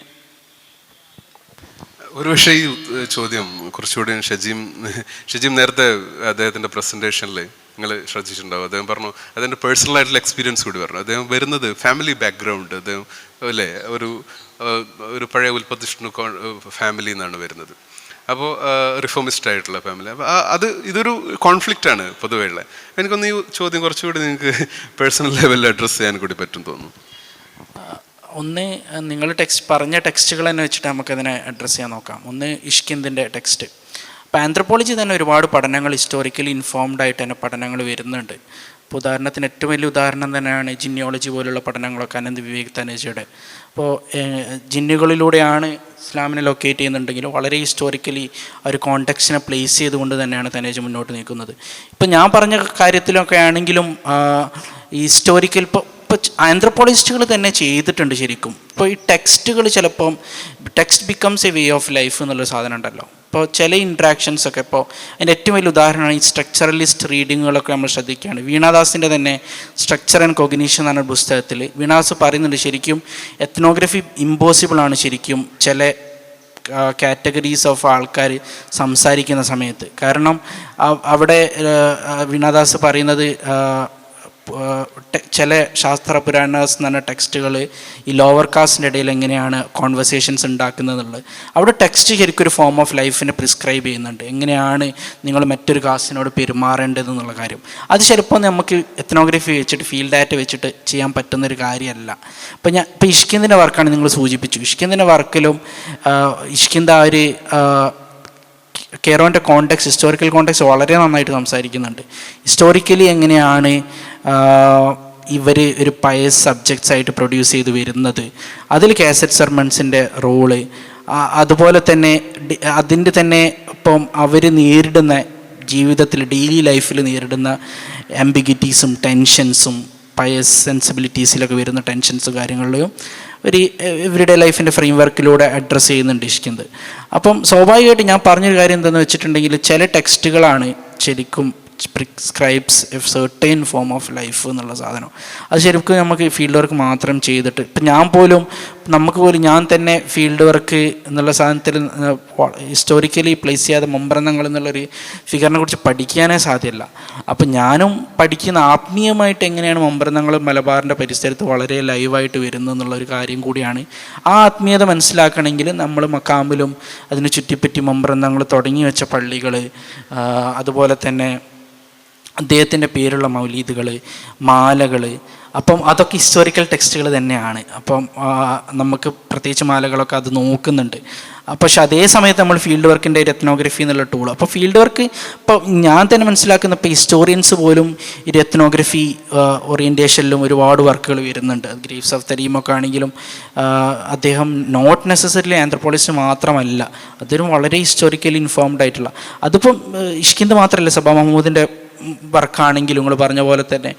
ഒരുപക്ഷെ ഈ ചോദ്യം കുറച്ചുകൂടി ഷജീം നേരത്തെ അദ്ദേഹത്തിൻ്റെ പ്രസൻറ്റേഷനിൽ നിങ്ങൾ ശ്രദ്ധിച്ചിട്ടുണ്ടാവും. അദ്ദേഹം പറഞ്ഞു അതിൻ്റെ പേഴ്സണൽ ആയിട്ടുള്ള എക്സ്പീരിയൻസ് കൂടി പറഞ്ഞു. അദ്ദേഹം വരുന്നത് ഫാമിലി ബാക്ക്ഗ്രൗണ്ട്, അദ്ദേഹം അല്ലേ ഒരു പഴയ ഉൽപ്പത്തിഷ്ണു ഫാമിലിയിൽ നിന്നാണ് വരുന്നത്. അപ്പോൾ റിഫോമിസ്റ്റ് ആയിട്ടുള്ള ഫാമിലി. അപ്പോൾ ഇതൊരു കോൺഫ്ലിക്റ്റാണ് പൊതുവേ ഉള്ളത്. എനിക്കൊന്ന് ഈ ചോദ്യം കുറച്ചുകൂടി നിങ്ങൾക്ക് പേഴ്സണൽ ലെവലിൽ അഡ്രസ്സ് ചെയ്യാൻ കൂടി പറ്റും തോന്നുന്നു. ഒന്ന്, നിങ്ങൾ പറഞ്ഞ ടെക്സ്റ്റുകൾ തന്നെ വെച്ചിട്ട് നമുക്കതിനെ അഡ്രസ്സ് ചെയ്യാൻ നോക്കാം. ഒന്ന് ഇഷ്കിന്ദിൻ്റെ ടെക്സ്റ്റ്. അപ്പോൾ ആന്ത്രപ്പോളജി തന്നെ ഒരുപാട് പഠനങ്ങൾ ഹിസ്റ്റോറിക്കലി ഇൻഫോംഡ് ആയിട്ട് തന്നെ പഠനങ്ങൾ വരുന്നുണ്ട്. ഇപ്പോൾ ഉദാഹരണത്തിന് ഏറ്റവും വലിയ ഉദാഹരണം തന്നെയാണ് ജിന്നിയോളജി പോലുള്ള പഠനങ്ങളൊക്കെ അനന്ത് വിവേക് തനേജയുടെ. അപ്പോൾ ജിന്നുകളിലൂടെയാണ് ഇസ്ലാമിനെ ലൊക്കേറ്റ് ചെയ്യുന്നുണ്ടെങ്കിലും വളരെ ഹിസ്റ്റോറിക്കലി ഒരു കോണ്ടെക്സ്റ്റിനെ പ്ലേസ് ചെയ്തുകൊണ്ട് തന്നെയാണ് തനേജ് മുന്നോട്ട് നീക്കുന്നത്. ഇപ്പം ഞാൻ പറഞ്ഞ കാര്യത്തിലൊക്കെ ആണെങ്കിലും ഈ ഹിസ്റ്റോറിക്കൽ ഇപ്പോൾ ആന്ത്രപ്പോളജിസ്റ്റുകൾ തന്നെ ചെയ്തിട്ടുണ്ട് ശരിക്കും. ഇപ്പോൾ ഈ ടെക്സ്റ്റുകൾ ചിലപ്പം text becomes a way of life എന്നുള്ളൊരു സാധനം ഉണ്ടല്ലോ. ഇപ്പോൾ ചില ഇൻട്രാക്ഷൻസ് ഒക്കെ, ഇപ്പോൾ അതിൻ്റെ ഏറ്റവും വലിയ ഉദാഹരണമാണ് ഈ സ്ട്രക്ചറലിസ്റ്റ് റീഡിങ്ങുകളൊക്കെ നമ്മൾ ശ്രദ്ധിക്കുകയാണ്. വീണാദാസിൻ്റെ തന്നെ സ്ട്രക്ചർ ആൻഡ് കോഗ്നിഷൻ എന്ന പുസ്തകത്തിൽ വീണാദാസ് പറയുന്നുണ്ട് ശരിക്കും എത്നോഗ്രഫി ഇമ്പോസിബിളാണ് ശരിക്കും ചില കാറ്റഗറീസ് ഓഫ് ആൾക്കാർ സംസാരിക്കുന്ന സമയത്ത്. കാരണം അവിടെ വീണാദാസ് പറയുന്നത് ചില ശാസ്ത്ര പുരാണസ് എന്ന് പറഞ്ഞ ടെക്സ്റ്റുകൾ ഈ ലോവർ കാസ്റ്റിൻ്റെ ഇടയിൽ എങ്ങനെയാണ് കോൺവെർസേഷൻസ് ഉണ്ടാക്കുന്നത് എന്നുള്ളത്. അവിടെ ടെക്സ്റ്റ് ശരിക്കും ഒരു ഫോം ഓഫ് ലൈഫിനെ പ്രിസ്ക്രൈബ് ചെയ്യുന്നുണ്ട്, എങ്ങനെയാണ് നിങ്ങൾ മറ്റൊരു കാസ്റ്റിനോട് പെരുമാറേണ്ടതെന്നുള്ള കാര്യം. അത് ചിലപ്പോൾ നമുക്ക് എത്നോഗ്രഫി വെച്ചിട്ട് ഫീൽഡ് ഡാറ്റ വെച്ചിട്ട് ചെയ്യാൻ പറ്റുന്നൊരു കാര്യമല്ല. ഇപ്പോൾ ഇഷ്കിന്ദിൻ്റെ വർക്കാണ് നിങ്ങൾ സൂചിപ്പിച്ചു. ഇഷ്കിന്ദിൻ്റെ വർക്കിലും ഇഷ്കിന്ദ ആ ഒരു കെയറോൻ്റെ കോണ്ടെക്സ്റ്റ്, ഹിസ്റ്റോറിക്കൽ കോണ്ടെക്സ്റ്റ് വളരെ നന്നായിട്ട് സംസാരിക്കുന്നുണ്ട്. ഹിസ്റ്റോറിക്കലി എങ്ങനെയാണ് ഇവർ ഒരു പയസ് സബ്ജക്ട്സ് ആയിട്ട് പ്രൊഡ്യൂസ് ചെയ്ത് വരുന്നത്, അതിൽ കാസറ്റ് സെർമൺസിൻ്റെ റോള്, അതുപോലെ തന്നെ അതിൻ്റെ തന്നെ ഇപ്പം അവർ നേരിടുന്ന ജീവിതത്തിൽ ഡെയിലി ലൈഫിൽ നേരിടുന്ന ആംബിഗിറ്റീസും ടെൻഷൻസും പയസ് സെൻസിബിലിറ്റീസിലൊക്കെ വരുന്ന ടെൻഷൻസും കാര്യങ്ങളിലും ഇവരുടെ ലൈഫിൻ്റെ ഫ്രെയിം വർക്കിലൂടെ അഡ്രസ്സ് ചെയ്യുന്നുണ്ട് ഇഷ്കിന്ത്. അപ്പം സ്വാഭാവികമായിട്ട് ഞാൻ പറഞ്ഞൊരു കാര്യം എന്താണെന്ന് വെച്ചിട്ടുണ്ടെങ്കിൽ ചില ടെക്സ്റ്റുകളാണ് ശരിക്കും prescribes A certain form of life എന്നുള്ള സാധനം. അത് ശരിക്കും നമുക്ക് ഫീൽഡ് വർക്ക് മാത്രം ചെയ്തിട്ട്, ഇപ്പം ഞാൻ തന്നെ ഫീൽഡ് വർക്ക് എന്നുള്ള സാധനത്തിൽ ഹിസ്റ്റോറിക്കലി പ്ലേസ് ചെയ്യാതെ മമ്പ്രന്തങ്ങൾ എന്നുള്ളൊരു ഫിഗറിനെ കുറിച്ച് പഠിക്കാനേ സാധ്യമല്ല. അപ്പം ഞാനും പഠിക്കുന്ന ആത്മീയമായിട്ട് എങ്ങനെയാണ് മമ്പ്രന്തങ്ങൾ മലബാറിൻ്റെ പരിസരത്ത് വളരെ ലൈവായിട്ട് വരുന്നത് എന്നുള്ളൊരു കാര്യം കൂടിയാണ്. ആ ആത്മീയത മനസ്സിലാക്കണമെങ്കിൽ നമ്മൾ മക്കാമിലും അതിന് ചുറ്റിപ്പറ്റി മമ്പ്രന്തങ്ങൾ തുടങ്ങി വെച്ച പള്ളികൾ, അതുപോലെ തന്നെ അദ്ദേഹത്തിൻ്റെ പേരുള്ള മൗലീദുകൾ, മാലകൾ, അപ്പം അതൊക്കെ ഹിസ്റ്റോറിക്കൽ ടെക്സ്റ്റുകൾ തന്നെയാണ്. അപ്പം നമുക്ക് പ്രത്യേകിച്ച് മാലകളൊക്കെ അത് നോക്കുന്നുണ്ട്. പക്ഷെ അതേ സമയത്ത് നമ്മൾ ഫീൽഡ് വർക്കിൻ്റെ ഒരു എത്നോഗ്രഫി എന്നുള്ള ടൂൾ, അപ്പോൾ ഫീൽഡ് വർക്ക് ഇപ്പോൾ ഞാൻ തന്നെ മനസ്സിലാക്കുന്ന ഇപ്പോൾ ഹിസ്റ്റോറിയൻസ് പോലും ഈ എത്നോഗ്രഫി ഓറിയൻറ്റേഷനിലും ഒരുപാട് വർക്കുകൾ വരുന്നുണ്ട്. ഗ്രേവ്സ് ഓഫ് തരീമൊക്കെ ആണെങ്കിലും അദ്ദേഹം നോട്ട് നെസസറിലി ആന്ത്രപ്പോളജിസ്റ്റ് മാത്രമല്ല, അദ്ദേഹം വളരെ ഹിസ്റ്റോറിക്കലി ഇൻഫോംഡ് ആയിട്ടുള്ള, അതിപ്പം ഇഷ്കിന്ത് മാത്രമല്ല, സബാ മഹമ്മൂദിൻ്റെ വർക്കാണെങ്കിലും നിങ്ങൾ പറഞ്ഞ പോലെ തന്നെ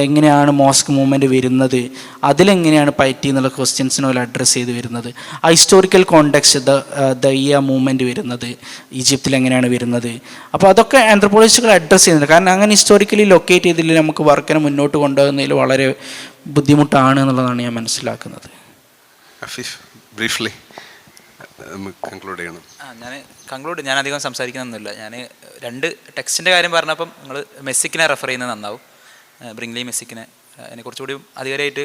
എങ്ങനെയാണ് മോസ്ക് മൂവ്മെൻറ്റ് വരുന്നത്, അതിലെങ്ങനെയാണ് പൈറ്റി എന്നുള്ള ക്വസ്റ്റ്യൻസിനെ പോലെ അഡ്രസ്സ് ചെയ്ത് വരുന്നത്, ആ ഹിസ്റ്റോറിക്കൽ കോണ്ടെക്സ്റ്റ് ദയ്യ മൂവ്മെൻറ്റ് വരുന്നത് ഈജിപ്തിൽ എങ്ങനെയാണ് വരുന്നത്. അപ്പോൾ അതൊക്കെ ആന്ത്രപ്പോളജിസ്റ്റുകൾ അഡ്രസ്സ് ചെയ്യുന്നുണ്ട്. കാരണം അങ്ങനെ ഹിസ്റ്റോറിക്കലി ലൊക്കേറ്റ് ചെയ്തില്ലെങ്കിൽ നമുക്ക് വർക്കിനെ മുന്നോട്ട് കൊണ്ടുപോകുന്നതിൽ വളരെ ബുദ്ധിമുട്ടാണ് എന്നുള്ളതാണ് ഞാൻ മനസ്സിലാക്കുന്നത്. ബ്രീഫ്ലി നമുക്ക് കൺക്ലൂഡ് ചെയ്യണം. ഞാൻ അധികം സംസാരിക്കുന്നൊന്നുമില്ല. ഞാൻ 2 ടെക്സ്റ്റിൻ്റെ കാര്യം പറഞ്ഞപ്പം നിങ്ങൾ മെസ്സിക്കിനെ റെഫർ ചെയ്യുന്നത് നന്നാവും. ബ്രിങ്ലി മെസ്സിക്കിനെ അതിനെക്കുറിച്ചുകൂടി അധികമായിട്ട്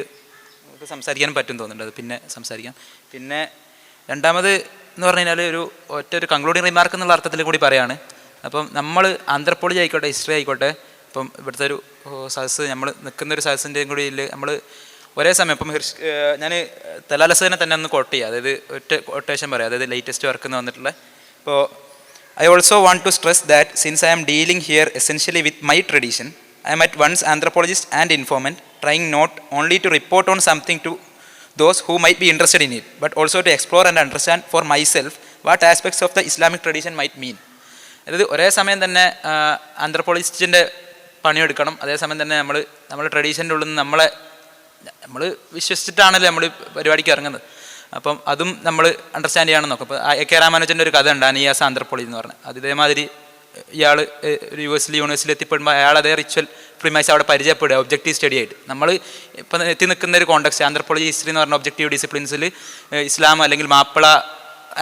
നമുക്ക് സംസാരിക്കാൻ പറ്റും തോന്നുന്നുണ്ട്. അത് പിന്നെ സംസാരിക്കാം. പിന്നെ രണ്ടാമത് എന്ന് പറഞ്ഞു കഴിഞ്ഞാൽ ഒരു കൺക്ലൂഡിങ് റിമാർക്ക് എന്നുള്ള അർത്ഥത്തിൽ കൂടി പറയാണ്. അപ്പം നമ്മൾ ആന്ത്രപ്പോളജി ആയിക്കോട്ടെ, ഹിസ്റ്ററി ആയിക്കോട്ടെ, ഇപ്പം ഇവിടുത്തെ ഒരു സദസ്സ്, നമ്മൾ നിൽക്കുന്നൊരു സദസ്സിൻ്റെയും കൂടി നമ്മൾ ഒരേ സമയം ഇപ്പം ഞാൻ തലാലസനെ തന്നെ ഒന്ന് കോട്ട് ചെയ്യുക, അതായത് ഒറ്റ കൊട്ടേഷൻ പറയാം, അതായത് ലേറ്റസ്റ്റ് വർക്ക് എന്ന് വന്നിട്ടുള്ള. ഇപ്പോൾ I also want to stress that since I am dealing here essentially with my tradition, I am at once anthropologist and informant, trying not only to report on something to those who might be interested in it, but also to explore and understand for myself what aspects of the Islamic tradition might mean. അതായത് ഒരേ സമയം തന്നെ ആന്ത്രപ്പോളജിസ്റ്റിൻ്റെ പണിയെടുക്കണം, അതേസമയം തന്നെ നമ്മൾ ട്രഡീഷൻ്റെ ഉള്ളിൽ നിന്ന് നമ്മൾ വിശ്വസിച്ചിട്ടാണല്ലോ നമ്മൾ പരിപാടിക്ക് ഇറങ്ങുന്നത്. അപ്പം അതും നമ്മൾ അണ്ടർസ്റ്റാൻഡ് ചെയ്യണം നോക്കാം. ഇപ്പോൾ എ കെ രാമാനുജൻ്റെ ഒരു കഥ ഉണ്ട്, അനിയാസ് ആന്ത്രപ്പോളജി എന്ന് പറഞ്ഞാൽ. അത് ഇതേമാതിരി ഇയാൾ ഒരു യൂണിവേഴ്സിറ്റിയിൽ എത്തിപ്പെടുമ്പോൾ അയാൾ അതേ റിച്വൽ പ്രിമൈസ് അവിടെ പരിചയപ്പെടുക, ഒബ്ജക്റ്റീവ് സ്റ്റഡി ആയിട്ട്. നമ്മൾ ഇപ്പം എത്തി നിൽക്കുന്ന ഒരു കോണ്ടെക്സ്റ്റ് ആന്ത്രപ്പോളജി ഹിസ്റ്ററി എന്ന് പറഞ്ഞ ഒബ്ജക്റ്റീവ് ഡിസിപ്ലിൻസിൽ ഇസ്ലാം അല്ലെങ്കിൽ Mappila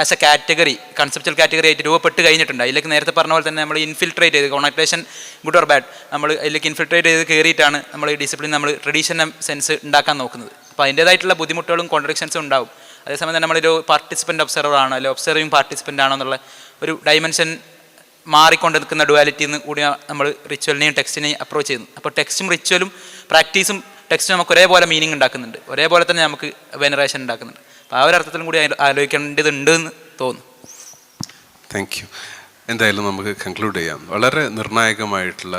as A category, conceptual category ആയിട്ട് രൂപപ്പെട്ട് കഴിഞ്ഞിട്ടുണ്ട്. അതിലേക്ക് നേരത്തെ പറഞ്ഞ പോലെ തന്നെ നമ്മൾ ഇൻഫിൽട്രേറ്റ് ചെയ്ത്, കോണക്ടേഷൻ ഗുഡ് ഓർ ബാഡ്, നമ്മൾ അതിലേക്ക് ഇൻഫിൽട്രേറ്റ് ചെയ്ത് കയറിയിട്ടാണ് നമ്മൾ ഈ ഡിസിപ്ലിൻ നമ്മൾ ട്രഡീഷണൽ സെൻസ് ഉണ്ടാക്കാൻ നോക്കുന്നത്. അപ്പോൾ അതിൻ്റേതായിട്ടുള്ള ബുദ്ധിമുട്ടുകളും കോൺട്രഡിക്ഷൻസും ഉണ്ടാവും. അതേസമയം തന്നെ നമ്മളൊരു പാർട്ടിസിപ്പൻ്റ് ഒബ്സർവർ ആണോ അല്ലെങ്കിൽ ഒബ്സർവിങ് പാർട്ടിസിപ്പൻ്റ് ആണോ എന്നുള്ള ഒരു ഡൈമെൻഷൻ മാറിക്കൊണ്ട് നിൽക്കുന്ന ഡുവാലിറ്റിന്ന് കൂടി നമ്മൾ റിച്വലിനെയും ടെക്സ്റ്റിനെയും അപ്രോച്ച് ചെയ്യുന്നു. അപ്പോൾ ടെക്സ്റ്റും റിച്വലും പ്രാക്ടീസും ടെക്സ്റ്റും നമുക്ക് ഒരേപോലെ മീനിങ് ഉണ്ടാക്കുന്നുണ്ട്, ഒരേപോലെ തന്നെ നമുക്ക് വെനറേഷൻ ഉണ്ടാക്കുന്നുണ്ട്. അപ്പോൾ ആ ഒരു അർത്ഥത്തിലും കൂടി ആലോചിക്കേണ്ടതുണ്ട് എന്ന് തോന്നുന്നു. Thank you. എന്തായാലും നമുക്ക് കൺക്ലൂഡ് ചെയ്യാം. വളരെ നിർണായകമായിട്ടുള്ള,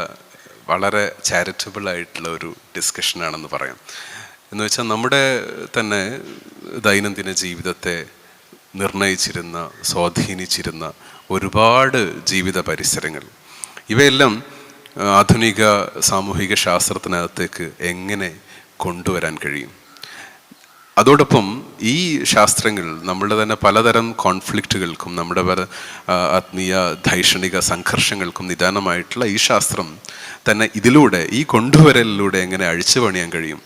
വളരെ ചാരിറ്റബിൾ ആയിട്ടുള്ള ഒരു ഡിസ്കഷനാണെന്ന് പറയാം. എന്ന് വെച്ചാൽ നമ്മുടെ തന്നെ ദൈനംദിന ജീവിതത്തെ നിർണയിച്ചിരുന്ന, സ്വാധീനിച്ചിരുന്ന ഒരുപാട് ജീവിത പരിസരങ്ങൾ, ഇവയെല്ലാം ആധുനിക സാമൂഹിക ശാസ്ത്രത്തിനകത്തേക്ക് എങ്ങനെ കൊണ്ടുവരാൻ കഴിയും? അതോടൊപ്പം ഈ ശാസ്ത്രങ്ങൾ നമ്മളുടെ തന്നെ പലതരം കോൺഫ്ലിക്റ്റുകൾക്കും, നമ്മുടെ പല ആത്മീയ ധൈഷണിക സംഘർഷങ്ങൾക്കും നിദാനമായിട്ടുള്ള ഈ ശാസ്ത്രം തന്നെ ഇതിലൂടെ, ഈ കൊണ്ടുവരലിലൂടെ എങ്ങനെ അഴിച്ചു പണിയാൻ കഴിയും?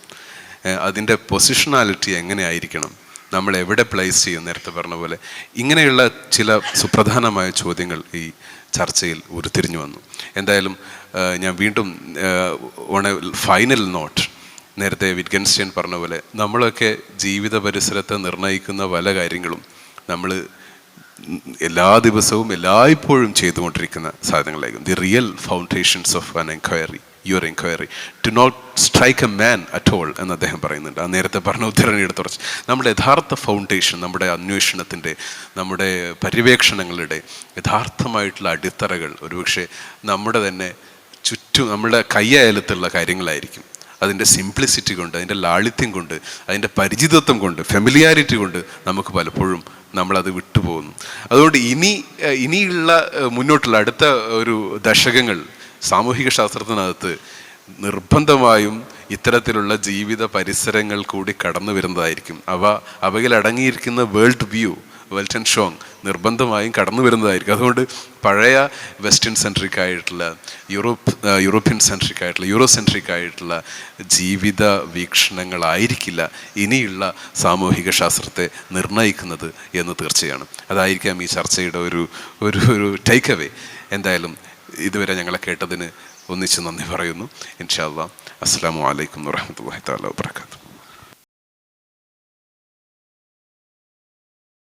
അതിൻ്റെ പൊസിഷണാലിറ്റി എങ്ങനെ ആയിരിക്കണം, നമ്മൾ എവിടെ പ്ലേസ് ചെയ്യും? നേരത്തെ പറഞ്ഞ പോലെ ഇങ്ങനെയുള്ള ചില സുപ്രധാനമായ ചോദ്യങ്ങൾ ഈ ചർച്ചയിൽ ഉരുത്തിരിഞ്ഞു വന്നു. എന്തായാലും ഞാൻ വീണ്ടും ഓൺ എ ഫൈനൽ നോട്ട്, നേരത്തെ വിറ്റ്ഗൻസ്റ്റൈൻ പറഞ്ഞ പോലെ നമ്മളൊക്കെ ജീവിത പരിസരത്തെ നിർണ്ണയിക്കുന്ന പല കാര്യങ്ങളും നമ്മൾ എല്ലാ ദിവസവും എല്ലായ്പ്പോഴും ചെയ്തുകൊണ്ടിരിക്കുന്ന സാധനങ്ങളായിരിക്കും. The real foundations of an enquiry, your enquiry, to not strike a man at all എന്ന് അദ്ദേഹം പറയുന്നുണ്ട്. ആ നേരത്തെ പറഞ്ഞ ഉദ്ധരണിയുടെ തുടർച്ച. നമ്മുടെ യഥാർത്ഥ ഫൗണ്ടേഷൻ, നമ്മുടെ അന്വേഷണത്തിൻ്റെ, നമ്മുടെ പര്യവേക്ഷണങ്ങളുടെ യഥാർത്ഥമായിട്ടുള്ള അടിത്തറകൾ ഒരുപക്ഷെ നമ്മുടെ തന്നെ ചുറ്റും, നമ്മുടെ കയ്യയലത്തുള്ള കാര്യങ്ങളായിരിക്കും. അതിൻ്റെ സിംപ്ലിസിറ്റി കൊണ്ട്, അതിൻ്റെ ലാളിത്യം കൊണ്ട്, അതിൻ്റെ പരിചിതത്വം കൊണ്ട്, ഫെമിലിയാരിറ്റി കൊണ്ട് നമുക്ക് പലപ്പോഴും നമ്മളത് വിട്ടുപോകുന്നു. അതുകൊണ്ട് ഇനിയുള്ള മുന്നോട്ടുള്ള അടുത്ത ഒരു ദശകങ്ങൾ സാമൂഹിക ശാസ്ത്രത്തിനകത്ത് നിർബന്ധമായും ഇത്തരത്തിലുള്ള ജീവിത പരിസരങ്ങൾ കൂടി കടന്നു വരുന്നതായിരിക്കും. അവയിൽ അടങ്ങിയിരിക്കുന്ന വേൾഡ് വ്യൂ, വെൽറ്റ് ആൻഡ് ഷോങ് നിർബന്ധമായും കടന്നു വരുന്നതായിരിക്കും. അതുകൊണ്ട് പഴയ വെസ്റ്റേൺ സെൻട്രിക് ആയിട്ടുള്ള, യൂറോപ്യൻ സെൻട്രിക് ആയിട്ടുള്ള, യൂറോ സെൻട്രിക് ആയിട്ടുള്ള ജീവിത വീക്ഷണങ്ങളായിരിക്കില്ല ഇനിയുള്ള സാമൂഹിക ശാസ്ത്രത്തെ നിർണ്ണയിക്കുന്നത് എന്ന് തീർച്ചയാണ്. അതായിരിക്കാം ഈ ചർച്ചയുടെ ഒരു ടേക്ക് അവേ. എന്തായാലും ഇതുവരെ ഞങ്ങളെ കേട്ടതിന് ഒന്നിച്ച് നന്ദി പറയുന്നു. ഇൻഷാ അല്ലാഹ്. അസ്സലാമു അലൈക്കും വറഹ്മത്തുള്ളാഹി തആല വബറകാതുഹു.